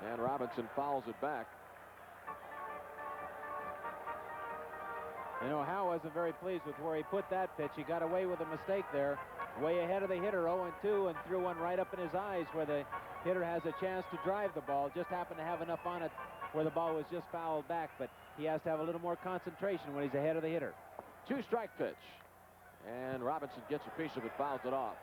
And Robinson fouls it back. You know, Howe wasn't very pleased with where he put that pitch. He got away with a mistake there. Way ahead of the hitter, 0-2, and threw one right up in his eyes where the hitter has a chance to drive the ball. Just happened to have enough on it where the ball was just fouled back, but he has to have a little more concentration when he's ahead of the hitter. 2-strike pitch. And Robinson gets a piece of it, fouls it off.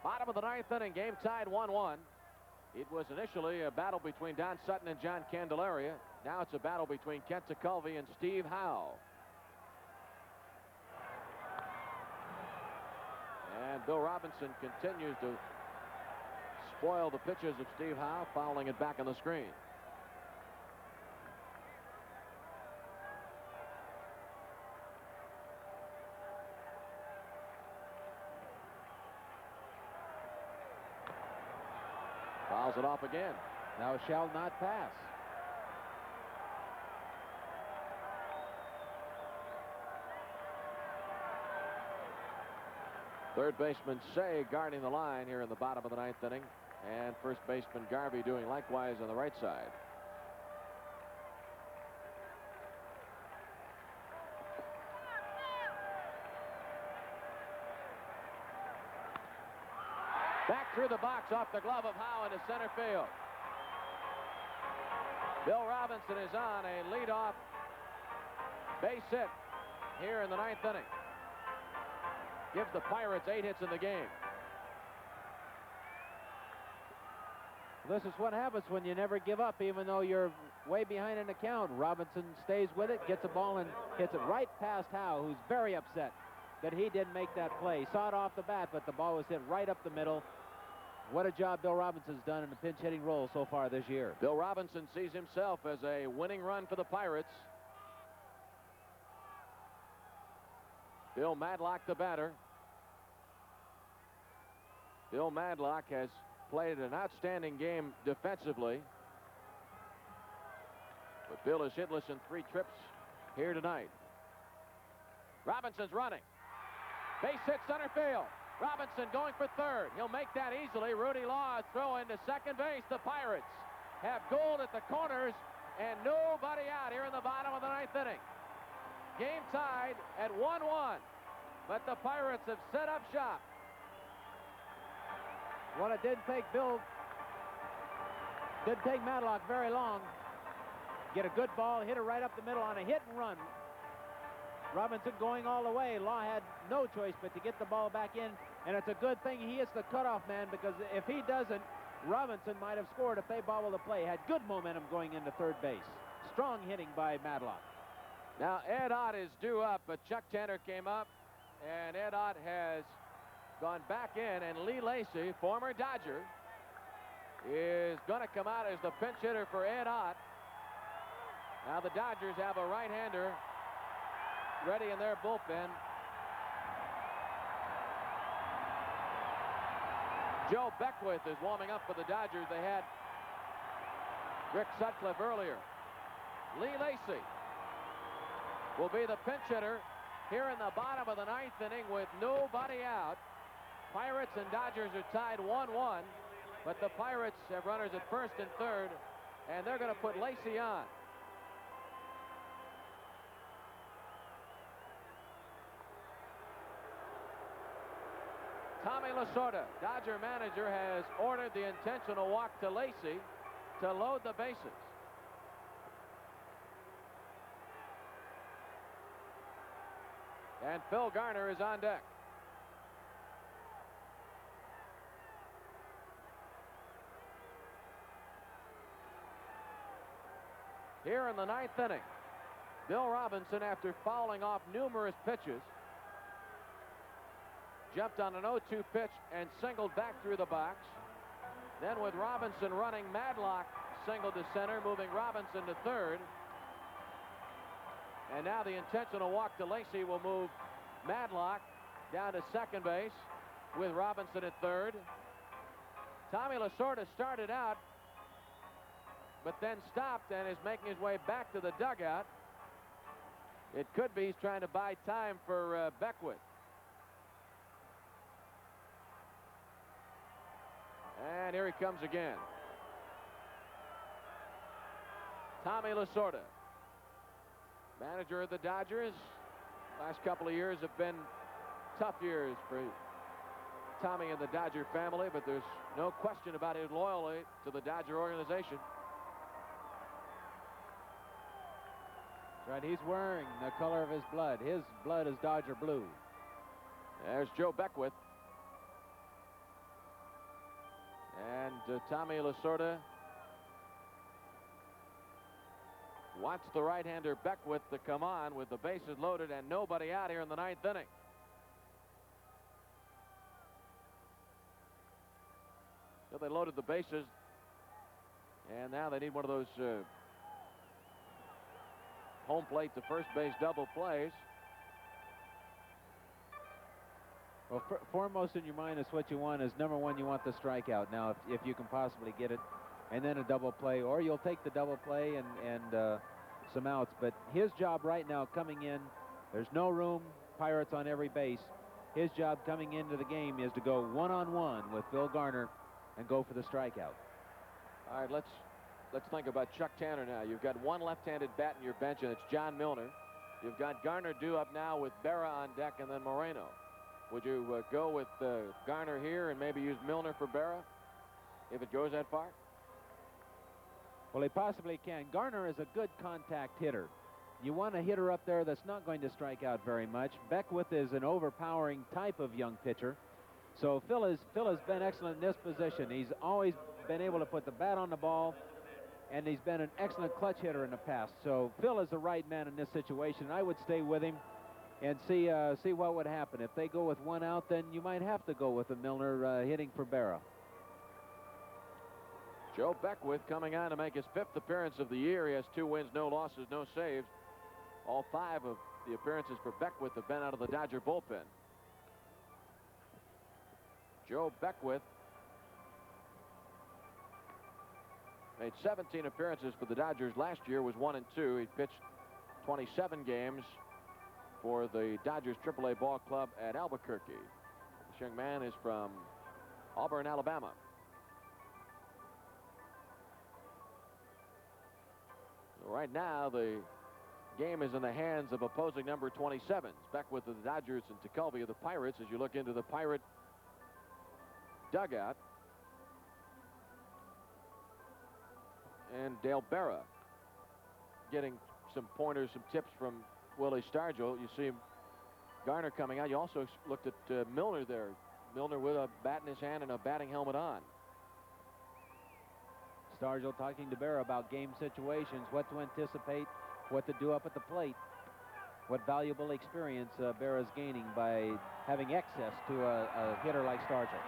Bottom of the 9th inning, game tied 1-1. It was initially a battle between Don Sutton and John Candelaria. Now it's a battle between Kent DeColvey and Steve Howe. And Bill Robinson continues to spoil the pitches of Steve Howe, fouling it back on the screen. Fouls it off again. Now shall not pass. Third baseman Say guarding the line here in the bottom of the 9th inning, and first baseman Garvey doing likewise on the right side. Back through the box off the glove of Howe into center field. Bill Robinson is on a leadoff base hit here in the 9th inning. Gives the Pirates 8 hits in the game. This is what happens when you never give up, even though you're way behind in the count. Robinson stays with it, gets a ball, and hits it right past Howe, who's very upset that he didn't make that play. Saw it off the bat, but the ball was hit right up the middle. What a job Bill Robinson's done in the pinch hitting role so far this year. Bill Robinson sees himself as a winning run for the Pirates. Bill Madlock, the batter. Bill Madlock has played an outstanding game defensively. But Bill is hitless in 3 trips here tonight. Robinson's running. Base hit center field. Robinson going for third. He'll make that easily. Rudy Law throwing to second base. The Pirates have Gould at the corners and nobody out here in the bottom of the 9th inning. Game tied at 1-1, but the Pirates have set up shop. Well, it didn't take Madlock very long. Get a good ball, hit it right up the middle on a hit and run. Robinson going all the way. Law had no choice but to get the ball back in, and it's a good thing he hits the cutoff man, because if he doesn't, Robinson might have scored if they bobbled the play. Had good momentum going into third base. Strong hitting by Madlock. Now Ed Ott is due up, but Chuck Tanner came up, and Ed Ott has gone back in, and Lee Lacy, former Dodger, is going to come out as the pinch hitter for Ed Ott. Now the Dodgers have a right-hander ready in their bullpen. Joe Beckwith is warming up for the Dodgers. They had Rick Sutcliffe earlier. Lee Lacy will be the pinch hitter here in the bottom of the ninth inning with nobody out. Pirates and Dodgers are tied 1-1, but the Pirates have runners at first and third, and they're going to put Lacy on. Tommy Lasorda, Dodger manager, has ordered the intentional walk to Lacy to load the bases. And Phil Garner is on deck. Here in the ninth inning, Bill Robinson, after fouling off numerous pitches, jumped on an 0-2 pitch and singled back through the box. Then with Robinson running, Madlock singled to center, moving Robinson to third. And now the intentional walk to Lacy will move Madlock down to second base with Robinson at third. Tommy Lasorda started out, but then stopped and is making his way back to the dugout. It could be he's trying to buy time for Beckwith. And here he comes again. Tommy Lasorda, manager of the Dodgers. Last couple of years have been tough years for Tommy and the Dodger family, but there's no question about his loyalty to the Dodger organization. Right, he's wearing the color of his blood. His blood is Dodger blue. There's Joe Beckwith. And Tommy Lasorda wants the right-hander Beckwith to come on with the bases loaded and nobody out here in the ninth inning. So they loaded the bases, and now they need one of those home plate to first base double plays. Well, foremost in your mind is what you want is, number one, you want the strikeout. Now, if you can possibly get it, and then a double play, or you'll take the double play and some outs. But his job right now coming in, there's no room, Pirates on every base. His job coming into the game is to go one-on-one with Phil Garner and go for the strikeout. All right, let's think about Chuck Tanner now. You've got one left-handed bat in your bench, and it's John Milner. You've got Garner due up now with Berra on deck and then Moreno. Would you go with Garner here and maybe use Milner for Berra if it goes that far? Well, he possibly can. Garner is a good contact hitter. You want a hitter up there that's not going to strike out very much. Beckwith is an overpowering type of young pitcher. So Phil has been excellent in this position. He's always been able to put the bat on the ball, and he's been an excellent clutch hitter in the past. So Phil is the right man in this situation. I would stay with him and see what would happen. If they go with one out, then you might have to go with a Milner hitting for Berra. Joe Beckwith coming on to make his 5th appearance of the year. He has 2 wins, no losses, no saves. All 5 of the appearances for Beckwith have been out of the Dodger bullpen. Joe Beckwith made 17 appearances for the Dodgers last year, was 1-2. He pitched 27 games for the Dodgers AAA ball club at Albuquerque. This young man is from Auburn, Alabama. Right now, the game is in the hands of opposing number 27s. Beckwith of the Dodgers and Tekulve of the Pirates as you look into the Pirate dugout. And Dale Berra getting some pointers, some tips from Willie Stargell. You see Garner coming out. You also looked at Milner there. Milner with a bat in his hand and a batting helmet on. Stargell talking to Berra about game situations, what to anticipate, what to do up at the plate. What valuable experience Berra's gaining by having access to a hitter like Stargell.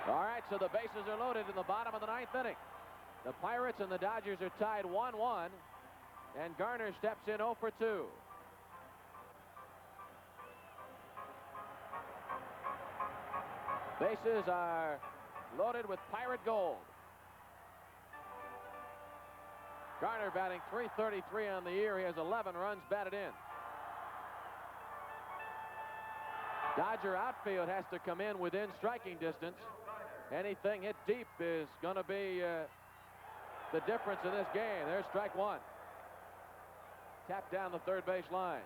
All right, so the bases are loaded in the bottom of the ninth inning. The Pirates and the Dodgers are tied 1-1, and Garner steps in 0 for 2. Bases are loaded with Pirate gold. Garner batting .333 on the year. He has 11 runs batted in. Dodger outfield has to come in within striking distance. Anything hit deep is going to be the difference in this game. There's strike one. Tapped down the third base line.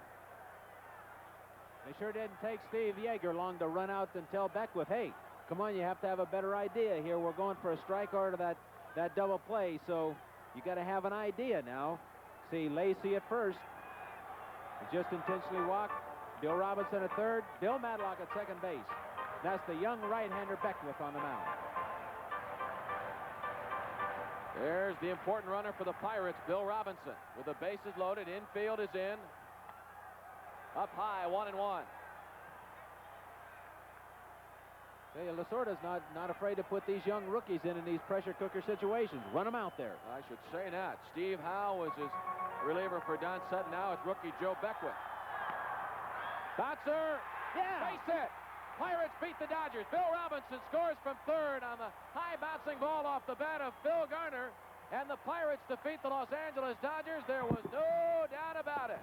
They sure didn't take Steve Yeager long to run out and tell Beckwith, hey, come on, you have to have a better idea here. We're going for a strike or to that double play, so you got to have an idea now. See Lacey at first. Just intentionally walked. Bill Robinson at third. Bill Madlock at second base. That's the young right-hander Beckwith on the mound. There's the important runner for the Pirates, Bill Robinson. With the bases loaded, infield is in. Up high, 1-1. Hey, Lasorda's not afraid to put these young rookies in these pressure cooker situations. Run them out there. I should say not. Steve Howe was his reliever for Don Sutton. Now it's rookie Joe Beckwith. Bouncer. Yeah. Base hit. Pirates beat the Dodgers. Bill Robinson scores from third on the high bouncing ball off the bat of Phil Garner. And the Pirates defeat the Los Angeles Dodgers. There was no doubt about it.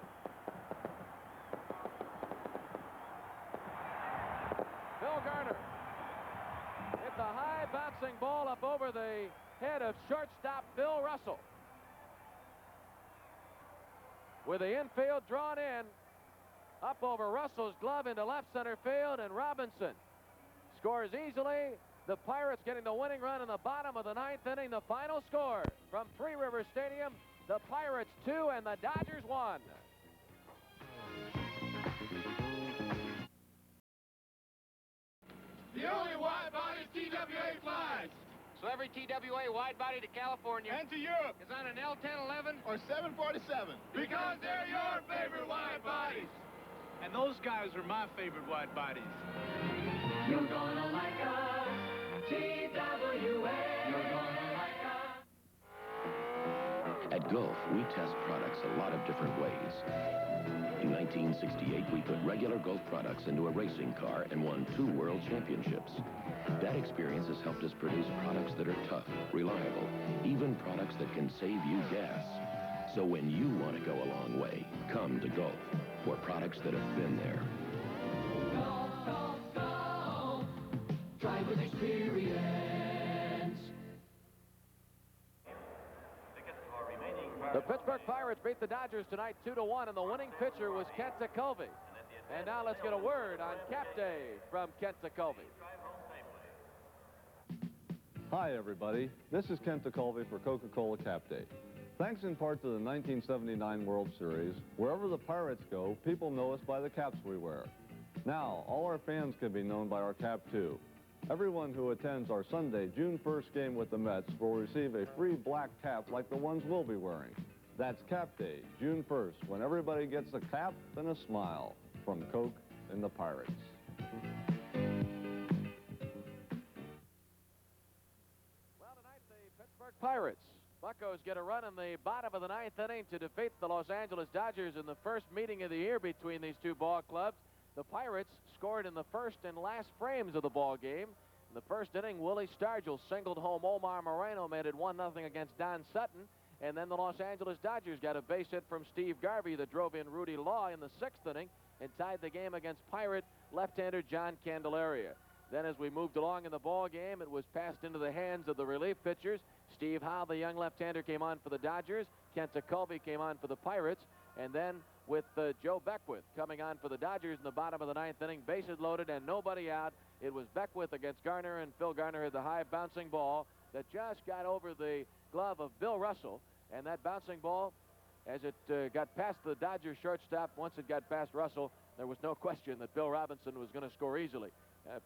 Phil Garner hit the high bouncing ball up over the head of shortstop Bill Russell. With the infield drawn in, up over Russell's glove into left center field, and Robinson scores easily. The Pirates getting the winning run in the bottom of the ninth inning. The final score from Three Rivers Stadium, the Pirates 2 and the Dodgers 1. The only wide-body TWA flies. So every TWA wide-body to California And to Europe. is on an L-1011 Or 747. Because they're your favorite wide-bodies. And those guys are my favorite wide bodies. You're gonna like us, TWA. You're gonna like us. At Gulf, we test products a lot of different ways. In 1968, we put regular Gulf products into a racing car and won 2 world championships. That experience has helped us produce products that are tough, reliable, even products that can save you gas. So when you want to go a long way, come to Gulf for products that have been there. Golf, golf, golf. Drive with experience. The Pittsburgh Pirates beat the Dodgers tonight 2-1, and the winning pitcher was Kent Tekulve. And now let's get a word on Cap Day from Kent Tekulve. Hi, everybody. This is Kent Tekulve for Coca-Cola Cap Day. Thanks in part to the 1979 World Series, wherever the Pirates go, people know us by the caps we wear. Now, all our fans can be known by our cap, too. Everyone who attends our Sunday, June 1st game with the Mets will receive a free black cap like the ones we'll be wearing. That's Cap Day, June 1st, when everybody gets a cap and a smile from Coke and the Pirates. Well, tonight, the Pittsburgh Pirates. Buccos get a run in the bottom of the ninth inning to defeat the Los Angeles Dodgers in the first meeting of the year between these two ball clubs. The Pirates scored in the first and last frames of the ball game. In the first inning, Willie Stargell singled home Omar Moreno, made it 1-0 against Don Sutton. And then the Los Angeles Dodgers got a base hit from Steve Garvey that drove in Rudy Law in the sixth inning and tied the game against Pirate left-hander John Candelaria. Then as we moved along in the ball game, it was passed into the hands of the relief pitchers. Steve Howe, the young left-hander, came on for the Dodgers. Kent Tekulve came on for the Pirates. And then with Joe Beckwith coming on for the Dodgers in the bottom of the ninth inning, bases loaded and nobody out. It was Beckwith against Garner, and Phil Garner had the high bouncing ball that just got over the glove of Bill Russell. And that bouncing ball, as it got past the Dodgers shortstop, once it got past Russell, there was no question that Bill Robinson was going to score easily.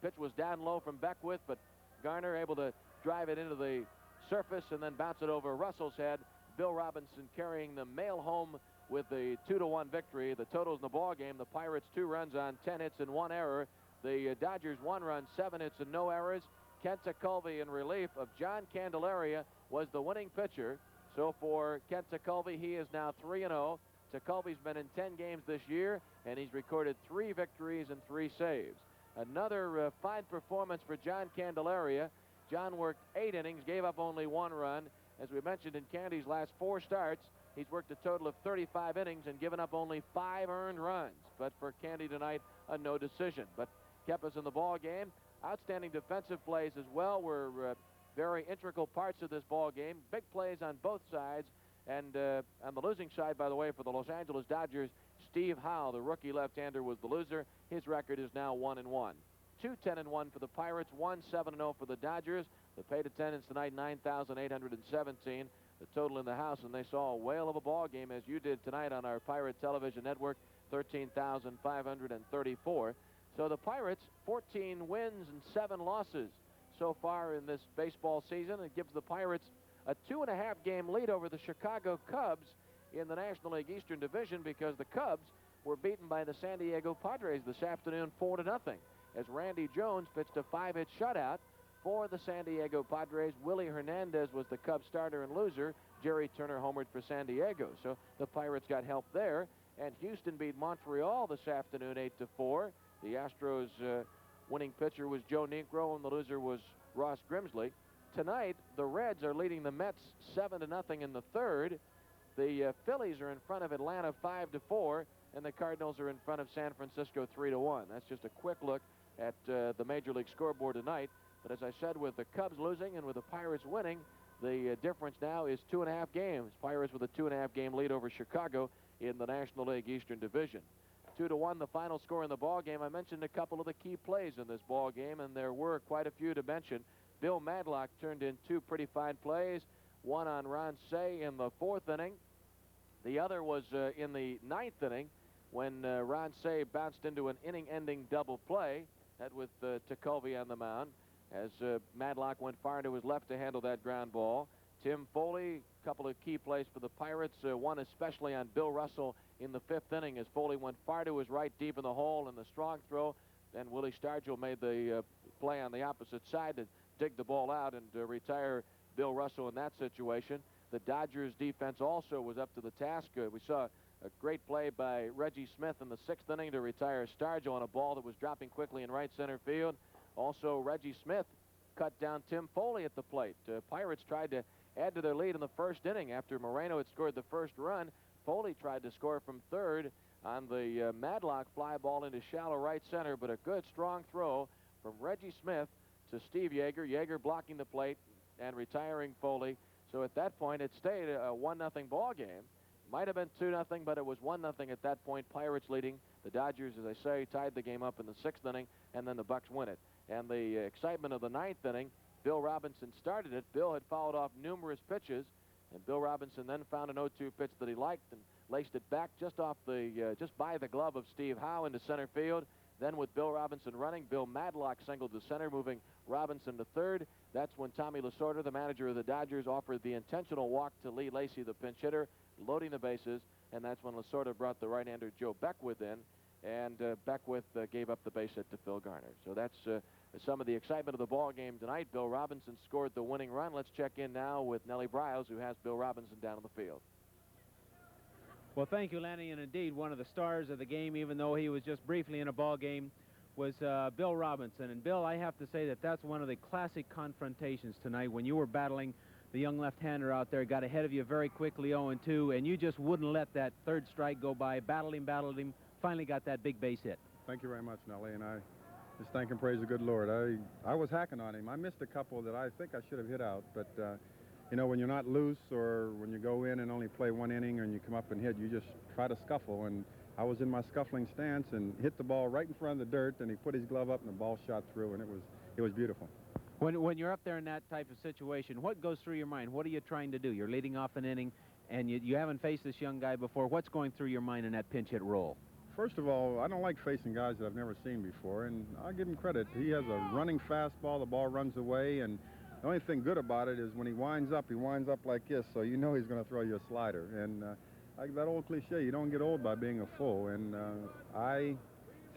Pitch was down low from Beckwith, but Garner able to drive it into the surface and then bounce it over Russell's head. Bill Robinson carrying the mail home with the 2-1 victory. The totals in the ball game: the Pirates 2 runs on 10 hits and 1 error. The Dodgers 1 run, 7 hits and no errors. Kent Tekulve in relief of John Candelaria was the winning pitcher. So for Kent Tekulve, he is now 3-0. Tekulve's been in 10 games this year, and he's recorded 3 victories and 3 saves. Another fine performance for John Candelaria. John worked 8 innings, gave up only 1 run. As we mentioned in Candy's last 4 starts, he's worked a total of 35 innings and given up only 5 earned runs. But for Candy tonight, a no decision. But kept us in the ball game. Outstanding defensive plays as well were very integral parts of this ball game. Big plays on both sides. And on the losing side, by the way, for the Los Angeles Dodgers, Steve Howe, the rookie left-hander, was the loser. His record is now 1-1. 2-10-1 for the Pirates, 1-7-0 for the Dodgers. The paid attendance tonight, 9,817. The total in the house, and they saw a whale of a ball game, as you did tonight on our Pirate Television Network, 13,534. So the Pirates, 14 wins and 7 losses so far in this baseball season. It gives the Pirates a 2.5-game lead over the Chicago Cubs in the National League Eastern Division, because the Cubs were beaten by the San Diego Padres this afternoon 4-0, as Randy Jones pitched a 5-hit shutout for the San Diego Padres. Willie Hernandez was the Cubs starter and loser. Jerry Turner homered for San Diego. So the Pirates got help there. And Houston beat Montreal this afternoon 8-4. The Astros winning pitcher was Joe Niekro, and the loser was Ross Grimsley. Tonight, the Reds are leading the Mets 7-0 in the third. The Phillies are in front of Atlanta 5-4, and the Cardinals are in front of San Francisco 3-1. That's just a quick look at the Major League scoreboard tonight. But as I said, with the Cubs losing and with the Pirates winning, the difference now is 2.5 games. Pirates with a 2.5-game lead over Chicago in the National League Eastern Division. 2-1, the final score in the ball game. I mentioned a couple of the key plays in this ball game, and there were quite a few to mention. Bill Madlock turned in 2 pretty fine plays. One on Ron Cey in the 4th inning. The other was in the 9th inning when Ron Cey bounced into an inning-ending double play. That with Tekulve on the mound, as Madlock went far to his left to handle that ground ball. Tim Foley, a couple of key plays for the Pirates, one especially on Bill Russell in the 5th inning, as Foley went far to his right deep in the hole in the strong throw. Then Willie Stargell made the play on the opposite side to dig the ball out and retire Bill Russell in that situation. The Dodgers defense also was up to the task. We saw a great play by Reggie Smith in the 6th inning to retire Stargell on a ball that was dropping quickly in right center field. Also, Reggie Smith cut down Tim Foley at the plate. Pirates tried to add to their lead in the 1st inning. After Moreno had scored the 1st run, Foley tried to score from 3rd on the Madlock fly ball into shallow right center, but a good strong throw from Reggie Smith to Steve Yeager. Yeager blocking the plate and retiring Foley. So at that point, it stayed a 1-0 ball game. Might have been 2-0, but it was 1-0 at that point. Pirates leading. The Dodgers, as I say, tied the game up in the 6th inning, and then the Bucks win it. And the excitement of the 9th inning, Bill Robinson started it. Bill had fouled off numerous pitches, and Bill Robinson then found an 0-2 pitch that he liked and laced it back just off the just by the glove of Steve Howe into center field. Then with Bill Robinson running, Bill Madlock singled to center, moving Robinson to 3rd. That's when Tommy Lasorda, the manager of the Dodgers, offered the intentional walk to Lee Lacy, the pinch hitter, loading the bases, and that's when Lasorda brought the right-hander Joe Beckwith in, and Beckwith gave up the base hit to Phil Garner. So that's some of the excitement of the ball game tonight. Bill Robinson scored the winning run. Let's check in now with Nellie Briles, who has Bill Robinson down on the field. Well, thank you, Lanny, and indeed one of the stars of the game, even though he was just briefly in a ball game, was Bill Robinson. And Bill, I have to say that that's one of the classic confrontations tonight when you were battling the young left-hander out there, got ahead of you very quickly 0-2, and you just wouldn't let that 3rd strike go by. Battled him, finally got that big base hit. Thank you very much, Nellie, and I just thank and praise the good Lord. I was hacking on him. I missed a couple that I think I should have hit out, but you know, when you're not loose or when you go in and only play 1 inning and you come up and hit, you just try to scuffle. And I was in my scuffling stance and hit the ball right in front of the dirt, and he put his glove up and the ball shot through, and it was beautiful. When you're up there in that type of situation, what goes through your mind? What are you trying to do? You're leading off an inning, and you haven't faced this young guy before. What's going through your mind in that pinch hit role? First of all, I don't like facing guys that I've never seen before, and I'll give him credit. He has a running fastball. The ball runs away, and the only thing good about it is when he winds up like this, so you know he's going to throw you a slider. And like that old cliche, you don't get old by being a fool, and I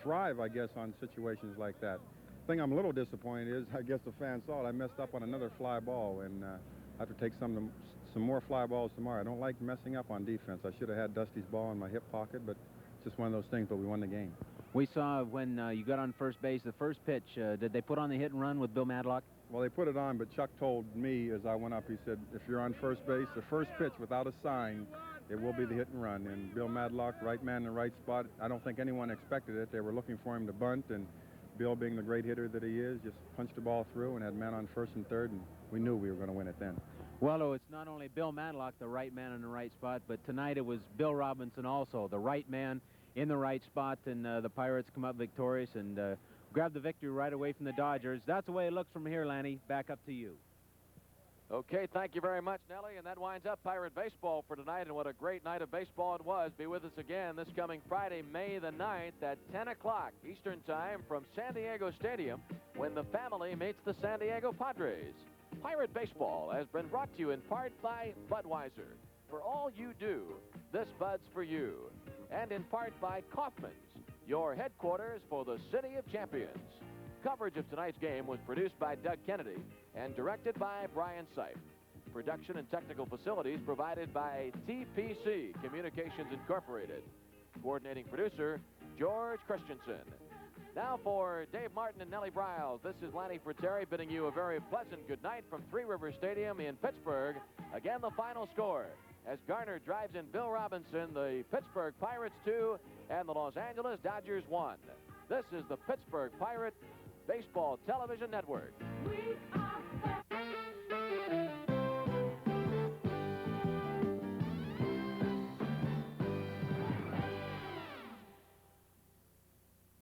thrive, I guess, on situations like that. thing I'm a little disappointed is, I guess the fans saw it, I messed up on another fly ball, and I have to take some more fly balls tomorrow. I don't like messing up on defense. I should have had Dusty's ball in my hip pocket, but it's just one of those things, but we won the game. We saw when you got on first base, the first pitch, did they put on the hit and run with Bill Madlock? Well, they put it on, but Chuck told me as I went up, he said, if you're on first base, the first pitch without a sign, it will be the hit and run. And Bill Madlock, right man in the right spot, I don't think anyone expected it. They were looking for him to bunt, and Bill, being the great hitter that he is, just punched the ball through and had men on first and third, and we knew we were going to win it then. Well, it's not only Bill Madlock, the right man in the right spot, but tonight it was Bill Robinson also, the right man in the right spot, and the Pirates come up victorious and grab the victory right away from the Dodgers. That's the way it looks from here, Lanny. Back up to you. Okay, thank you very much, Nellie, and that winds up Pirate Baseball for tonight, and what a great night of baseball it was. Be with us again this coming Friday, May the 9th at 10 o'clock Eastern Time from San Diego Stadium when the family meets the San Diego Padres. Pirate Baseball has been brought to you in part by Budweiser. For all you do, this Bud's for you. And in part by Kaufman's, your headquarters for the City of Champions. Coverage of tonight's game was produced by Doug Kennedy and directed by Brian Seif. Production and technical facilities provided by TPC Communications Incorporated. Coordinating producer, George Christensen. Now for Dave Martin and Nellie Briles, this is Lanny Fratteri bidding you a very pleasant good night from Three Rivers Stadium in Pittsburgh. Again, the final score. As Garner drives in Bill Robinson, the Pittsburgh Pirates 2 and the Los Angeles Dodgers 1. This is the Pittsburgh Pirate Baseball Television Network. We are